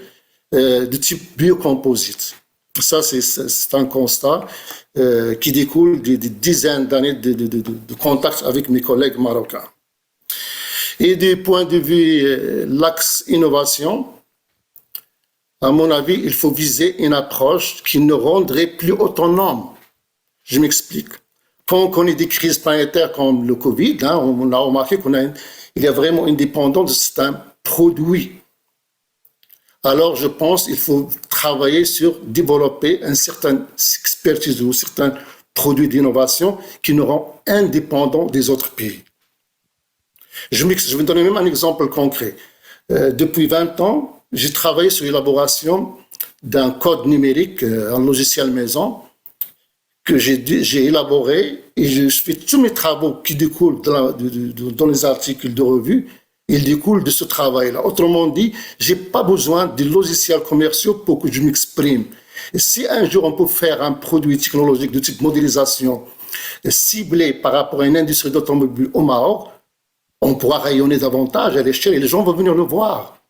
de type biocomposite. Ça, c'est un constat qui découle des dizaines d'années de contact avec mes collègues marocains. Et du point de vue l'axe innovation, à mon avis, il faut viser une approche qui nous rendrait plus autonomes. Je m'explique. Quand on connaît des crises planétaires comme le Covid, on a remarqué qu'il y a vraiment une dépendance de certains produits. Alors, je pense qu'il faut travailler sur développer une certaine expertise ou certains produits d'innovation qui nous rendent indépendants des autres pays. Je vais donner même un exemple concret. Depuis 20 ans, j'ai travaillé sur l'élaboration d'un code numérique, un logiciel maison, que j'ai élaboré et je fais tous mes travaux qui découlent dans les articles de revue, ils découlent de ce travail-là. Autrement dit, je n'ai pas besoin de logiciels commerciaux pour que je m'exprime. Et si un jour on peut faire un produit technologique de type modélisation ciblé par rapport à une industrie d'automobile au Maroc, on pourra rayonner davantage à l'échelle et les gens vont venir le voir.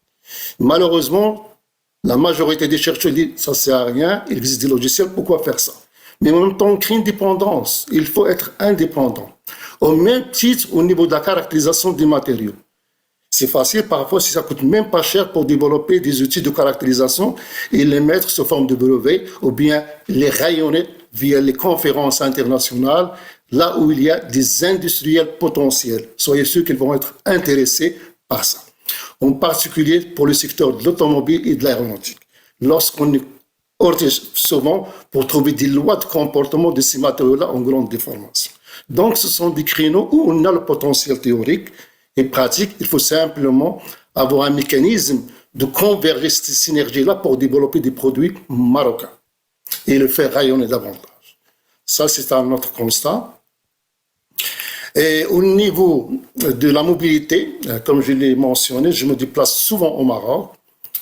Malheureusement, la majorité des chercheurs disent ça ne sert à rien, il existe des logiciels, pourquoi faire ça? Mais en même temps, on crée une dépendance. Il faut être indépendant. Au même titre, au niveau de la caractérisation des matériaux. C'est facile parfois si ça coûte même pas cher pour développer des outils de caractérisation et les mettre sous forme de brevet ou bien les rayonner via les conférences internationales là où il y a des industriels potentiels. Soyez sûrs qu'ils vont être intéressés par ça. En particulier pour le secteur de l'automobile et de l'aéronautique. Lorsqu'on est souvent pour trouver des lois de comportement de ces matériaux-là en grande déformation. Donc, ce sont des créneaux où on a le potentiel théorique et pratique. Il faut simplement avoir un mécanisme de converger ces synergies-là pour développer des produits marocains et le faire rayonner davantage. Ça, c'est un autre constat. Et au niveau de la mobilité, comme je l'ai mentionné, je me déplace souvent au Maroc.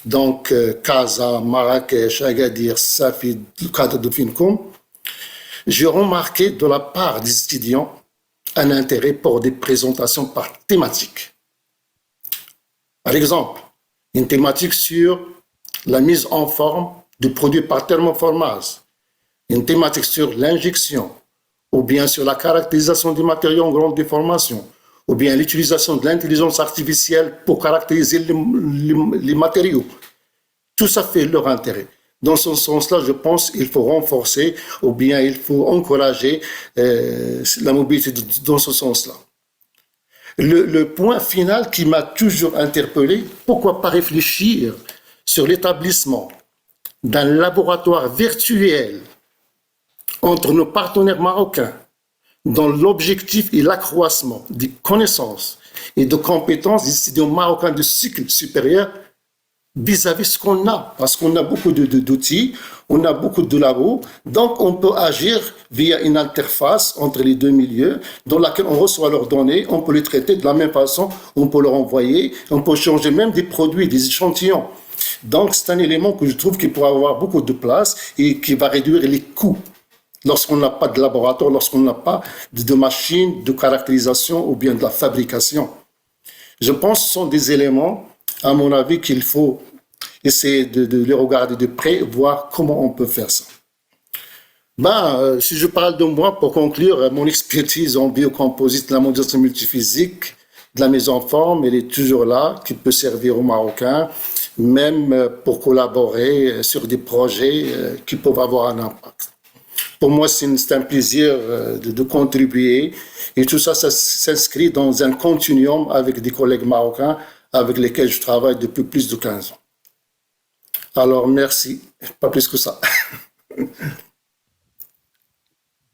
Donc, Casa, Marrakech, Agadir, Safi, le cadre de Fincom. J'ai remarqué de la part des étudiants un intérêt pour des présentations par thématique. Par exemple, une thématique sur la mise en forme de produits par thermoformage, une thématique sur l'injection, ou bien sur la caractérisation des matériaux en grande déformation, ou bien l'utilisation de l'intelligence artificielle pour caractériser les matériaux. Tout ça fait leur intérêt. Dans ce sens-là, je pense qu'il faut renforcer ou bien il faut encourager la mobilité dans ce sens-là. Le point final qui m'a toujours interpellé, pourquoi pas réfléchir sur l'établissement d'un laboratoire virtuel entre nos partenaires marocains dans l'objectif et l'accroissement des connaissances et de compétences des étudiants marocains de cycle supérieur vis-à-vis de ce qu'on a, parce qu'on a beaucoup d'outils, on a beaucoup de labos, donc on peut agir via une interface entre les deux milieux dans laquelle on reçoit leurs données, on peut les traiter de la même façon, on peut leur envoyer, on peut changer même des produits, des échantillons. Donc c'est un élément que je trouve qui pourrait avoir beaucoup de place et qui va réduire les coûts. Lorsqu'on n'a pas de laboratoire, lorsqu'on n'a pas de machines de caractérisation ou bien de la fabrication. Je pense que ce sont des éléments, à mon avis, qu'il faut essayer de les regarder de près, voir comment on peut faire ça. Si je parle de moi, pour conclure, mon expertise en biocomposite, la modélisation multiphysique, de la mise en forme, elle est toujours là, qui peut servir aux Marocains, même pour collaborer sur des projets qui peuvent avoir un impact. Pour moi, c'est un plaisir de contribuer et tout ça, ça s'inscrit dans un continuum avec des collègues marocains avec lesquels je travaille depuis plus de 15 ans. Alors, merci, pas plus que ça.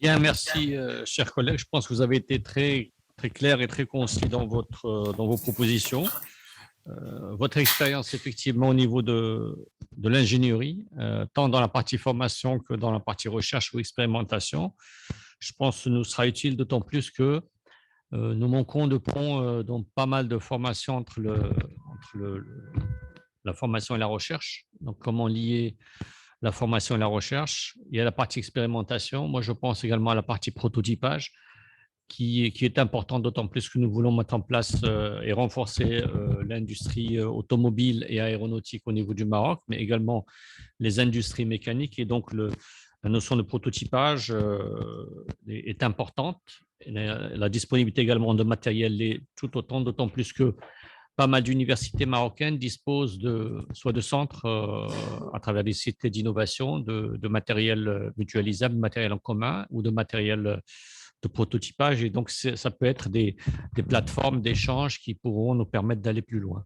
Bien, merci, chers collègues. Je pense que vous avez été très, très clair et très concis dans vos propositions. Votre expérience, effectivement, au niveau de l'ingénierie, tant dans la partie formation que dans la partie recherche ou expérimentation, je pense que nous sera utile, d'autant plus que nous manquons de pont dans pas mal de formations entre la formation et la recherche. Donc, comment lier la formation et la recherche? Il y a la partie expérimentation. Moi, je pense également à la partie prototypage, qui est important, d'autant plus que nous voulons mettre en place et renforcer l'industrie automobile et aéronautique au niveau du Maroc, mais également les industries mécaniques. Et donc, la notion de prototypage est importante. La disponibilité également de matériel l'est tout autant, d'autant plus que pas mal d'universités marocaines disposent soit de centres à travers des sites d'innovation, de matériel mutualisable, de matériel en commun ou de matériel de prototypage. Et donc, ça peut être des plateformes d'échange qui pourront nous permettre d'aller plus loin.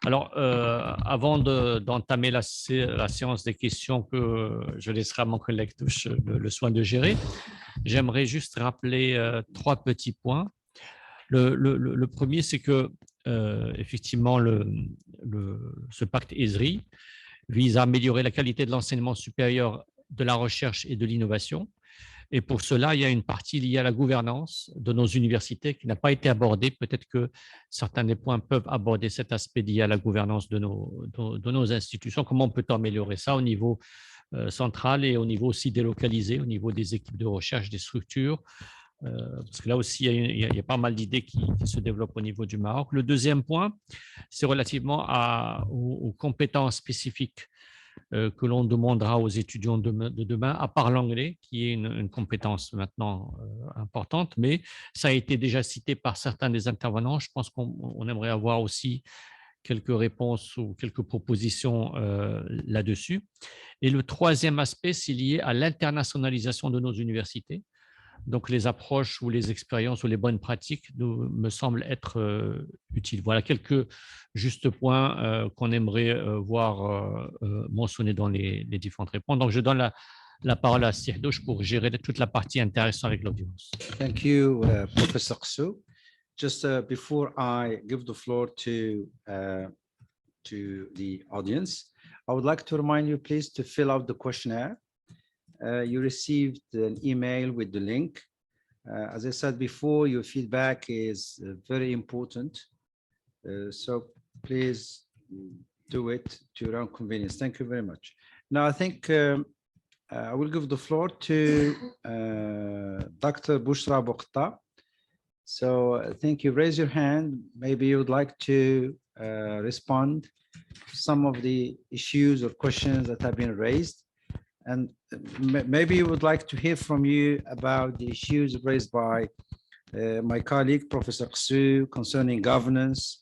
Alors, avant d'entamer la séance des questions que je laisserai à mon collègue le soin de gérer, j'aimerais juste rappeler 3 petits points. Le premier, c'est que effectivement, ce pacte ESRI vise à améliorer la qualité de l'enseignement supérieur, de la recherche et de l'innovation. Et pour cela, il y a une partie liée à la gouvernance de nos universités qui n'a pas été abordée. Peut-être que certains des points peuvent aborder cet aspect lié à la gouvernance de nos institutions. Comment peut-on améliorer ça au niveau central et au niveau aussi délocalisé, au niveau des équipes de recherche, des structures, parce que là aussi, il y a pas mal d'idées qui se développent au niveau du Maroc. Le deuxième point, c'est relativement aux compétences spécifiques que l'on demandera aux étudiants de demain, à part l'anglais, qui est une compétence maintenant importante, mais ça a été déjà cité par certains des intervenants. Je pense qu'on aimerait avoir aussi quelques réponses ou quelques propositions là-dessus. Et le troisième aspect, c'est lié à l'internationalisation de nos universités. Donc, les approches ou les expériences ou les bonnes pratiques me semblent être utiles. Voilà quelques justes points qu'on aimerait voir mentionnés dans les différentes réponses. Donc, je donne la parole à Sirdouche pour gérer toute la partie intéressante avec l'audience. Thank you, Professor Xu. Just before I give the floor to the audience, I would like to remind you, please, to fill out the questionnaire. You received an email with the link. As I said before, your feedback is very important. So please do it to your own convenience. Thank you very much. Now, I think I will give the floor to Dr. Bushra Bokhta. So I think you raise your hand. Maybe you would like to respond to some of the issues or questions that have been raised. And maybe you would like to hear from you about the issues raised by my colleague, Professor Xu, concerning governance,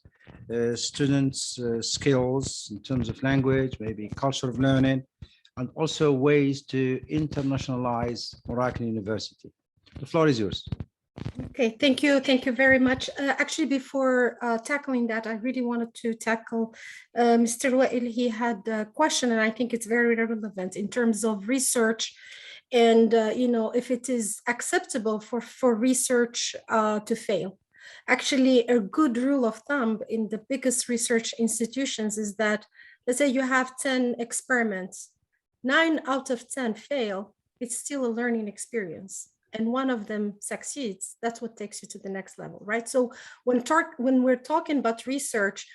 students' skills in terms of language, maybe culture of learning, and also ways to internationalize Moroccan University. The floor is yours. Okay, thank you very much. Actually, before tackling that, I really wanted to tackle Mr. Wael. He had a question, and I think it's very relevant in terms of research, and if it is acceptable for research to fail. Actually, a good rule of thumb in the biggest research institutions is that, let's say you have 10 experiments, 9 out of 10 fail. It's still a learning experience. And one of them succeeds, that's what takes you to the next level, right? So when we're talking about research,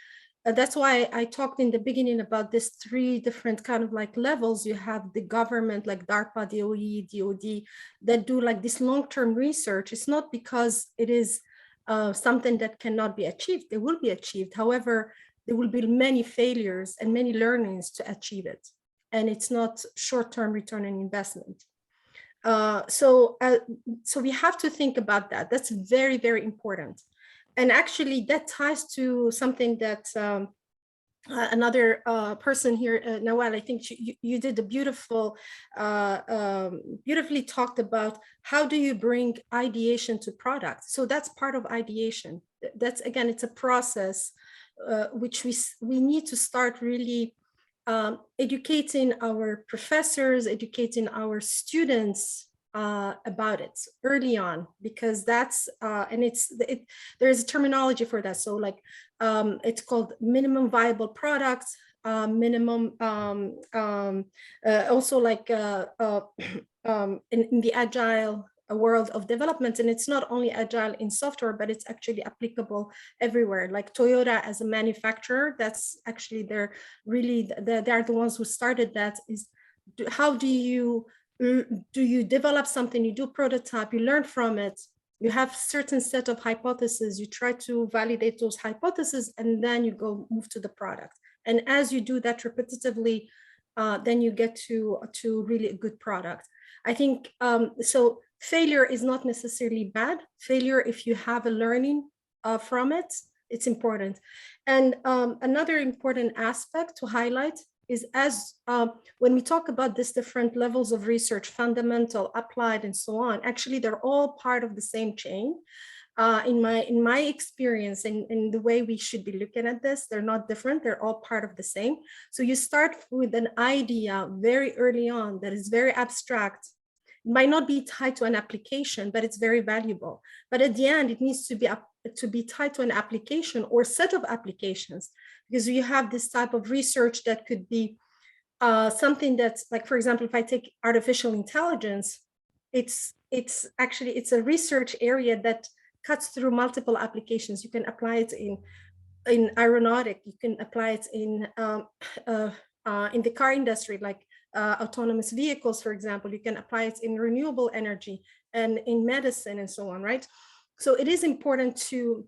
that's why I talked in the beginning about this 3 different kind of like levels. You have the government like DARPA, DOE, DOD, that do like this long-term research. It's not because it is something that cannot be achieved. It will be achieved. However, there will be many failures and many learnings to achieve it. And it's not short-term return on investment. So we have to think about that. That's very, very important. And actually that ties to something that another person here, Nawal, I think you did a beautifully talked about how do you bring ideation to product. So that's part of ideation. That's, again, it's a process which we need to start really educating our professors, educating our students about it early on, because that's and there's a terminology for that. So like it's called minimum viable products, minimum also like in the agile world of development. And it's not only agile in software, but it's actually applicable everywhere. Like Toyota as a manufacturer, that's actually they're the ones who started that. Is how do you develop something, you do prototype, you learn from it, you have certain set of hypotheses, you try to validate those hypotheses, and then you move to the product. And as you do that repetitively, then you get to really a good product. I think so. Failure is not necessarily bad. Failure, if you have a learning from it, it's important. And another important aspect to highlight is when we talk about these different levels of research, fundamental, applied, and so on, actually they're all part of the same chain. In my experience and in the way we should be looking at this, they're not different, they're all part of the same. So you start with an idea very early on that is very abstract. It might not be tied to an application, but it's very valuable. But at the end, it needs to be tied to an application or set of applications, because you have this type of research that could be something that's like, for example, if I take artificial intelligence, it's a research area that cuts through multiple applications. You can apply it in aeronautic, you can apply it in the car industry, like autonomous vehicles, for example. You can apply it in renewable energy and in medicine and so on, right? So it is important to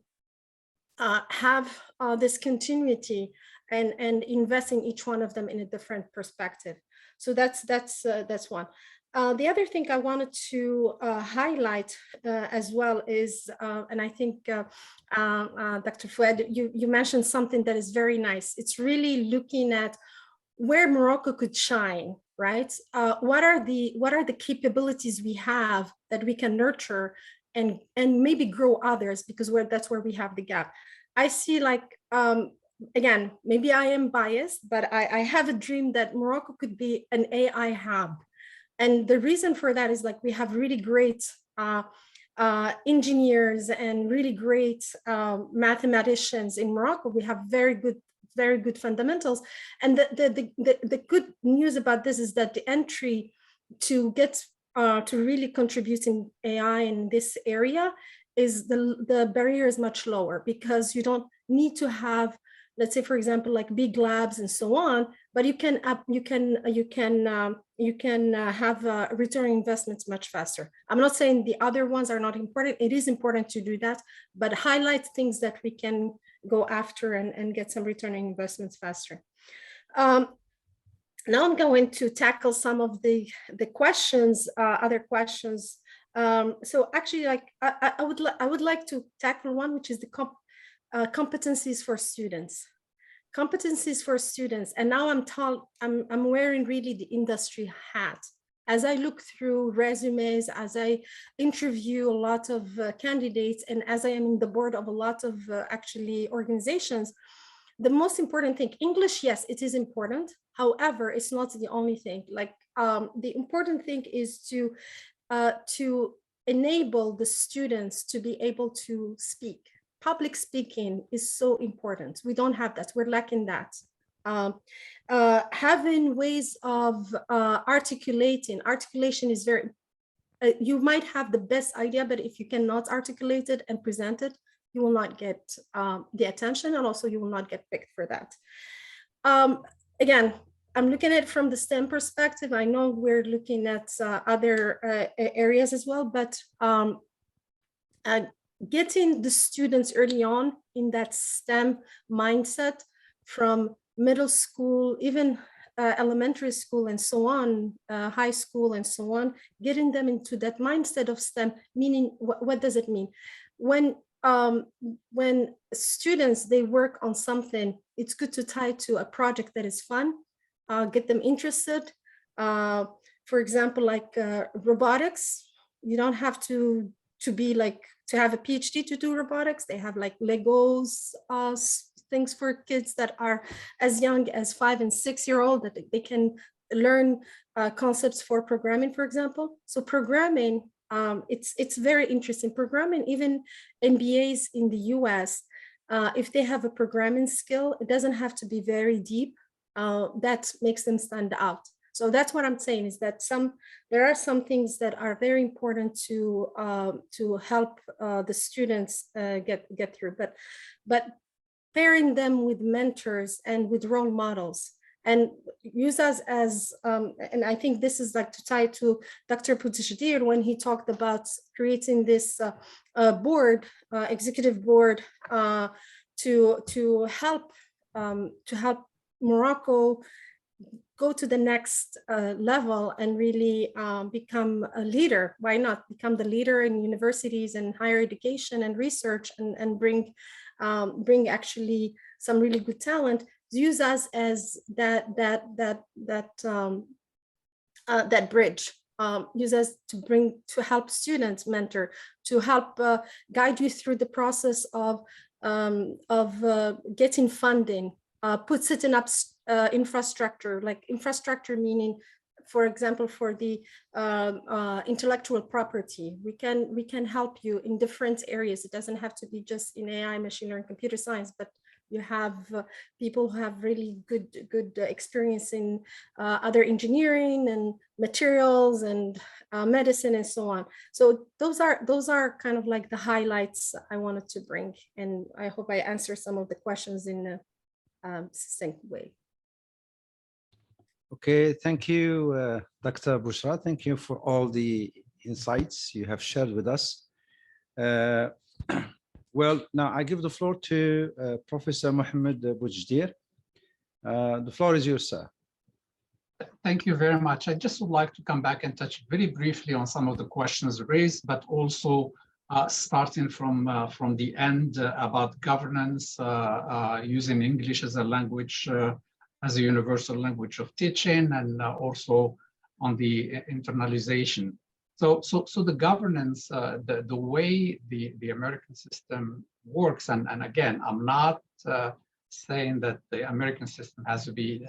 have this continuity and invest in each one of them in a different perspective. So that's one. The other thing I wanted to highlight as well is, and I think Dr. Fouad, you mentioned something that is very nice. It's really looking at where Morocco could shine, right? What are the capabilities we have that we can nurture and maybe grow others, because that's where we have the gap. I see, like, again, maybe I am biased, but I have a dream that Morocco could be an AI hub. And the reason for that is, like, we have really great engineers and really great mathematicians in Morocco. We have very good fundamentals. And the good news about this is that the entry to get to really contribute in AI in this area is the barrier is much lower, because you don't need to have, let's say, for example, like big labs and so on, but you can have return on investments much faster. I'm not saying the other ones are not important. It is important to do that, but highlight things that we can go after and get some return on investments faster. Now I'm going to tackle some of the questions, other questions. So actually, like, I would like to tackle one, which is the competencies for students. Competencies for students. And now I'm wearing really the industry hat. As I look through resumes, as I interview a lot of candidates, and as I am in the board of a lot of actually organizations, the most important thing, English, yes, it is important. However, it's not the only thing. Like, the important thing is to enable the students to be able to speak. Public speaking is so important. We don't have that. We're lacking that. Having ways of articulation is very, you might have the best idea, but if you cannot articulate it and present it, you will not get the attention, and also you will not get picked for that. Again, I'm looking at it from the STEM perspective. I know we're looking at other areas as well, but getting the students early on in that STEM mindset from middle school, even elementary school and so on, high school and so on, getting them into that mindset of STEM, meaning what does it mean? When students, they work on something, it's good to tie to a project that is fun, get them interested. For example, like robotics, you don't have to be like, to have a PhD to do robotics. They have like Legos, things for kids that are as young as 5 and 6 year old, that they can learn concepts for programming, for example. So programming, it's very interesting. Programming, even MBAs in the US, if they have a programming skill, it doesn't have to be very deep. That makes them stand out. So that's what I'm saying, is that there are some things that are very important to help the students get through, but pairing them with mentors and with role models, and use us as, and I think this is like to tie to Dr. Poutishdir when he talked about creating this board, executive board, to help Morocco go to the next level and really become a leader. Why not become the leader in universities and higher education and research, and bring actually some really good talent. Use us as that bridge. Use us to help students, mentor, to help guide you through the process of getting funding, setting up infrastructure, like infrastructure meaning, for example, for the intellectual property. We can help you in different areas. It doesn't have to be just in AI, machine learning, computer science, but you have people who have really good experience in other engineering and materials and medicine and so on. So those are kind of like the highlights I wanted to bring, and I hope I answer some of the questions in a succinct way. Okay, thank you, Dr. Bushra. Thank you for all the insights you have shared with us. Well, now I give the floor to Professor Mohammed Boujdir. The floor is yours, sir. Thank you very much. I just would like to come back and touch very briefly on some of the questions raised, but also starting from the end about governance, using English as a language, as a universal language of teaching, and also on the internalization. So the governance, the way the American system works, and again, I'm not saying that the American system has to be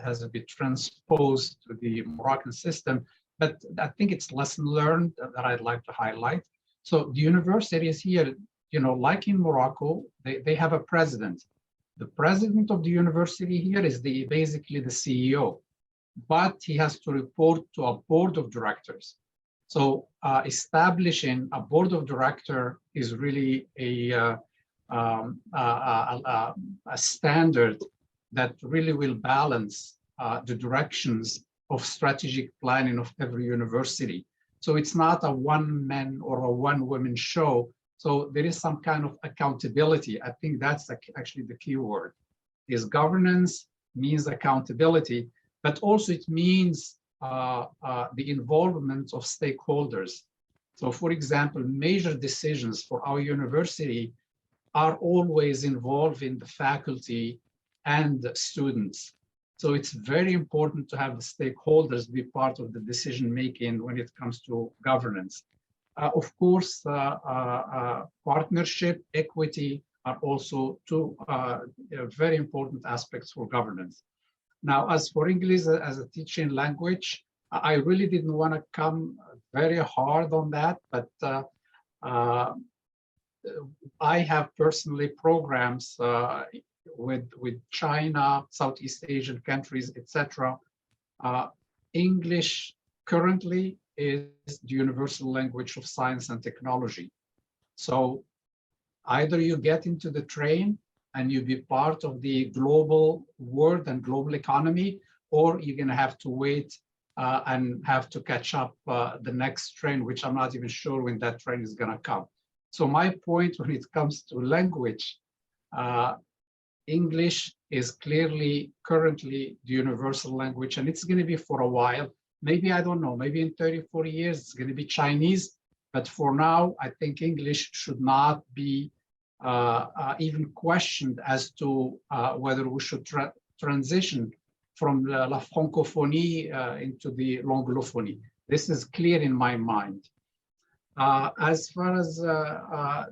transposed to the Moroccan system, but I think it's lesson learned that I'd like to highlight. So the universities here, you know, like in Morocco, they have a president. The president of the university here is basically the CEO, but he has to report to a board of directors. So establishing a board of director is really a standard that really will balance the directions of strategic planning of every university. So it's not a one-man or a one-woman show. So there is some kind of accountability. I think that's actually the key word. Is governance means accountability, but also it means the involvement of stakeholders. So for example, major decisions for our university are always involving the faculty and the students. So it's very important to have the stakeholders be part of the decision-making when it comes to governance. Of course, partnership, equity are also two very important aspects for governance. Now, as for English as a teaching language, I really didn't want to come very hard on that, but I have personally programs with China, Southeast Asian countries, etc. English currently is the universal language of science and technology. So either you get into the train and you be part of the global world and global economy, or you're going to have to wait and have to catch up the next train, which I'm not even sure when that train is going to come. So my point when it comes to language, English is clearly currently the universal language, and it's going to be for a while. Maybe, I don't know, maybe in 30, 40 years, it's going to be Chinese. But for now, I think English should not be even questioned as to whether we should transition from la francophonie into the l'anglophonie. This is clear in my mind. As far as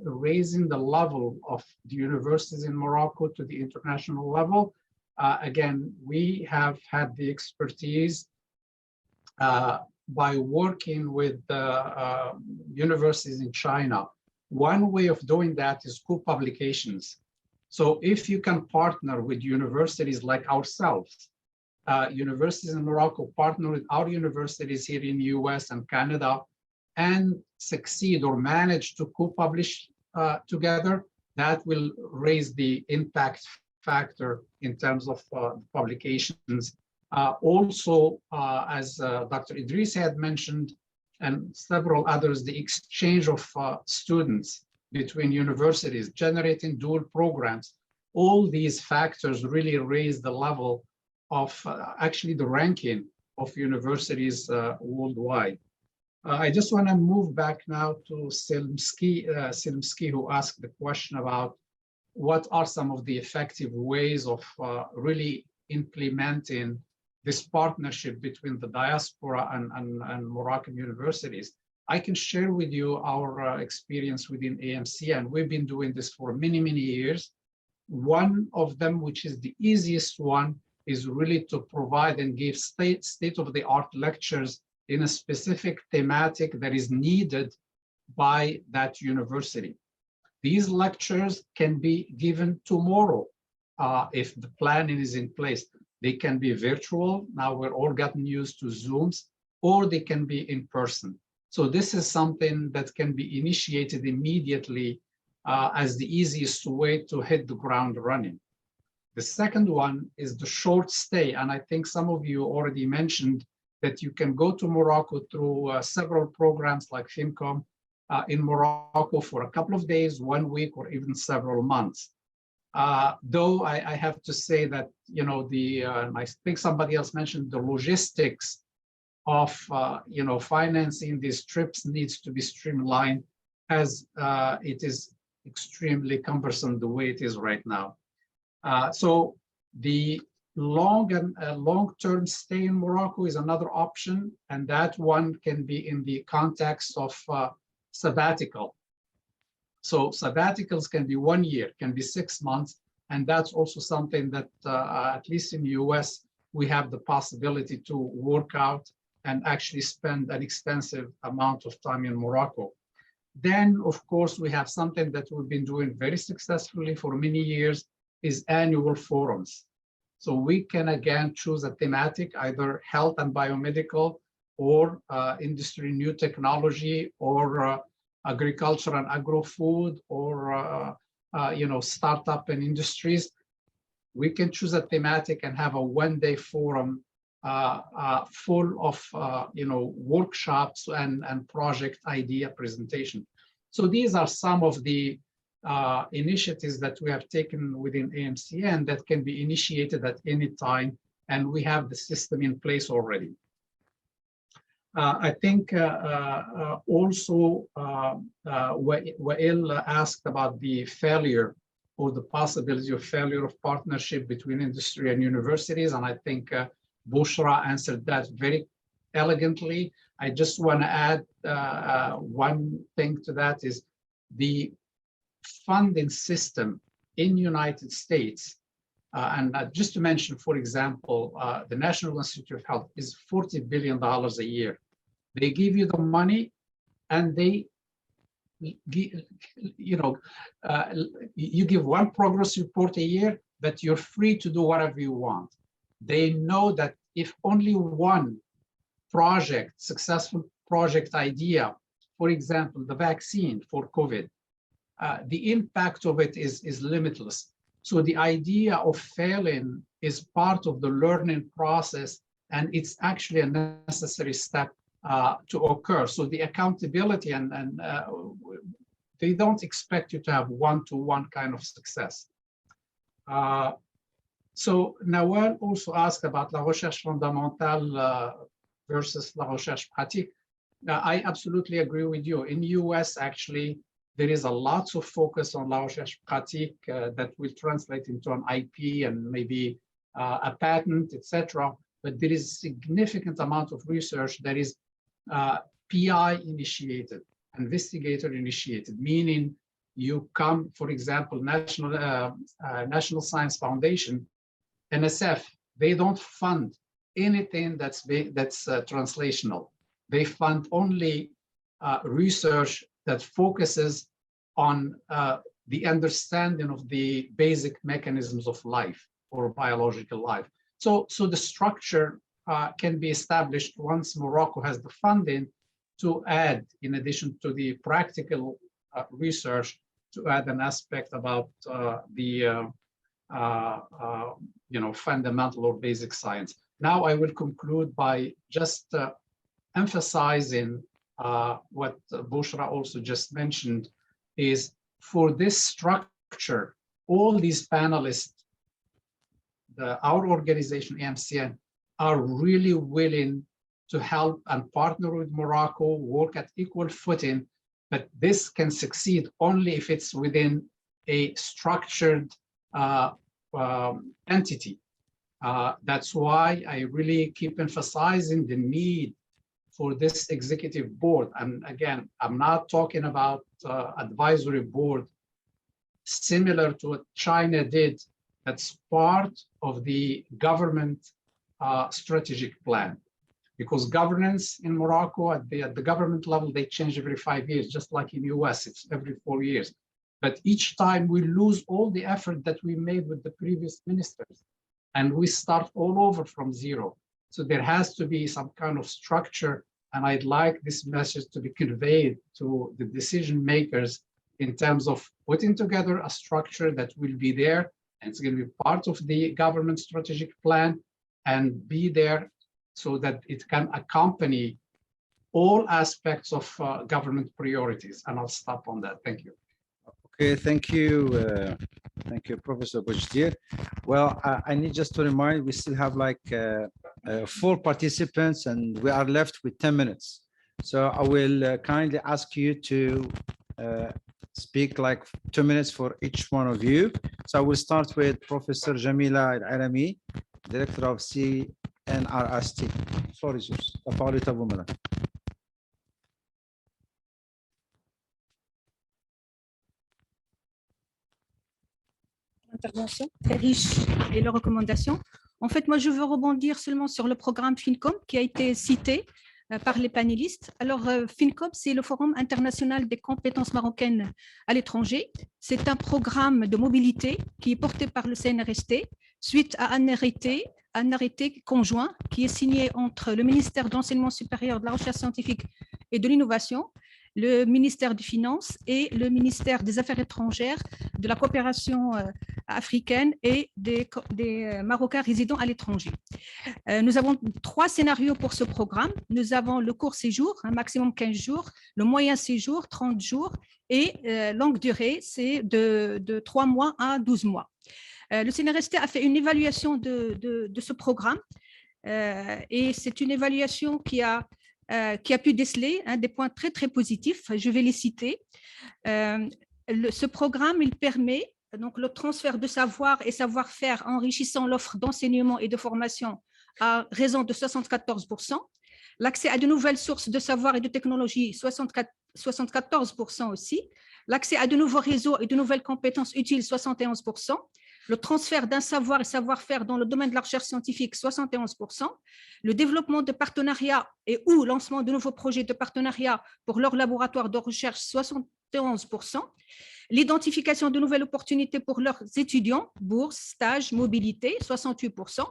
raising the level of the universities in Morocco to the international level, again, we have had the expertise by working with universities in China. One way of doing that is co-publications. So if you can partner with universities like ourselves, universities in Morocco partner with our universities here in the US and Canada, and succeed or manage to co-publish together, that will raise the impact factor in terms of publications. Also, as Dr. Idris had mentioned, and several others, the exchange of students between universities, generating dual programs, all these factors really raise the level of actually the ranking of universities worldwide. I just want to move back now to Selimski, who asked the question about what are some of the effective ways of really implementing this partnership between the diaspora and Moroccan universities. I can share with you our experience within AMC, and we've been doing this for many, many years. One of them, which is the easiest one, is really to provide and give state-of-the-art lectures in a specific thematic that is needed by that university. These lectures can be given tomorrow if the planning is in place. They can be virtual. Now we're all gotten used to Zooms, or they can be in person. So this is something that can be initiated immediately as the easiest way to hit the ground running. The second one is the short stay. And I think some of you already mentioned that you can go to Morocco through several programs like FinCom in Morocco for a couple of days, 1 week, or even several months. Though I have to say that, you know, I think somebody else mentioned the logistics of, you know, financing these trips needs to be streamlined, as it is extremely cumbersome the way it is right now. So the long-term stay in Morocco is another option, and that one can be in the context of sabbatical. So sabbaticals can be 1 year, can be 6 months, and that's also something that, at least in the US, we have the possibility to work out and actually spend an extensive amount of time in Morocco. Then, of course, we have something that we've been doing very successfully for many years, is annual forums. So we can again choose a thematic, either health and biomedical, or industry, new technology, or agriculture and agro-food, or you know, startup and industries. We can choose a thematic and have a one-day forum full of you know, workshops and project idea presentation. So these are some of the initiatives that we have taken within AMCN that can be initiated at any time, and we have the system in place already. I think also Wael asked about the failure or the possibility of failure of partnership between industry and universities, and I think Bushra answered that very elegantly. I just want to add one thing to that, is the funding system in United States, and just to mention, for example, the National Institute of Health is $40 billion a year. They give you the money, and they give, you know, you give one progress report a year, but you're free to do whatever you want. They know that if only one project, successful project idea, for example, the vaccine for COVID, the impact of it is limitless. So the idea of failing is part of the learning process, and it's actually a necessary step to occur. So the accountability, and they don't expect you to have one-to-one kind of success. So Nawal also asked about la recherche fondamentale versus la recherche pratique. I absolutely agree with you. In the US, actually, there is a lot of focus on la recherche pratique that will translate into an IP and maybe a patent, etc. But there is a significant amount of research that is PI initiated, investigator initiated, meaning you come, for example, National Science Foundation, NSF, they don't fund anything that's translational. They fund only research that focuses on the understanding of the basic mechanisms of life or biological life. So the structure can be established once Morocco has the funding to add, in addition to the practical research, to add an aspect about the you know, fundamental or basic science. Now I will conclude by just emphasizing what Bushra also just mentioned, is for this structure, all these panelists, our organization, AMCN, are really willing to help and partner with Morocco, work at equal footing, but this can succeed only if it's within a structured entity. That's why I really keep emphasizing the need for this executive board. And again, I'm not talking about advisory board similar to what China did. That's part of the government strategic plan, because governance in Morocco at the government level, they change every 5 years, just like in the US, it's every 4 years. But each time we lose all the effort that we made with the previous ministers, and we start all over from zero. So there has to be some kind of structure, and I'd like this message to be conveyed to the decision makers in terms of putting together a structure that will be there and it's going to be part of the government strategic plan and be there so that it can accompany all aspects of government priorities. And I'll stop on that. Thank you. Okay, thank you, Professor Bojdir. Well, I need just to remind, we still have like 4 participants and we are left with 10 minutes. So I will kindly ask you to speak like 2 minutes for each one of you. So I will start with Professor Jamila Al-Alami, Director of CNRST. Floor is yours. La parole est à vous, madame. Intervention très riche et leurs recommandations. En fait, moi, je veux rebondir seulement sur le programme FINCOM qui a été cité par les panélistes. Alors, FINCOM, c'est le Forum international des compétences marocaines à l'étranger. C'est un programme de mobilité qui est porté par le CNRST suite à un arrêté conjoint qui est signé entre le ministère de l'Enseignement supérieur, de la Recherche scientifique et de l'Innovation, le ministère des Finances et le ministère des Affaires étrangères, de la coopération africaine et des Marocains résidant à l'étranger. Nous avons 3 scénarios pour ce programme. Nous avons le court séjour, un maximum 15 jours, le moyen séjour, 30 jours, et longue durée, c'est de 3 mois à 12 mois. Le CNRST a fait une évaluation de ce programme et c'est une évaluation qui a pu déceler des points très, très positifs. Je vais les citer. Ce programme, il permet donc le transfert de savoir et savoir-faire enrichissant l'offre d'enseignement et de formation à raison de 74%, l'accès à de nouvelles sources de savoir et de technologie, 74% aussi, l'accès à de nouveaux réseaux et de nouvelles compétences utiles, 71%, le transfert d'un savoir et savoir-faire dans le domaine de la recherche scientifique, 71%, le développement de partenariats et ou lancement de nouveaux projets de partenariat pour leurs laboratoires de recherche, 71%, l'identification de nouvelles opportunités pour leurs étudiants, bourses, stages, mobilité, 68%,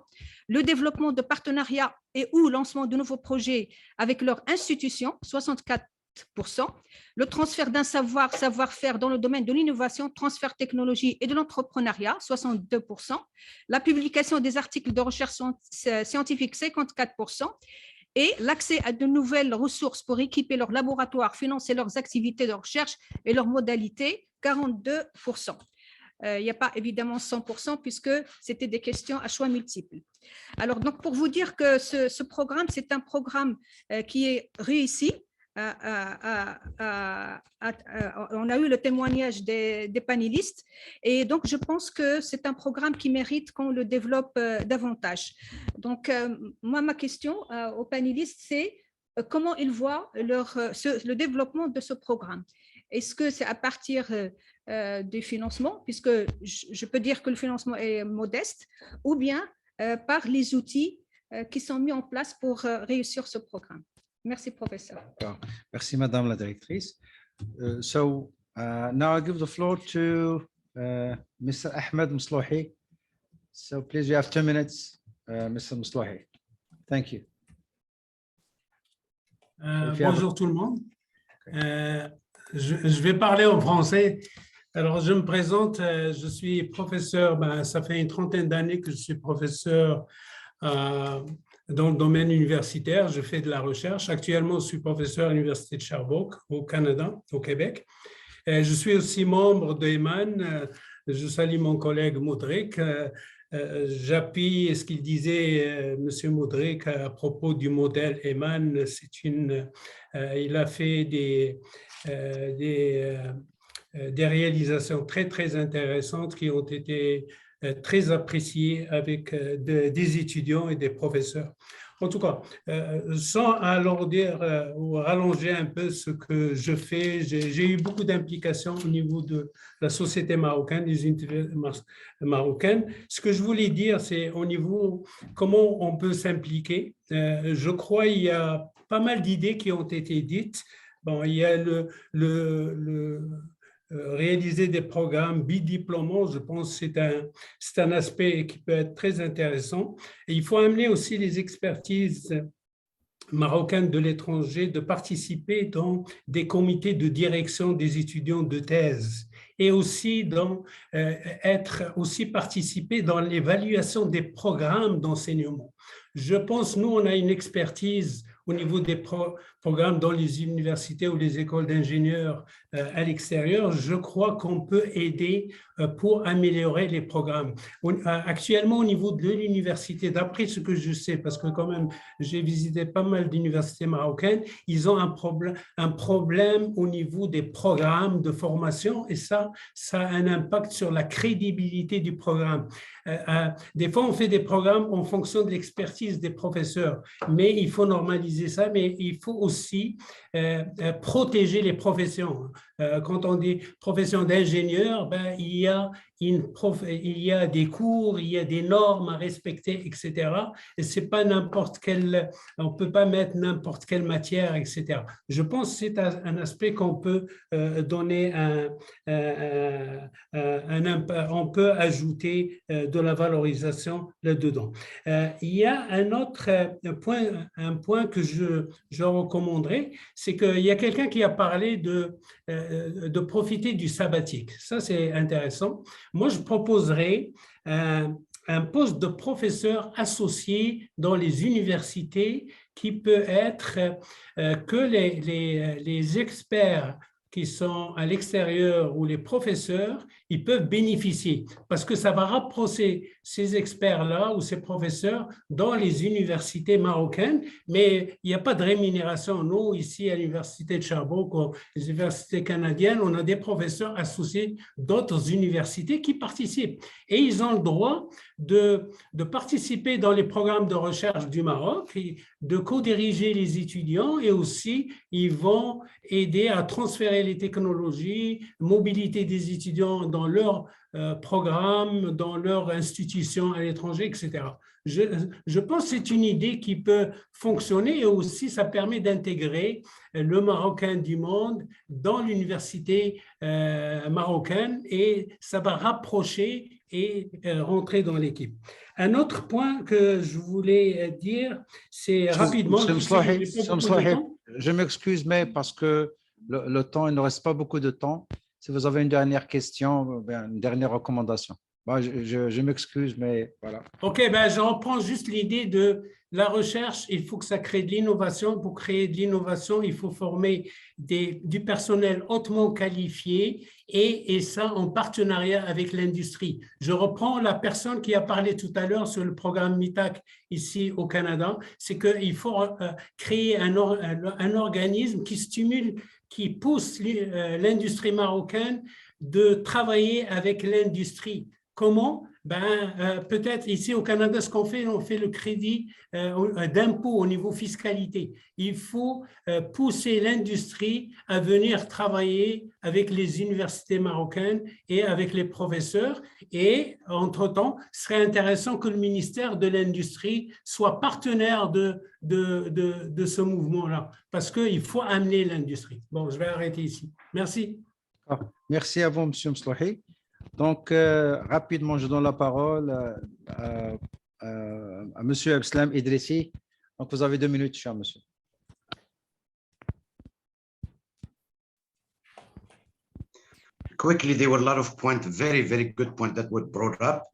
le développement de partenariats et ou lancement de nouveaux projets avec leurs institutions, 64%, le transfert d'un savoir-faire dans le domaine de l'innovation, transfert technologie et de l'entrepreneuriat, 62%, la publication des articles de recherche scientifique, 54%, et l'accès à de nouvelles ressources pour équiper leurs laboratoires, financer leurs activités de recherche et leurs modalités, 42%. Il n'y a pas évidemment 100% puisque c'était des questions à choix multiples. Alors, donc, pour vous dire que ce programme, c'est un programme qui est réussi. On a eu le témoignage des panélistes et donc je pense que c'est un programme qui mérite qu'on le développe davantage. Donc moi, ma question aux panélistes, c'est comment ils voient le développement de ce programme. Est-ce que c'est à partir du financement, puisque je peux dire que le financement est modeste, ou bien par les outils qui sont mis en place pour réussir ce programme? Merci, professeur. Merci, Madame la Directrice. So now I give the floor to Mr. Ahmed Mslouhi. So please, you have 2 minutes, Mr. Mslouhi. Thank you. Bonjour tout le monde. Je vais parler en français. Alors, je me présente, je suis professeur, ça fait une 30aine d'années que je suis professeur dans le domaine universitaire. Je fais de la recherche. Actuellement, je suis professeur à l'Université de Sherbrooke, au Canada, au Québec. Et je suis aussi membre de EMAN. Je salue mon collègue Moudrik. J'appuie ce qu'il disait, M. Moudrik, à propos du modèle EMAN. Il a fait des réalisations très, très intéressantes qui ont été très appréciées avec des étudiants et des professeurs. En tout cas, sans alourdir ou rallonger un peu ce que je fais, j'ai eu beaucoup d'implications au niveau de la société marocaine, des universités marocaines. Ce que je voulais dire, c'est au niveau comment on peut s'impliquer. Je crois qu'il y a pas mal d'idées qui ont été dites. Bon, il y a réaliser des programmes bidiplômants, je pense que c'est un aspect qui peut être très intéressant. Et il faut amener aussi les expertises marocaines de l'étranger de participer dans des comités de direction des étudiants de thèse. et aussi participer dans l'évaluation des programmes d'enseignement. Je pense, nous, on a une expertise au niveau des programmes dans les universités ou les écoles d'ingénieurs à l'extérieur. Je crois qu'on peut aider pour améliorer les programmes. Actuellement, au niveau de l'université, d'après ce que je sais, parce que quand même, j'ai visité pas mal d'universités marocaines, ils ont un problème au niveau des programmes de formation et ça a un impact sur la crédibilité du programme. Des fois, on fait des programmes en fonction de l'expertise des professeurs, mais il faut normaliser ça, mais il faut aussi protéger les professions. Quand on dit profession d'ingénieur, ben, il y a des cours, il y a des normes à respecter, etc. Et c'est pas n'importe quelle, on peut pas mettre n'importe quelle matière, etc. Je pense que c'est un aspect qu'on peut donner on peut ajouter de la valorisation là-dedans. Il y a un autre point que je recommanderais, c'est qu'il y a quelqu'un qui a parlé de profiter du sabbatique. Ça, c'est intéressant. Moi, je proposerais un poste de professeur associé dans les universités qui peut être que les experts qui sont à l'extérieur ou les professeurs, ils peuvent bénéficier parce que ça va rapprocher ces experts-là ou ces professeurs dans les universités marocaines, mais il n'y a pas de rémunération. Nous, ici à l'université de Sherbrooke, ou les universités canadiennes, on a des professeurs associés d'autres universités qui participent et ils ont le droit de participer dans les programmes de recherche du Maroc, et de co-diriger les étudiants et aussi ils vont aider à transférer les technologies, mobilité des étudiants dans leur programme, dans leur institution à l'étranger, etc. Je pense que c'est une idée qui peut fonctionner et aussi ça permet d'intégrer le Marocain du monde dans l'université marocaine et ça va rapprocher et rentrer dans l'équipe. Un autre point que je voulais dire, c'est rapidement… Je m'excuse, mais parce que le temps, il ne reste pas beaucoup de temps. Si vous avez une dernière question, une dernière recommandation. Bon, je m'excuse, mais voilà. OK, ben, je reprends juste l'idée de la recherche. Il faut que ça crée de l'innovation. Pour créer de l'innovation, il faut former du personnel hautement qualifié et ça en partenariat avec l'industrie. Je reprends la personne qui a parlé tout à l'heure sur le programme MITAC ici au Canada. C'est qu'il faut créer un organisme qui stimule, qui pousse l'industrie marocaine de travailler avec l'industrie. Comment? Peut-être ici au Canada, ce qu'on fait, on fait le crédit d'impôt au niveau fiscalité. Il faut pousser l'industrie à venir travailler avec les universités marocaines et avec les professeurs. Et entre-temps, ce serait intéressant que le ministère de l'Industrie soit partenaire de ce mouvement-là, parce qu'il faut amener l'industrie. Bon, je vais arrêter ici. Merci. Merci à vous, M. Mslouhi. Donc, rapidement, je donne la parole à M. Abslam Idrissi. Donc, vous avez 2 minutes, cher monsieur. Quickly, there were a lot of points, very, very good points that were brought up.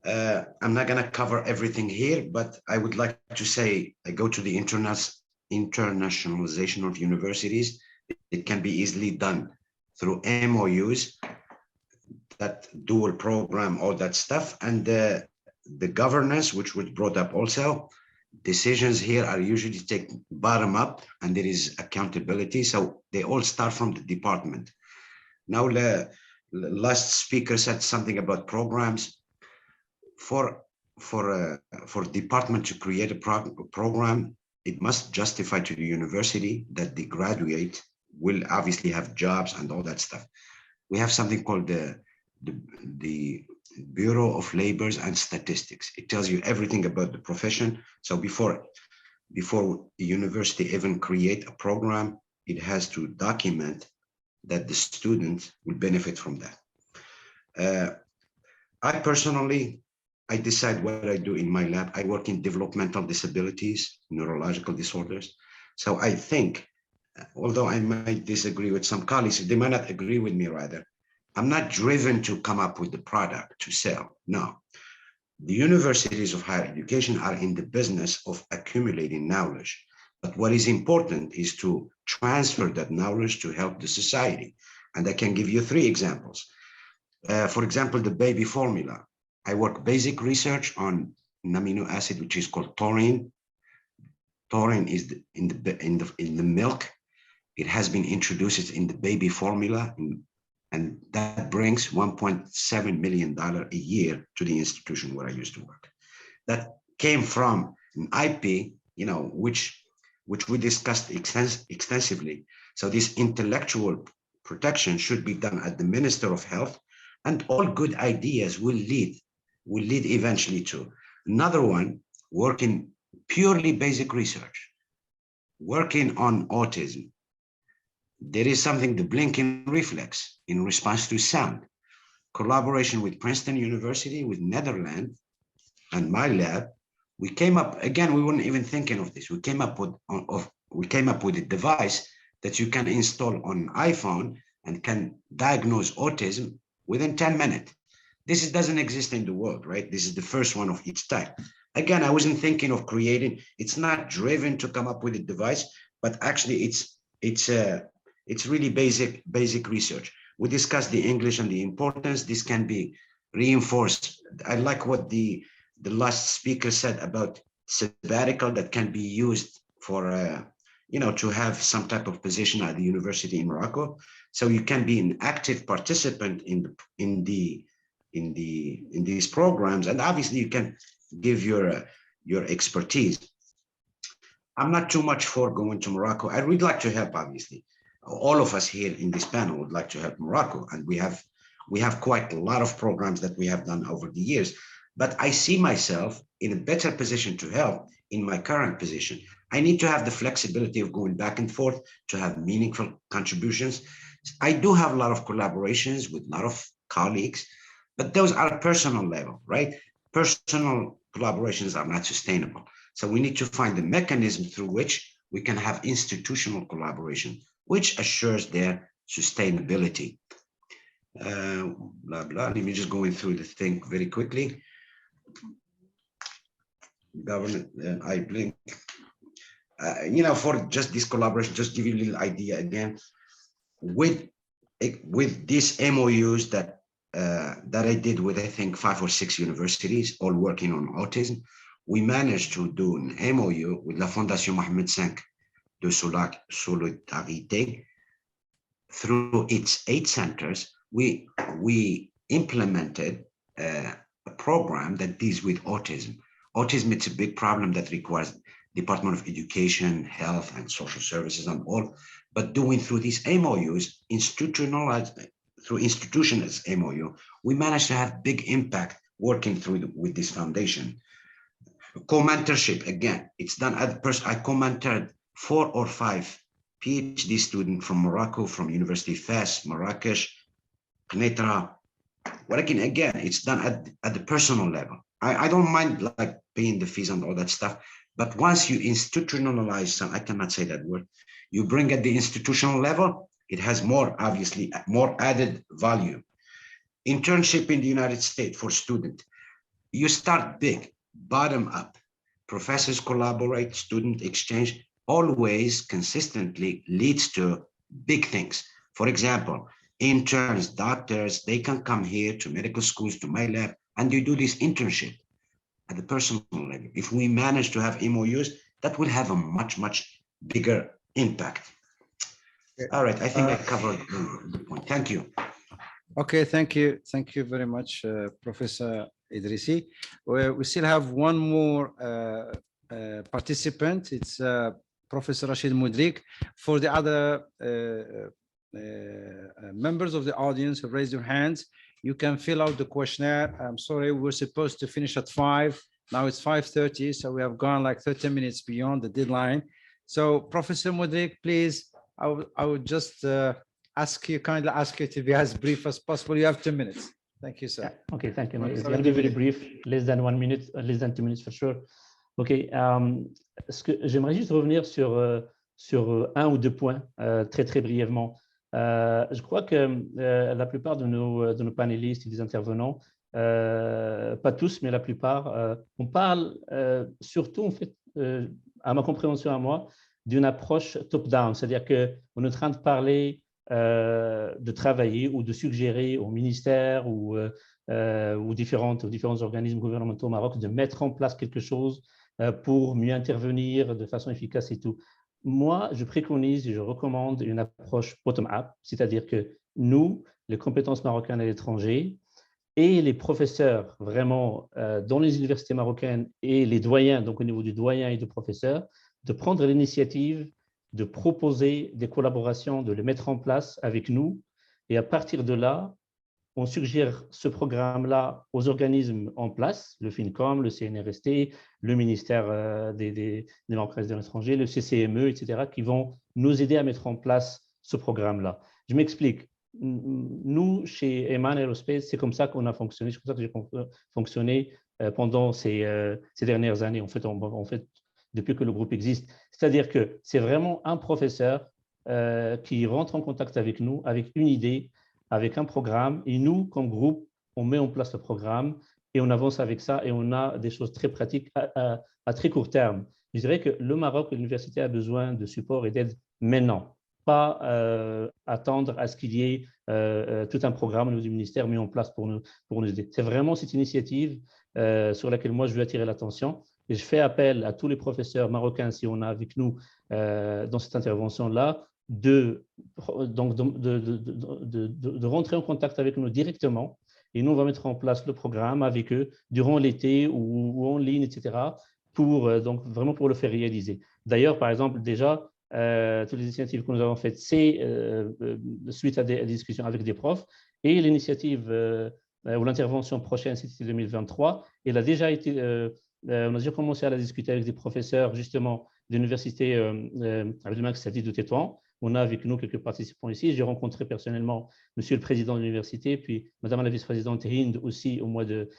I'm not going to cover everything here, but I would like to say, I go to the internationalization of universities. It can be easily done through MOUs, that dual program, all that stuff, and the governance, which was brought up also. Decisions here are usually taken bottom up, and there is accountability. So they all start from the department. Now, the last speaker said something about programs. For department to create a program, it must justify to the university that the graduate will obviously have jobs and all that stuff. We have something called the Bureau of Labor and Statistics. It tells you everything about the profession. So before the university even create a program, it has to document that the students will benefit from that. I personally, I decide what I do in my lab. I work in developmental disabilities, neurological disorders. So I think, although I might disagree with some colleagues, they might not agree with me rather, I'm not driven to come up with the product to sell. No, the universities of higher education are in the business of accumulating knowledge. But what is important is to transfer that knowledge to help the society. And I can give you 3 examples. For example, the baby formula. I work basic research on an amino acid, which is called taurine. Taurine is in the milk. It has been introduced in the baby formula, and that brings $1.7 million a year to the institution where I used to work. That came from an IP, which we discussed extensively. So this intellectual protection should be done at the Minister of Health, and all good ideas will lead eventually to another one, working purely basic research, working on autism. There is something, the blinking reflex in response to sound. Collaboration with Princeton University, with Netherlands, and my lab, we came up, again, we weren't even thinking of this. We came up with a device that you can install on iPhone and can diagnose autism within 10 minutes. This doesn't exist in the world, right? This is the first one of its type. Again, I wasn't thinking of creating, it's not driven to come up with a device, but actually it's really basic research. We discussed the English and the importance. This can be reinforced. I like what the last speaker said about sabbatical that can be used for, to have some type of position at the university in Morocco. So you can be an active participant in these programs, and obviously you can give your expertise. I'm not too much for going to Morocco. I would like to help, obviously. All of us here in this panel would like to help Morocco, and we have quite a lot of programs that we have done over the years. But I see myself in a better position to help in my current position. I need to have the flexibility of going back and forth to have meaningful contributions. I do have a lot of collaborations with a lot of colleagues, but those are personal level, right? Personal collaborations are not sustainable. So we need to find the mechanism through which we can have institutional collaboration, which assures their sustainability. Blah, blah. Let me just go through the thing very quickly. Government, I blink. For just this collaboration, just give you a little idea again. With these MOUs that I did with, I think, 5 or 6 universities, all working on autism, we managed to do an MOU with La Fondation Mohamed V de Solidarité. Through its 8 centers, we implemented a program that deals with autism. Autism, it's a big problem that requires Department of Education, Health, and Social Services and all, but doing through these MOUs, institutionalized through institutions MOU, we managed to have big impact working through with this foundation. Co-mentorship, again, it's done at the person. I co-mentored 4 or 5 PhD students from Morocco, from University of Fes, Marrakesh, Qnitra. What again, it's done at the personal level. I don't mind like paying the fees and all that stuff, but once you institutionalize some, I cannot say that word, you bring at the institutional level, it has more, obviously, more added value. Internship in the United States for students. You start big, bottom up. Professors collaborate, student exchange, always consistently leads to big things. For example, interns, doctors, they can come here to medical schools, to my lab, and you do this internship at the personal level. If we manage to have MOUs, that will have a much, much bigger impact. All right, I think I covered the point. Thank you. Okay, thank you. Thank you very much, Professor Idrissi. We still have one more participant. It's Professor Rashid Mudrik. For the other members of the audience who raise your hands, you can fill out the questionnaire. I'm sorry, we were supposed to finish at 5. Now it's 5:30, so we have gone like 30 minutes beyond the deadline. So Professor Mudrik, please, I would just kindly ask you to be as brief as possible. You have 2 minutes. Thank you, sir. Yeah. Okay, thank you. It's going to be very brief, less than 1 minute, less than 2 minutes for sure. Ok, j'aimerais juste revenir sur 1 ou 2 points très brièvement. Je crois que la plupart de nos panélistes et des intervenants, pas tous, mais la plupart, on parle surtout, en fait, à ma compréhension à moi, d'une approche top-down, c'est-à-dire qu'on est en train de parler, de travailler ou de suggérer au ministère ou aux différents organismes gouvernementaux au Maroc de mettre en place quelque chose pour mieux intervenir de façon efficace et tout. Moi, je préconise et je recommande une approche bottom-up, c'est-à-dire que nous, les compétences marocaines à l'étranger, et les professeurs vraiment dans les universités marocaines et les doyens, donc au niveau du doyen et du professeur, de prendre l'initiative de proposer des collaborations, de les mettre en place avec nous. Et à partir de là, on suggère ce programme-là aux organismes en place, le FINCOM, le CNRST, le Ministère des langues de l'étranger, le CCME, etc., qui vont nous aider à mettre en place ce programme-là. Je m'explique. Nous, chez Eman Aerospace, c'est comme ça qu'on a fonctionné, c'est comme ça que j'ai fonctionné pendant ces dernières années, en fait, depuis que le groupe existe. C'est-à-dire que c'est vraiment un professeur qui rentre en contact avec nous, avec une idée, avec un programme, et nous, comme groupe, on met en place le programme et on avance avec ça et on a des choses très pratiques à très court terme. Je dirais que le Maroc, l'université a besoin de support et d'aide maintenant, pas attendre à ce qu'il y ait tout un programme au niveau du ministère mis en place pour nous aider. C'est vraiment cette initiative sur laquelle moi je veux attirer l'attention et je fais appel à tous les professeurs marocains, si on a avec nous dans cette intervention-là, de rentrer en contact avec nous directement et nous on va mettre en place le programme avec eux durant l'été ou en ligne, etc. Donc vraiment pour le faire réaliser. D'ailleurs, par exemple, déjà, toutes les initiatives que nous avons faites, c'est suite à des discussions avec des profs et l'initiative ou l'intervention prochaine, c'était 2023, elle a déjà été, on a déjà commencé à la discuter avec des professeurs justement de l'université Abdelmak de Tétouan. On a avec nous quelques participants ici. J'ai rencontré personnellement monsieur le président de l'université, puis madame la vice-présidente Hind aussi au mois de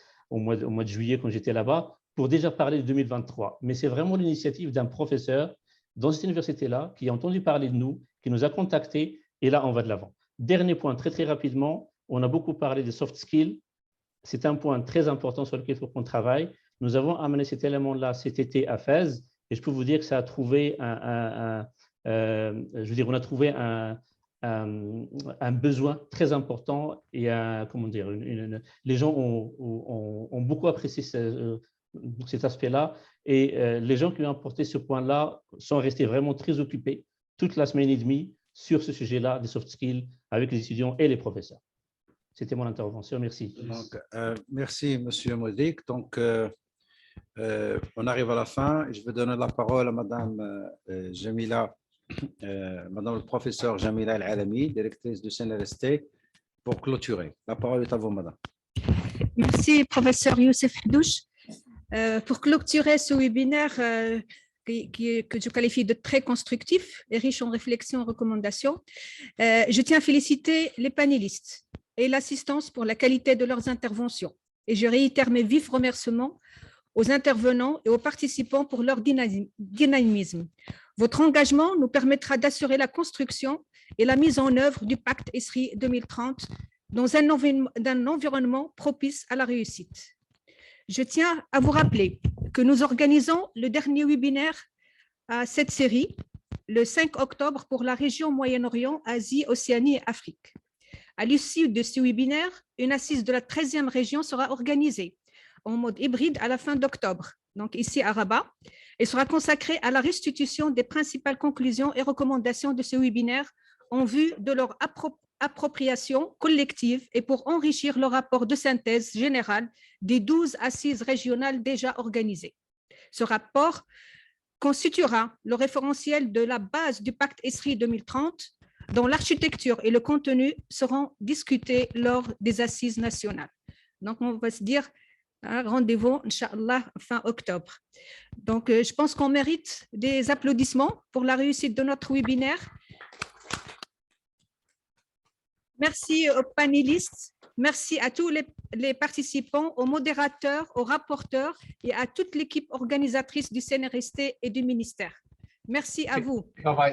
juillet quand j'étais là-bas, pour déjà parler de 2023. Mais c'est vraiment l'initiative d'un professeur dans cette université-là qui a entendu parler de nous, qui nous a contactés, et là, on va de l'avant. Dernier point, très, très rapidement, on a beaucoup parlé des soft skills. C'est un point très important sur lequel il faut qu'on travaille. Nous avons amené cet élément-là cet été à Fès, et je peux vous dire que ça a trouvé on a trouvé un besoin très important et les gens ont beaucoup apprécié cet aspect-là et les gens qui ont apporté ce point-là sont restés vraiment très occupés toute la semaine et demie sur ce sujet-là des soft skills avec les étudiants et les professeurs. C'était mon intervention. Merci. Donc, merci, Monsieur Modik. Donc, on arrive à la fin. Je vais donner la parole à Madame Jamila, Madame le professeur Jamila El-Alami, directrice du CNRST, pour clôturer. La parole est à vous, Madame. Merci, professeur Youssef Hadouche. Pour clôturer ce webinaire que je qualifie de très constructif et riche en réflexions et recommandations, je tiens à féliciter les panélistes et l'assistance pour la qualité de leurs interventions. Et je réitère mes vifs remerciements aux intervenants et aux participants pour leur dynamisme. Votre engagement nous permettra d'assurer la construction et la mise en œuvre du PACTE ESRI-2030 dans un environnement propice à la réussite. Je tiens à vous rappeler que nous organisons le dernier webinaire à cette série le 5 octobre pour la région Moyen-Orient, Asie, Océanie et Afrique. À l'issue de ce webinaire, une assise de la 13e région sera organisée en mode hybride à la fin d'octobre, donc ici à Rabat, et sera consacrée à la restitution des principales conclusions et recommandations de ce webinaire en vue de leur appropriation collective et pour enrichir le rapport de synthèse générale des 12 assises régionales déjà organisées. Ce rapport constituera le référentiel de la base du PACTE ESRI 2030, dont l'architecture et le contenu seront discutés lors des assises nationales. Donc, on va se dire un rendez-vous, Inch'Allah, fin octobre. Donc, je pense qu'on mérite des applaudissements pour la réussite de notre webinaire. Merci aux panélistes, merci à tous les participants, aux modérateurs, aux rapporteurs et à toute l'équipe organisatrice du CNRST et du ministère. Merci à vous. Bye bye.